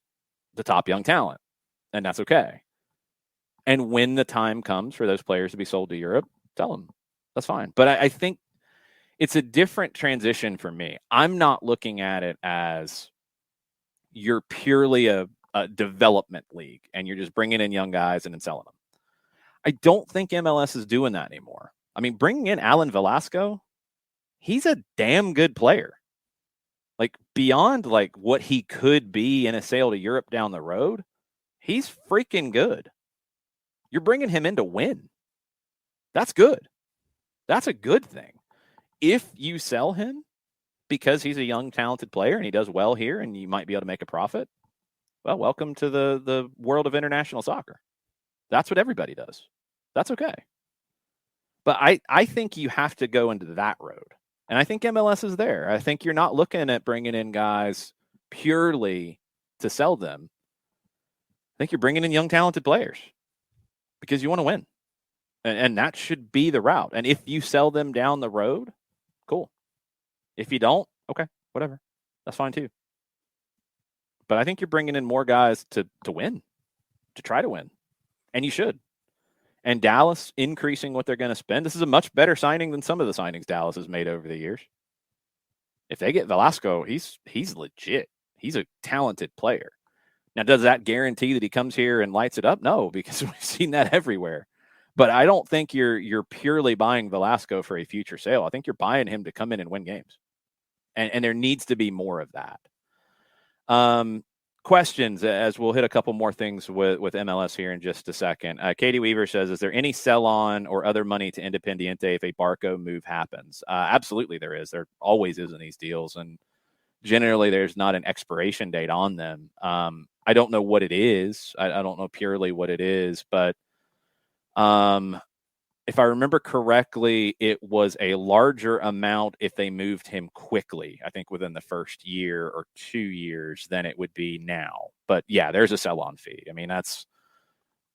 the top young talent, and that's okay. And when the time comes for those players to be sold to Europe, tell them. That's fine. But I think it's a different transition for me. I'm not looking at it as you're purely a development league and you're just bringing in young guys and then selling them. I don't think MLS is doing that anymore. I mean, bringing in Alan Velasco, he's a damn good player. Like, beyond like what he could be in a sale to Europe down the road, he's freaking good. You're bringing him in to win. That's good. That's a good thing. If you sell him because he's a young, talented player and he does well here and you might be able to make a profit, well, welcome to the world of international soccer. That's what everybody does. That's okay. But I think you have to go into that road. And I think MLS is there. I think you're not looking at bringing in guys purely to sell them. I think you're bringing in young, talented players because you want to win. And that should be the route. And if you sell them down the road, cool. If you don't, okay, whatever. That's fine too. But I think you're bringing in more guys to win, to try to win. And you should. And Dallas increasing what they're going to spend. This is a much better signing than some of the signings Dallas has made over the years. If they get Velasco, he's legit. He's a talented player. Now, does that guarantee that he comes here and lights it up? No, because we've seen that everywhere. But I don't think you're purely buying Velasco for a future sale. I think you're buying him to come in and win games. And there needs to be more of that. Questions, as we'll hit a couple more things with MLS here in just a second. Katie Weaver says, is there any sell-on or other money to Independiente if a Barco move happens? Absolutely there is. There always is in these deals. And generally there's not an expiration date on them. I don't know what it is. I don't know purely what it is. But if I remember correctly, it was a larger amount if they moved him quickly, I think within the first year or 2 years, than it would be now. But yeah, there's a sell-on fee. I mean, that's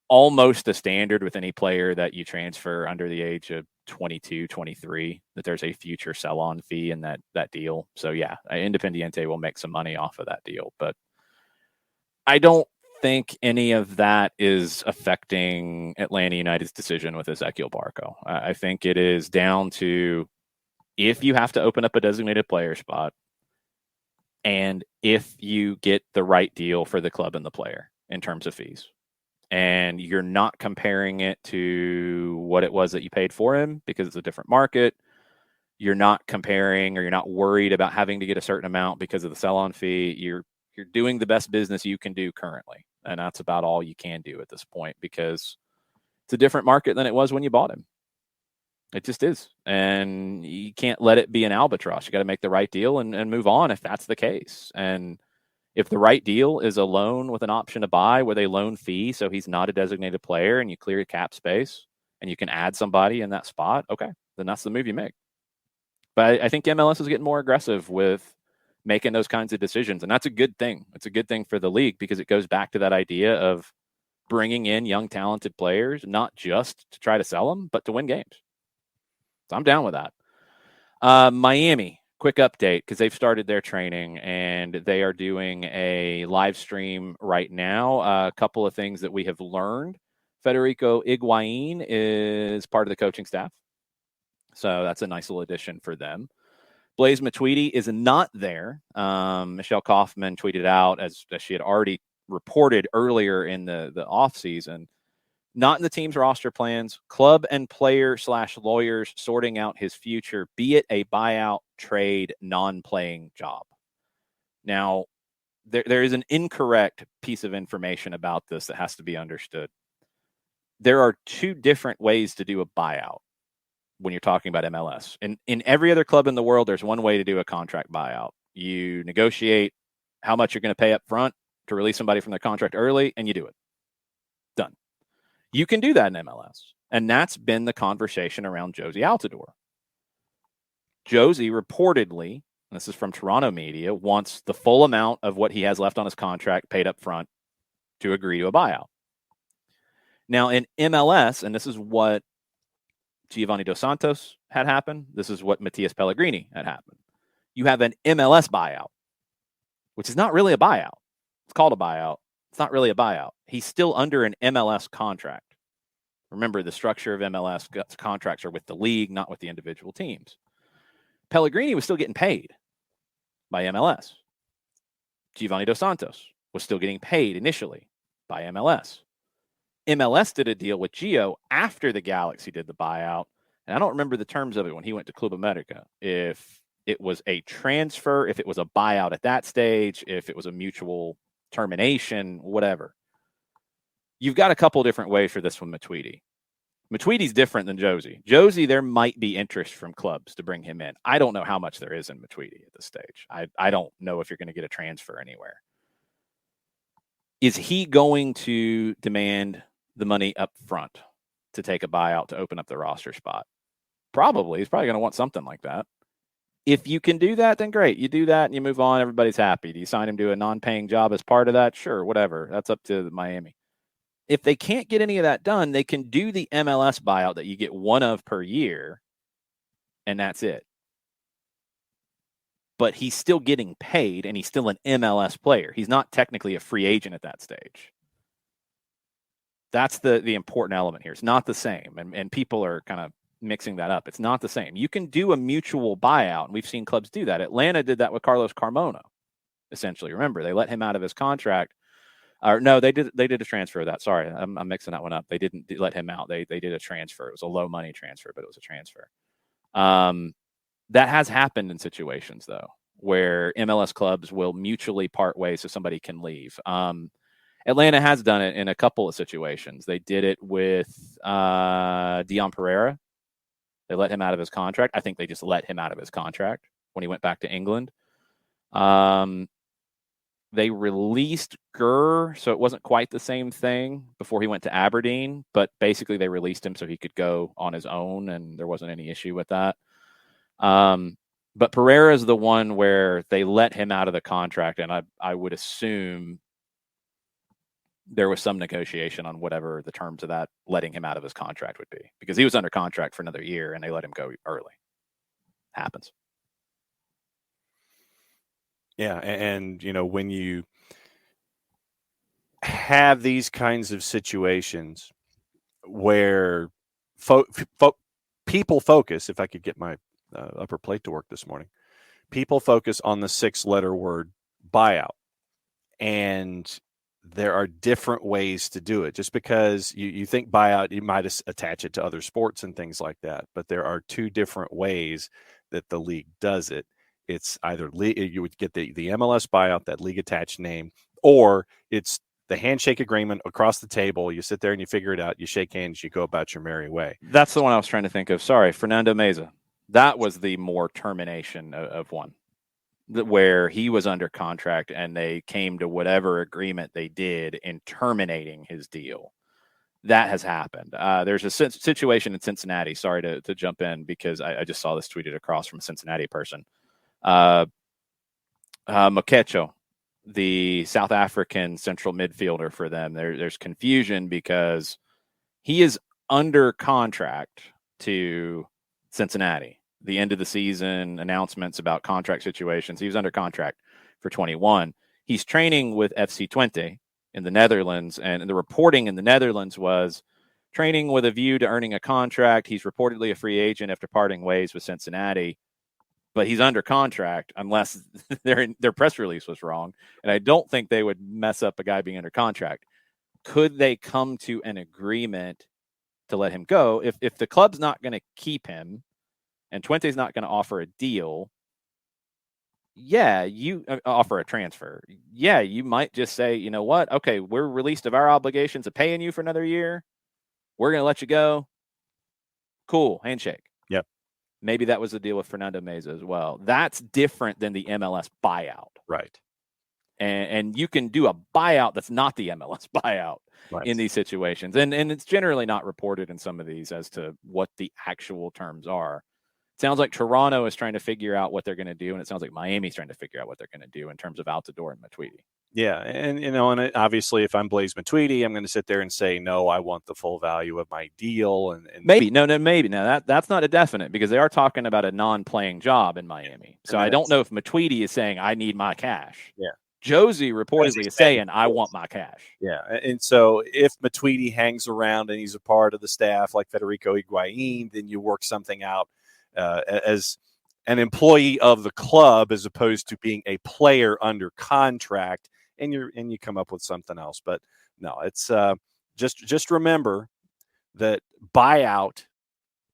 almost a standard with any player that you transfer under the age of 22, 23, that there's a future sell-on fee in that deal. So yeah, Independiente will make some money off of that deal. But I don't think any of that is affecting Atlanta United's decision with Ezequiel Barco. I think it is down to if you have to open up a designated player spot and if you get the right deal for the club and the player in terms of fees. And you're not comparing it to what it was that you paid for him because it's a different market. You're not comparing, or you're not worried about having to get a certain amount because of the sell-on fee. You're doing the best business you can do currently. And that's about all you can do at this point, because it's a different market than it was when you bought him. It just is. And you can't let it be an albatross. You got to make the right deal and move on if that's the case. And if the right deal is a loan with an option to buy with a loan fee, so he's not a designated player, and you clear cap space and you can add somebody in that spot, okay, then that's the move you make. But I think MLS is getting more aggressive with making those kinds of decisions, and that's a good thing. It's a good thing for the league, because it goes back to that idea of bringing in young, talented players, not just to try to sell them, but to win games. So I'm down with that. Miami, quick update, because they've started their training and they are doing a live stream right now. A couple of things that we have learned. Federico Higuain is part of the coaching staff, so that's a nice little addition for them. Blaise Matuidi is not there. Michelle Kaufman tweeted out, as she had already reported earlier in the offseason, not in the team's roster plans, club and player/lawyers sorting out his future, be it a buyout, trade, non-playing job. Now, there is an incorrect piece of information about this that has to be understood. There are two different ways to do a buyout when you're talking about MLS. In every other club in the world, there's one way to do a contract buyout. You negotiate how much you're going to pay up front to release somebody from their contract early, and you do it. Done. You can do that in MLS. And that's been the conversation around Jozy Altidore. Jozy reportedly, and this is from Toronto media, wants the full amount of what he has left on his contract paid up front to agree to a buyout. Now, in MLS, and this is what Giovanni Dos Santos had happen, this is what Matias Pellegrini had happened. You have an MLS buyout, which is not really a buyout. It's called a buyout. It's not really a buyout. He's still under an MLS contract. Remember, the structure of MLS contracts are with the league, not with the individual teams. Pellegrini was still getting paid by MLS. Giovanni Dos Santos was still getting paid initially by MLS. MLS did a deal with Gio after the Galaxy did the buyout, and I don't remember the terms of it when he went to Club America. If it was a transfer, if it was a buyout at that stage, if it was a mutual termination, whatever. You've got a couple different ways for this one, Matuidi. Matuidi's different than Jozy. Jozy, there might be interest from clubs to bring him in. I don't know how much there is in Matuidi at this stage. I don't know if you're going to get a transfer anywhere. Is he going to demand the money up front to take a buyout to open up the roster spot? Probably. He's probably going to want something like that. If you can do that, then great. You do that and you move on. Everybody's happy. Do you sign him to a non-paying job as part of that? Sure, whatever. That's up to Miami. If they can't get any of that done, they can do the MLS buyout that you get one of per year, and that's it. But he's still getting paid, and he's still an MLS player. He's not technically a free agent at that stage. That's the important element here. It's not the same, and people are kind of mixing that up. It's not the same. You can do a mutual buyout, and we've seen clubs do that. Atlanta did that with Carlos Carmona, essentially. Remember, they let him out of his contract. Or no, they did a transfer of that. Sorry, I'm mixing that one up. They didn't let him out. They did a transfer. It was a low money transfer, but it was a transfer. That has happened in situations, though, where MLS clubs will mutually part ways so somebody can leave. Atlanta has done it in a couple of situations. They did it with Dion Pereira. They let him out of his contract. I think they just let him out of his contract when he went back to England. They released Gurr, so it wasn't quite the same thing before he went to Aberdeen, but basically they released him so he could go on his own, and there wasn't any issue with that. But Pereira is the one where they let him out of the contract, and I would assume there was some negotiation on whatever the terms of that letting him out of his contract would be, because he was under contract for another year, and they let him go early. Happens. Yeah, and you know, when you have these kinds of situations where people focus, if I could get my upper plate to work this morning, people focus on the 6-letter word buyout. And there are different ways to do it. Just because you think buyout, you might attach it to other sports and things like that. But there are two different ways that the league does it. It's either you would get the MLS buyout, that league attached name, or it's the handshake agreement across the table. You sit there and you figure it out. You shake hands. You go about your merry way. That's the one I was trying to think of. Sorry, Fernando Meza. That was the more termination of one, where he was under contract and they came to whatever agreement they did in terminating his deal. That has happened. There's a situation in Cincinnati. Sorry to jump in because I just saw this tweeted across from a Cincinnati person. Mokecho, the South African central midfielder for them, there's confusion because he is under contract to Cincinnati. The end of the season announcements about contract situations. He was under contract for 21. He's training with FC Twente in the Netherlands, and the reporting in the Netherlands was training with a view to earning a contract. He's reportedly a free agent after parting ways with Cincinnati, but he's under contract unless their press release was wrong. And I don't think they would mess up a guy being under contract. Could they come to an agreement to let him go? If the club's not going to keep him and Twente's not going to offer a deal, yeah, you offer a transfer. Yeah, you might just say, you know what? Okay, we're released of our obligations of paying you for another year. We're going to let you go. Cool, handshake. Yep. Maybe that was the deal with Fernando Meza as well. That's different than the MLS buyout. Right. And you can do a buyout that's not the MLS buyout in these situations. And it's generally not reported in some of these as to what the actual terms are. It sounds like Toronto is trying to figure out what they're going to do, and it sounds like Miami's trying to figure out what they're going to do in terms of Altidore and Matuidi. Yeah, and and obviously, if I'm Blaise Matuidi, I'm going to sit there and say, no, I want the full value of my deal. And maybe now that's not a definite because they are talking about a non-playing job in Miami. So I don't know if Matuidi is saying I need my cash. Yeah, Josie reportedly is saying I want my cash. Yeah, and so if Matuidi hangs around and he's a part of the staff like Federico Higuain, then you work something out as an employee of the club as opposed to being a player under contract. And you come up with something else. But no, it's just remember that buyout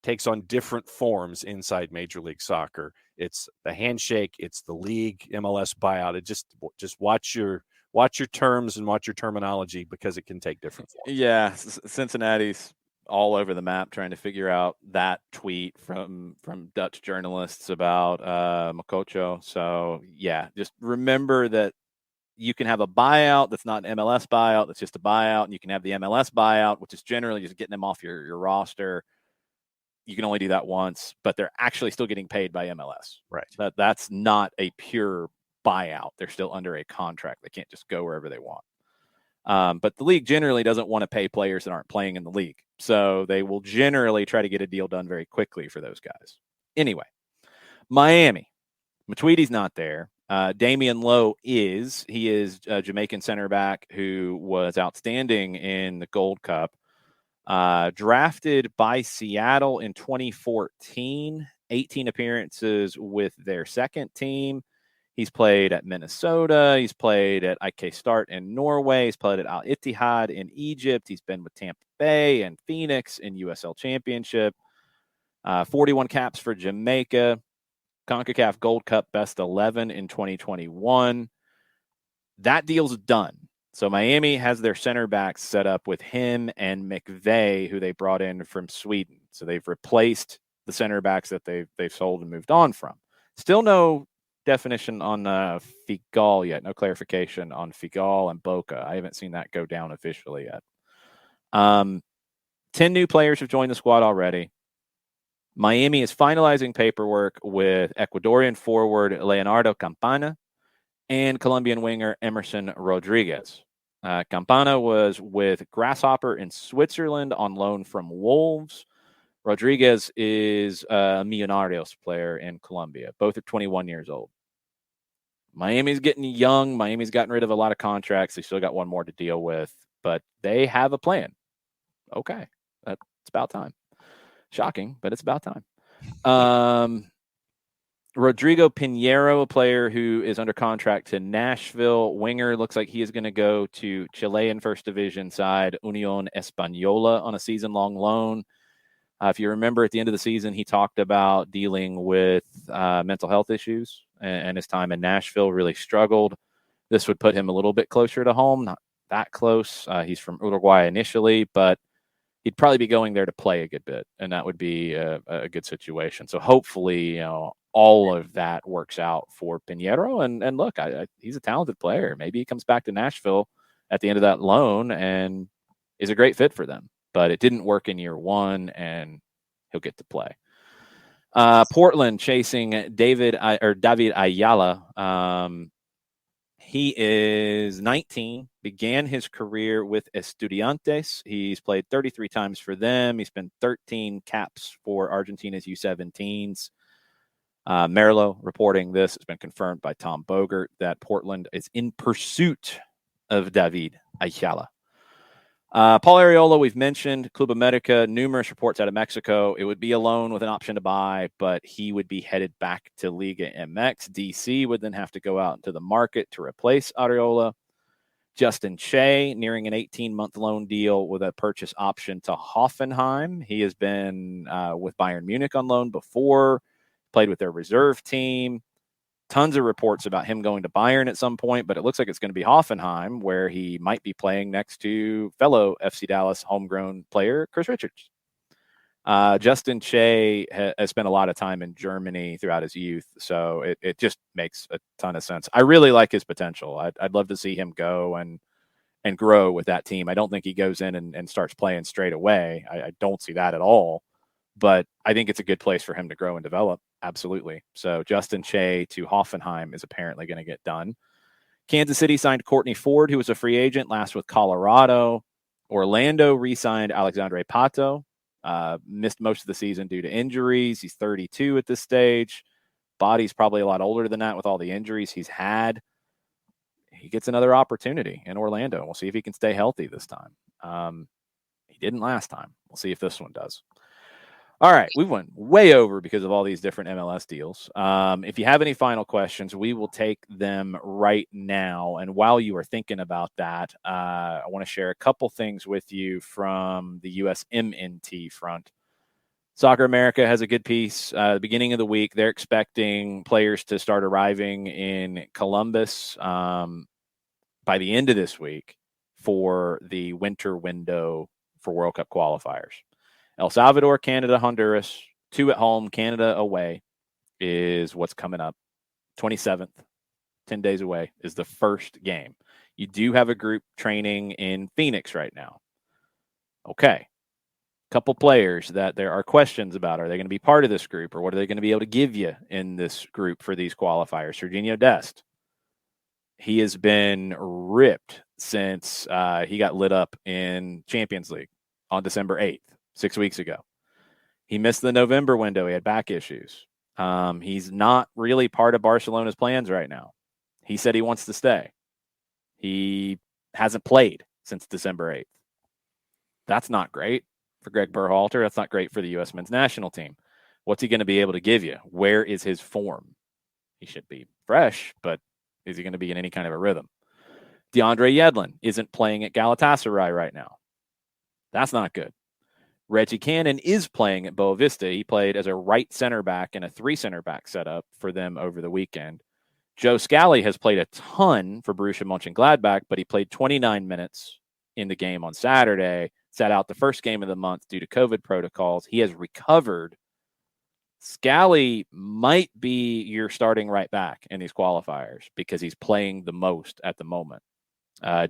takes on different forms inside Major League Soccer. It's the handshake, it's the league MLS buyout. It just watch your terms and watch your terminology because it can take different forms. Yeah, Cincinnati's all over the map trying to figure out that tweet from Dutch journalists about Mokocho. So yeah, just remember that you can have a buyout that's not an MLS buyout, that's just a buyout, and you can have the MLS buyout, which is generally just getting them off your roster. You can only do that once, but they're actually still getting paid by MLS. Right. That's not a pure buyout. They're still under a contract. They can't just go wherever they want. But the league generally doesn't want to pay players that aren't playing in the league. So they will generally try to get a deal done very quickly for those guys. Anyway, Miami. Matuidi's not there. Damian Lowe is. He is a Jamaican center back who was outstanding in the Gold Cup. Drafted by Seattle in 2014, 18 appearances with their second team. He's played at Minnesota. He's played at IK Start in Norway. He's played at Al Ittihad in Egypt. He's been with Tampa Bay and Phoenix in USL Championship. 41 caps for Jamaica. CONCACAF Gold Cup Best 11 in 2021. That deal's done. So Miami has their center backs set up with him and McVeigh, who they brought in from Sweden. So they've replaced the center backs that they've sold and moved on from. Still no definition on Figal yet. No clarification on Figal and Boca. I haven't seen that go down officially yet. 10 new players have joined the squad already. Miami is finalizing paperwork with Ecuadorian forward Leonardo Campana and Colombian winger Emerson Rodriguez. Campana was with Grasshopper in Switzerland on loan from Wolves. Rodriguez is a Millonarios player in Colombia. Both are 21 years old. Miami's getting young. Miami's gotten rid of a lot of contracts. They still got one more to deal with, but they have a plan. Okay, it's about time. Shocking, but it's about time. Rodrigo Pinheiro, a player who is under contract to Nashville. Winger, looks like he is going to go to Chilean First Division side Unión Española on a season-long loan. If you remember, at the end of the season, he talked about dealing with mental health issues, and his time in Nashville really struggled. This would put him a little bit closer to home, not that close. He's from Uruguay initially, but he'd probably be going there to play a good bit, and that would be a good situation. So hopefully, all of that works out for Pinheiro. And look, he's a talented player. Maybe he comes back to Nashville at the end of that loan and is a great fit for them. But it didn't work in year one, and he'll get to play. Portland chasing David Ayala. He is 19, began his career with Estudiantes. He's played 33 times for them. He's been 13 caps for Argentina's U17s. Merlo reporting this. It's been confirmed by Tom Bogert that Portland is in pursuit of David Ayala. Paul Arriola, we've mentioned. Club America, numerous reports out of Mexico. It would be a loan with an option to buy, but he would be headed back to Liga MX. DC would then have to go out into the market to replace Arriola. Justin Che, nearing an 18-month loan deal with a purchase option to Hoffenheim. He has been with Bayern Munich on loan before, played with their reserve team. Tons of reports about him going to Bayern at some point, but it looks like it's going to be Hoffenheim, where he might be playing next to fellow FC Dallas homegrown player Chris Richards. Justin Che has spent a lot of time in Germany throughout his youth, so it just makes a ton of sense. I really like his potential. I'd love to see him go and grow with that team. I don't think he goes in and starts playing straight away. I don't see that at all. But I think it's a good place for him to grow and develop. Absolutely. So Justin Che to Hoffenheim is apparently going to get done. Kansas City signed Courtney Ford, who was a free agent last with Colorado. Orlando re-signed Alexandre Pato. Missed most of the season due to injuries. He's 32 at this stage. Body's probably a lot older than that with all the injuries he's had. He gets another opportunity in Orlando. We'll see if he can stay healthy this time. He didn't last time. We'll see if this one does. All right, we went way over because of all these different MLS deals. If you have any final questions, we will take them right now. And while you are thinking about that, I want to share a couple things with you from the USMNT front. Soccer America has a good piece. The beginning of the week, they're expecting players to start arriving in Columbus by the end of this week for the winter window for World Cup qualifiers. El Salvador, Canada, Honduras, 2 at home, Canada away is what's coming up. 27th, 10 days away, is the first game. You do have a group training in Phoenix right now. Okay. Couple players that there are questions about. Are they going to be part of this group, or what are they going to be able to give you in this group for these qualifiers? Serginho Dest. He has been ripped since he got lit up in Champions League on December 8th. 6 weeks ago. He missed the November window. He had back issues. He's not really part of Barcelona's plans right now. He said he wants to stay. He hasn't played since December 8th. That's not great for Greg Berhalter. That's not great for the U.S. men's national team. What's he going to be able to give you? Where is his form? He should be fresh, but is he going to be in any kind of a rhythm? DeAndre Yedlin isn't playing at Galatasaray right now. That's not good. Reggie Cannon is playing at Boa Vista. He played as a right center back in a 3 center back setup for them over the weekend. Joe Scally has played a ton for Borussia Mönchengladbach, but he played 29 minutes in the game on Saturday, sat out the first game of the month due to COVID protocols. He has recovered. Scally might be your starting right back in these qualifiers because he's playing the most at the moment.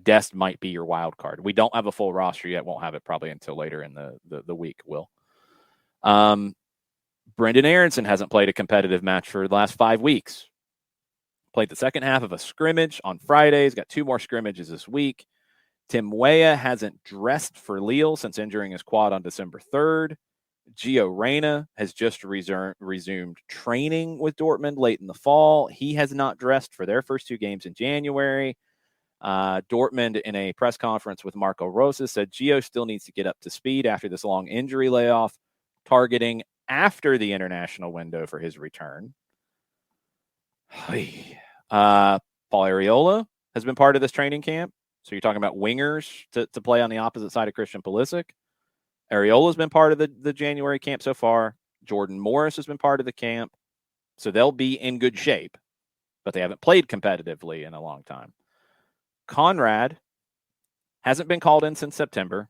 Dest might be your wild card. We don't have a full roster yet. Won't have it probably until later in the week. Brendan Aronson hasn't played a competitive match for the last 5 weeks. Played the second half of a scrimmage on Friday. He's got 2 more scrimmages this week. Tim Weah hasn't dressed for Lille since injuring his quad on December 3rd. Gio Reyna has just resumed training with Dortmund late in the fall. He has not dressed for their first 2 games in January. Dortmund, in a press conference with Marco Rosas, said Gio still needs to get up to speed after this long injury layoff, targeting after the international window for his return. Paul Areola has been part of this training camp. So you're talking about wingers to play on the opposite side of Christian Pulisic. Areola's been part of the January camp so far. Jordan Morris has been part of the camp. So they'll be in good shape, but they haven't played competitively in a long time. Conrad hasn't been called in since September.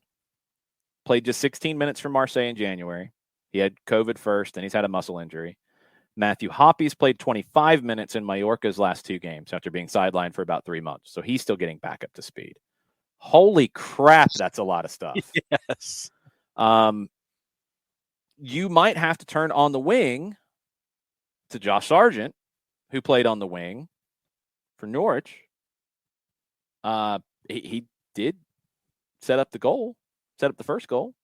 Played just 16 minutes for Marseille in January. He had COVID first, and he's had a muscle injury. Matthew Hoppy's played 25 minutes in Mallorca's last 2 games after being sidelined for about 3 months. So he's still getting back up to speed. Holy crap, that's a lot of stuff. Yes. You might have to turn on the wing to Josh Sargent, who played on the wing for Norwich. He did set up the first goal.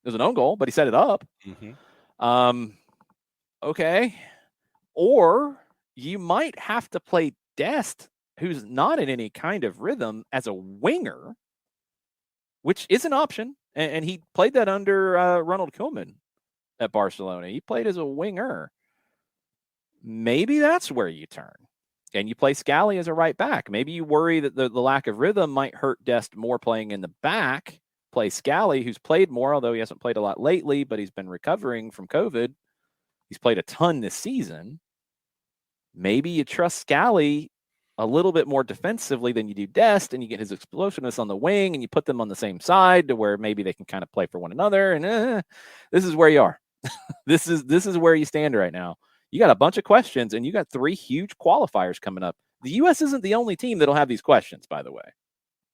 It was an own goal, but he set it up. Mm-hmm. Okay. Or you might have to play Dest, who's not in any kind of rhythm, as a winger, which is an option. And he played that under Ronald Koeman at Barcelona. He played as a winger. Maybe that's where you turn. And you play Scally as a right back. Maybe you worry that the lack of rhythm might hurt Dest more playing in the back. Play Scally, who's played more, although he hasn't played a lot lately, but he's been recovering from COVID. He's played a ton this season. Maybe you trust Scally a little bit more defensively than you do Dest, and you get his explosiveness on the wing, and you put them on the same side to where maybe they can kind of play for one another. And this is where you are. This is where you stand right now. You got a bunch of questions, and you got 3 huge qualifiers coming up. The U.S. isn't the only team that'll have these questions, by the way.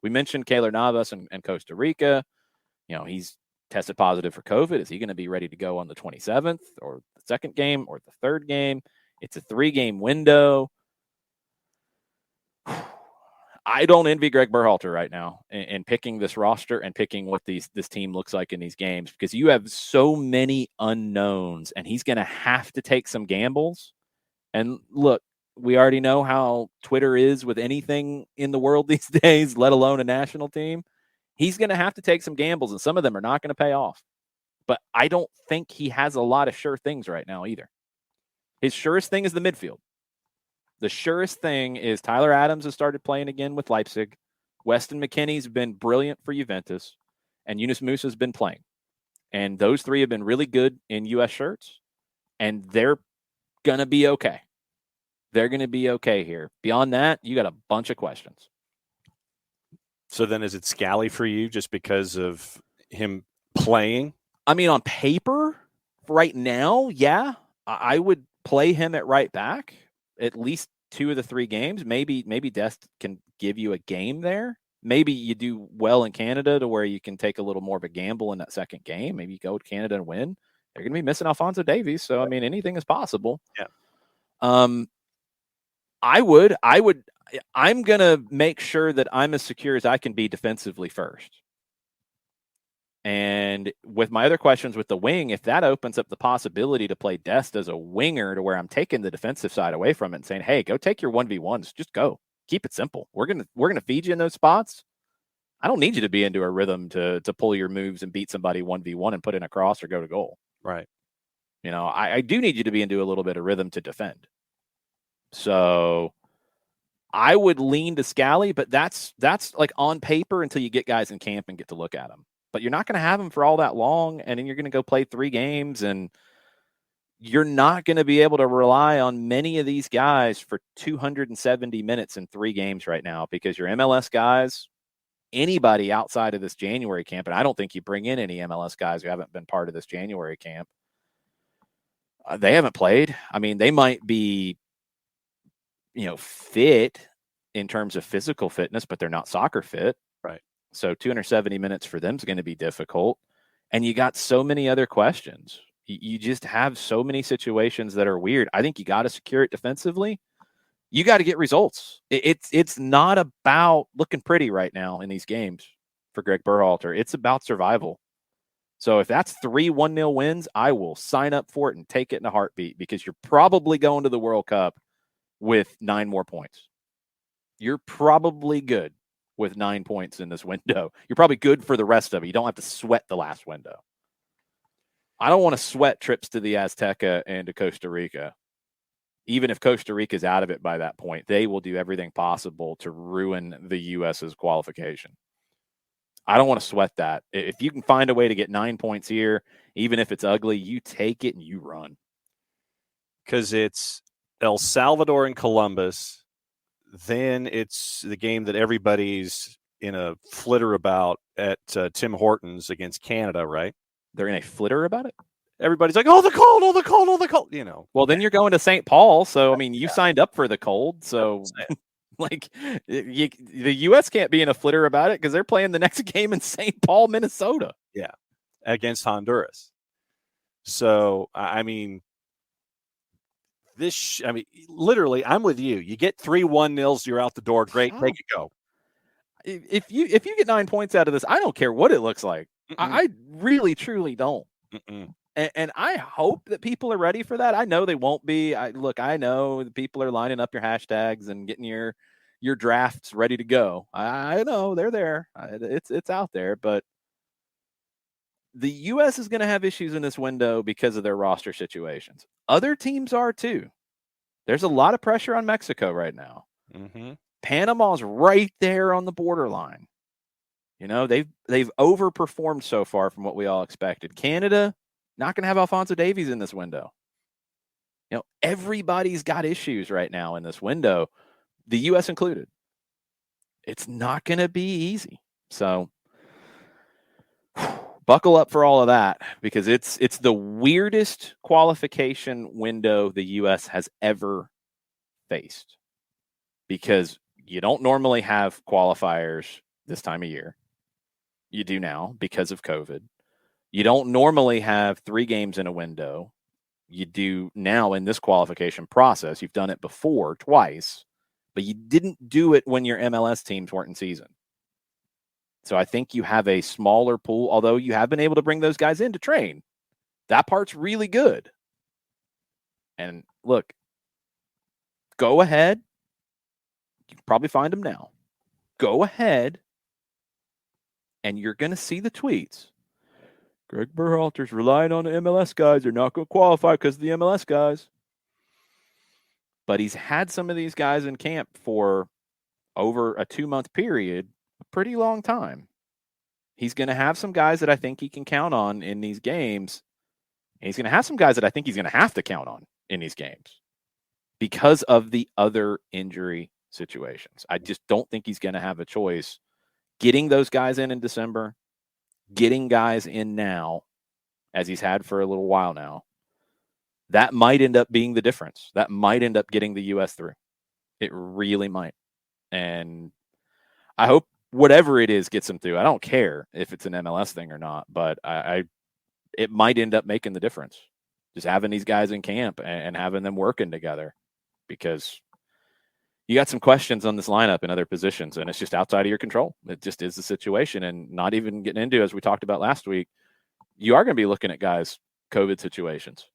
We mentioned Keylor Navas and Costa Rica. He's tested positive for COVID. Is he going to be ready to go on the 27th or the second game or the third game? It's a 3-game window. I don't envy Greg Berhalter right now in picking this roster and picking what this team looks like in these games, because you have so many unknowns, and he's going to have to take some gambles. And look, we already know how Twitter is with anything in the world these days, let alone a national team. He's going to have to take some gambles, and some of them are not going to pay off. But I don't think he has a lot of sure things right now either. His surest thing is the midfield. The surest thing is Tyler Adams has started playing again with Leipzig. Weston McKennie's been brilliant for Juventus. And Yunus Musa's been playing. And those 3 have been really good in U.S. shirts. And they're going to be okay. They're going to be okay here. Beyond that, you got a bunch of questions. So then is it Scally for you just because of him playing? I mean, on paper, right now, yeah. I would play him at right back at least 2 of the 3 games. Maybe Dest can give you a game there. Maybe you do well in Canada to where you can take a little more of a gamble in that second game. Maybe you go to Canada and win. They're going to be missing Alphonso Davies, so I mean, anything is possible. Yeah. I'm going to make sure that I'm as secure as I can be defensively first. And with my other questions with the wing, if that opens up the possibility to play Dest as a winger to where I'm taking the defensive side away from it and saying, hey, go take your 1v1s. Just go. Keep it simple. We're gonna feed you in those spots. I don't need you to be into a rhythm to pull your moves and beat somebody 1v1 and put in a cross or go to goal. Right. I do need you to be into a little bit of rhythm to defend. So I would lean to Scally, but that's like on paper until you get guys in camp and get to look at them. But you're not going to have them for all that long, and then you're going to go play 3 games, and you're not going to be able to rely on many of these guys for 270 minutes in 3 games right now, because your MLS guys, anybody outside of this January camp, and I don't think you bring in any MLS guys who haven't been part of this January camp, they haven't played. I mean, they might be, fit in terms of physical fitness, but they're not soccer fit. Right. So 270 minutes for them is going to be difficult. And you got so many other questions. You just have so many situations that are weird. I think you got to secure it defensively. You got to get results. It's not about looking pretty right now in these games for Greg Berhalter. It's about survival. So if that's 3 1-0 wins, I will sign up for it and take it in a heartbeat, because you're probably going to the World Cup with 9 more points. You're probably good with 9 points in this window. You're probably good for the rest of it. You don't have to sweat the last window. I don't want to sweat trips to the Azteca and to Costa Rica. even if Costa Rica's out of it by that point, they will do everything possible to ruin the U.S.'s qualification. I don't want to sweat that. If you can find a way to get 9 points here, even if it's ugly, you take it and you run. Because it's El Salvador and Columbus. Then it's the game that everybody's in a flitter about at Tim Hortons against Canada, right? They're in a flitter about it? Everybody's like, oh, the cold, oh, the cold, oh, the cold, you know. Well, then you're going to St. Paul. So, I mean, you signed up for the cold. So, like, the U.S. can't be in a flitter about it because they're playing the next game in St. Paul, Minnesota. Yeah, against Honduras. So, I mean, literally, I'm with you. You get 3-1-0, you're out the door. Great, make it go. If you get 9 points out of this, I don't care what it looks like. I really, truly don't. And I hope that people are ready for that. I know they won't be. I know the people are lining up your hashtags and getting your drafts ready to go. I know they're there. It's out there, but the U.S. is going to have issues in this window because of their roster situations. Other teams are too. There's a lot of pressure on Mexico right now. Panama's right there on the borderline. You know, they've overperformed so far from what we all expected. Canada, not going to have Alphonso Davies in this window. You know, everybody's got issues right now in this window, the U.S. included. It's not going to be easy. So buckle up for all of that, because it's the weirdest qualification window the U.S. has ever faced, because you don't normally have qualifiers this time of year. You do now because of COVID. You don't normally have 3 games in a window. You do now in this qualification process. You've done it before twice, but you didn't do it when your MLS teams weren't in season. So I think you have a smaller pool, although you have been able to bring those guys in to train. That part's really good. And look, go ahead. You can probably find them now. Go ahead, and you're going to see the tweets. Greg Berhalter's relying on the MLS guys. They're not going to qualify because of the MLS guys. But he's had some of these guys in camp for over a 2-month period, a pretty long time. He's going to have some guys that I think he can count on in these games. And he's going to have some guys that I think he's going to have to count on in these games because of the other injury situations. I just don't think he's going to have a choice. Getting those guys in December, getting guys in now, as he's had for a little while now, that might end up being the difference. That might end up getting the U.S. through. It really might. And I hope whatever it is gets them through. I don't care if it's an MLS thing or not, but it might end up making the difference. Just having these guys in camp and having them working together, because you got some questions on this lineup in other positions, and it's just outside of your control. It just is the situation. And not even getting into, as we talked about last week, you are going to be looking at guys' COVID situations.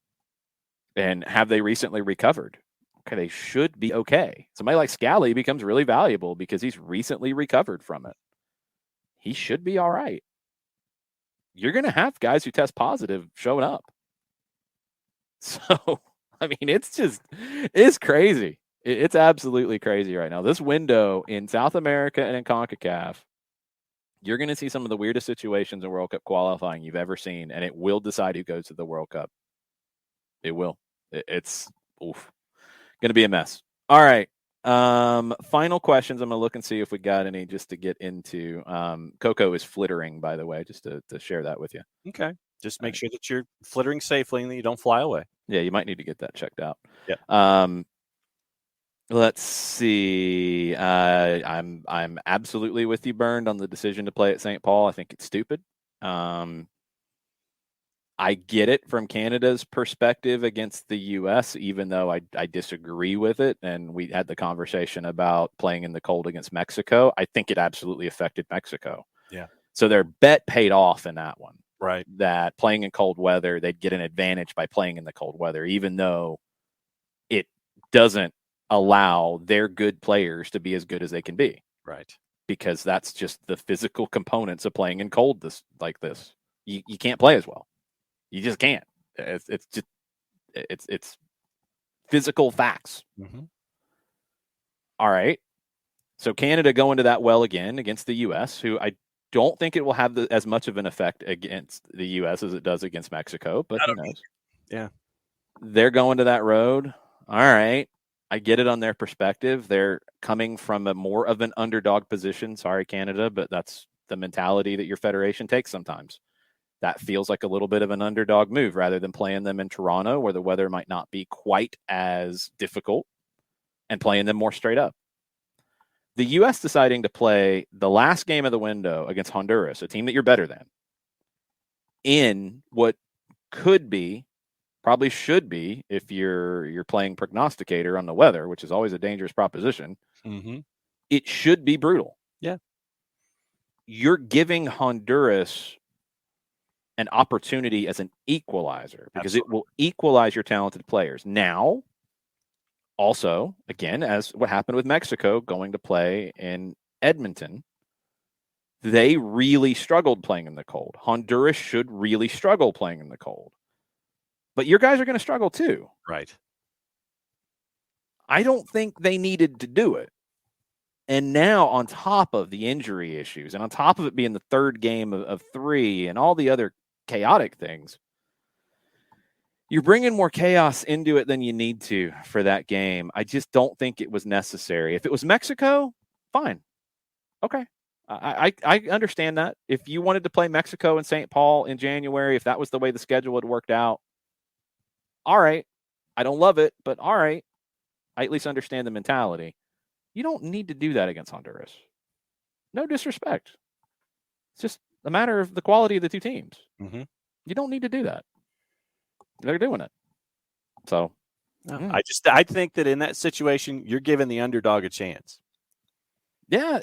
And have they recently recovered? Okay, they should be okay. Somebody like Scally becomes really valuable because he's recently recovered from it. He should be all right. You're going to have guys who test positive showing up. So, I mean, it's crazy. It's absolutely crazy right now. This window in South America and in CONCACAF, you're going to see some of the weirdest situations in World Cup qualifying you've ever seen, and it will decide who goes to the World Cup. It will. It's going to be a mess. All right. Final questions. I'm going to look and see if we got any just to get into. Coco is flittering, by the way, just to share that with you. Okay. Just make sure that you're flittering safely and that you don't fly away. Yeah, you might need to get that checked out. Yeah. Let's see. I'm absolutely with you, Burned, on the decision to play at St. Paul. I think it's stupid. I get it from Canada's perspective against the U.S., even though I disagree with it. And we had the conversation about playing in the cold against Mexico. I think it absolutely affected Mexico. Yeah. So their bet paid off in that one. Right. That playing in cold weather, they'd get an advantage by playing in the cold weather, even though it doesn't allow their good players to be as good as they can be. Right. Because that's just the physical components of playing in cold like this. You can't play as well. You just can't. It's physical facts. Mm-hmm. All right. So Canada going to that well again against the U.S., who I don't think it will have as much of an effect against the U.S. as it does against Mexico, but who knows? Yeah. They're going to that road. All right. I get it on their perspective. They're coming from a more of an underdog position. Sorry, Canada, but that's the mentality that your federation takes sometimes. That feels like a little bit of an underdog move rather than playing them in Toronto where the weather might not be quite as difficult and playing them more straight up. The U.S. deciding to play the last game of the window against Honduras, a team that you're better than, in what could be, probably should be, if you're playing prognosticator on the weather, which is always a dangerous proposition, Mm-hmm. it should be brutal. Yeah. You're giving Honduras an opportunity as an equalizer because It will equalize your talented players. Now, also, again, as what happened with Mexico going to play in Edmonton, they really struggled playing in the cold. Honduras should really struggle playing in the cold. But your guys are going to struggle too. Right. I don't think they needed to do it. And now, on top of the injury issues and on top of it being the third game of 3 and all the other chaotic things, you're bringing more chaos into it than you need to for that game. I just don't think it was necessary. If it was Mexico, fine. Okay. I understand that. If you wanted to play Mexico and St. Paul in January, if that was the way the schedule had worked out, all right. I don't love it, but all right. I at least understand the mentality. You don't need to do that against Honduras. No disrespect. It's just a matter of the quality of the two teams. Mm-hmm. You don't need to do that. They're doing it. So I think that in that situation, you're giving the underdog a chance. Yeah,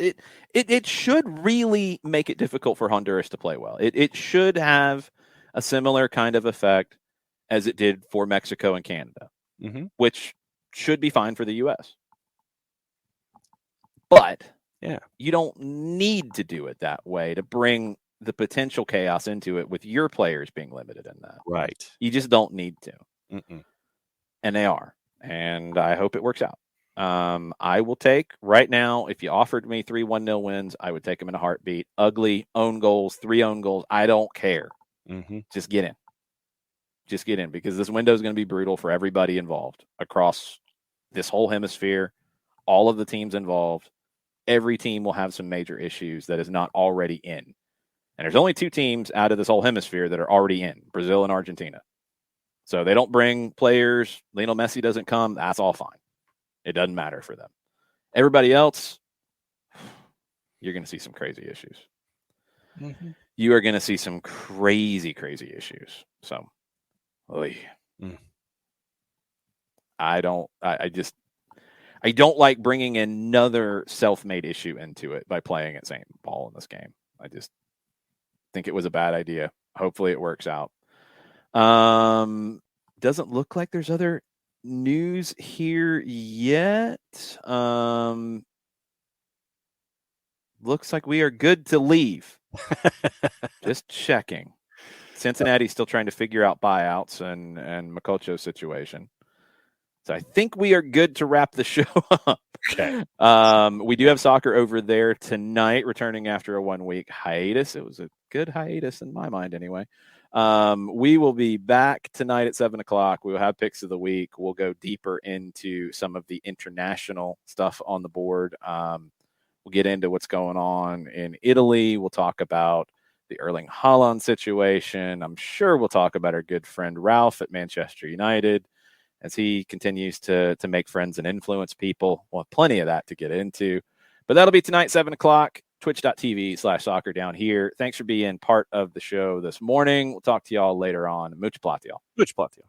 it should really make it difficult for Honduras to play well. It should have a similar kind of effect as it did for Mexico and Canada, which should be fine for the U.S. But you don't need to do it that way to bring the potential chaos into it with your players being limited in that. Right. You just don't need to. Mm-mm. And they are. And I hope it works out. I will take right now, if you offered me 3 1-0 wins, I would take them in a heartbeat. Ugly, own goals, 3 own goals. I don't care. Just get in. Just get in because this window is going to be brutal for everybody involved across this whole hemisphere, all of the teams involved. Every team will have some major issues that is not already in. And there's only 2 teams out of this whole hemisphere that are already in, Brazil and Argentina. So they don't bring players. Lionel Messi doesn't come. That's all fine. It doesn't matter for them. Everybody else, you're going to see some crazy issues. You are going to see some crazy, crazy issues. So, I don't like bringing another self-made issue into it by playing at St. Paul in this game. I just think it was a bad idea. Hopefully it works out. Doesn't look like there's other news here yet. Looks like we are good to leave. Just checking. Cincinnati's still trying to figure out buyouts and Makocho's situation. So I think we are good to wrap the show up. Okay. We do have soccer over there tonight, returning after a 1-week hiatus. It was a good hiatus in my mind anyway. We will be back tonight at 7:00. We will have picks of the week. We'll go deeper into some of the international stuff on the board. We'll get into what's going on in Italy. We'll talk about the Erling Haaland situation. I'm sure we'll talk about our good friend Ralph at Manchester United as he continues to make friends and influence people. We'll have plenty of that to get into. But that'll be tonight, 7:00, twitch.tv/soccer down here. Thanks for being part of the show this morning. We'll talk to y'all later on. Much platiel. Much platiel.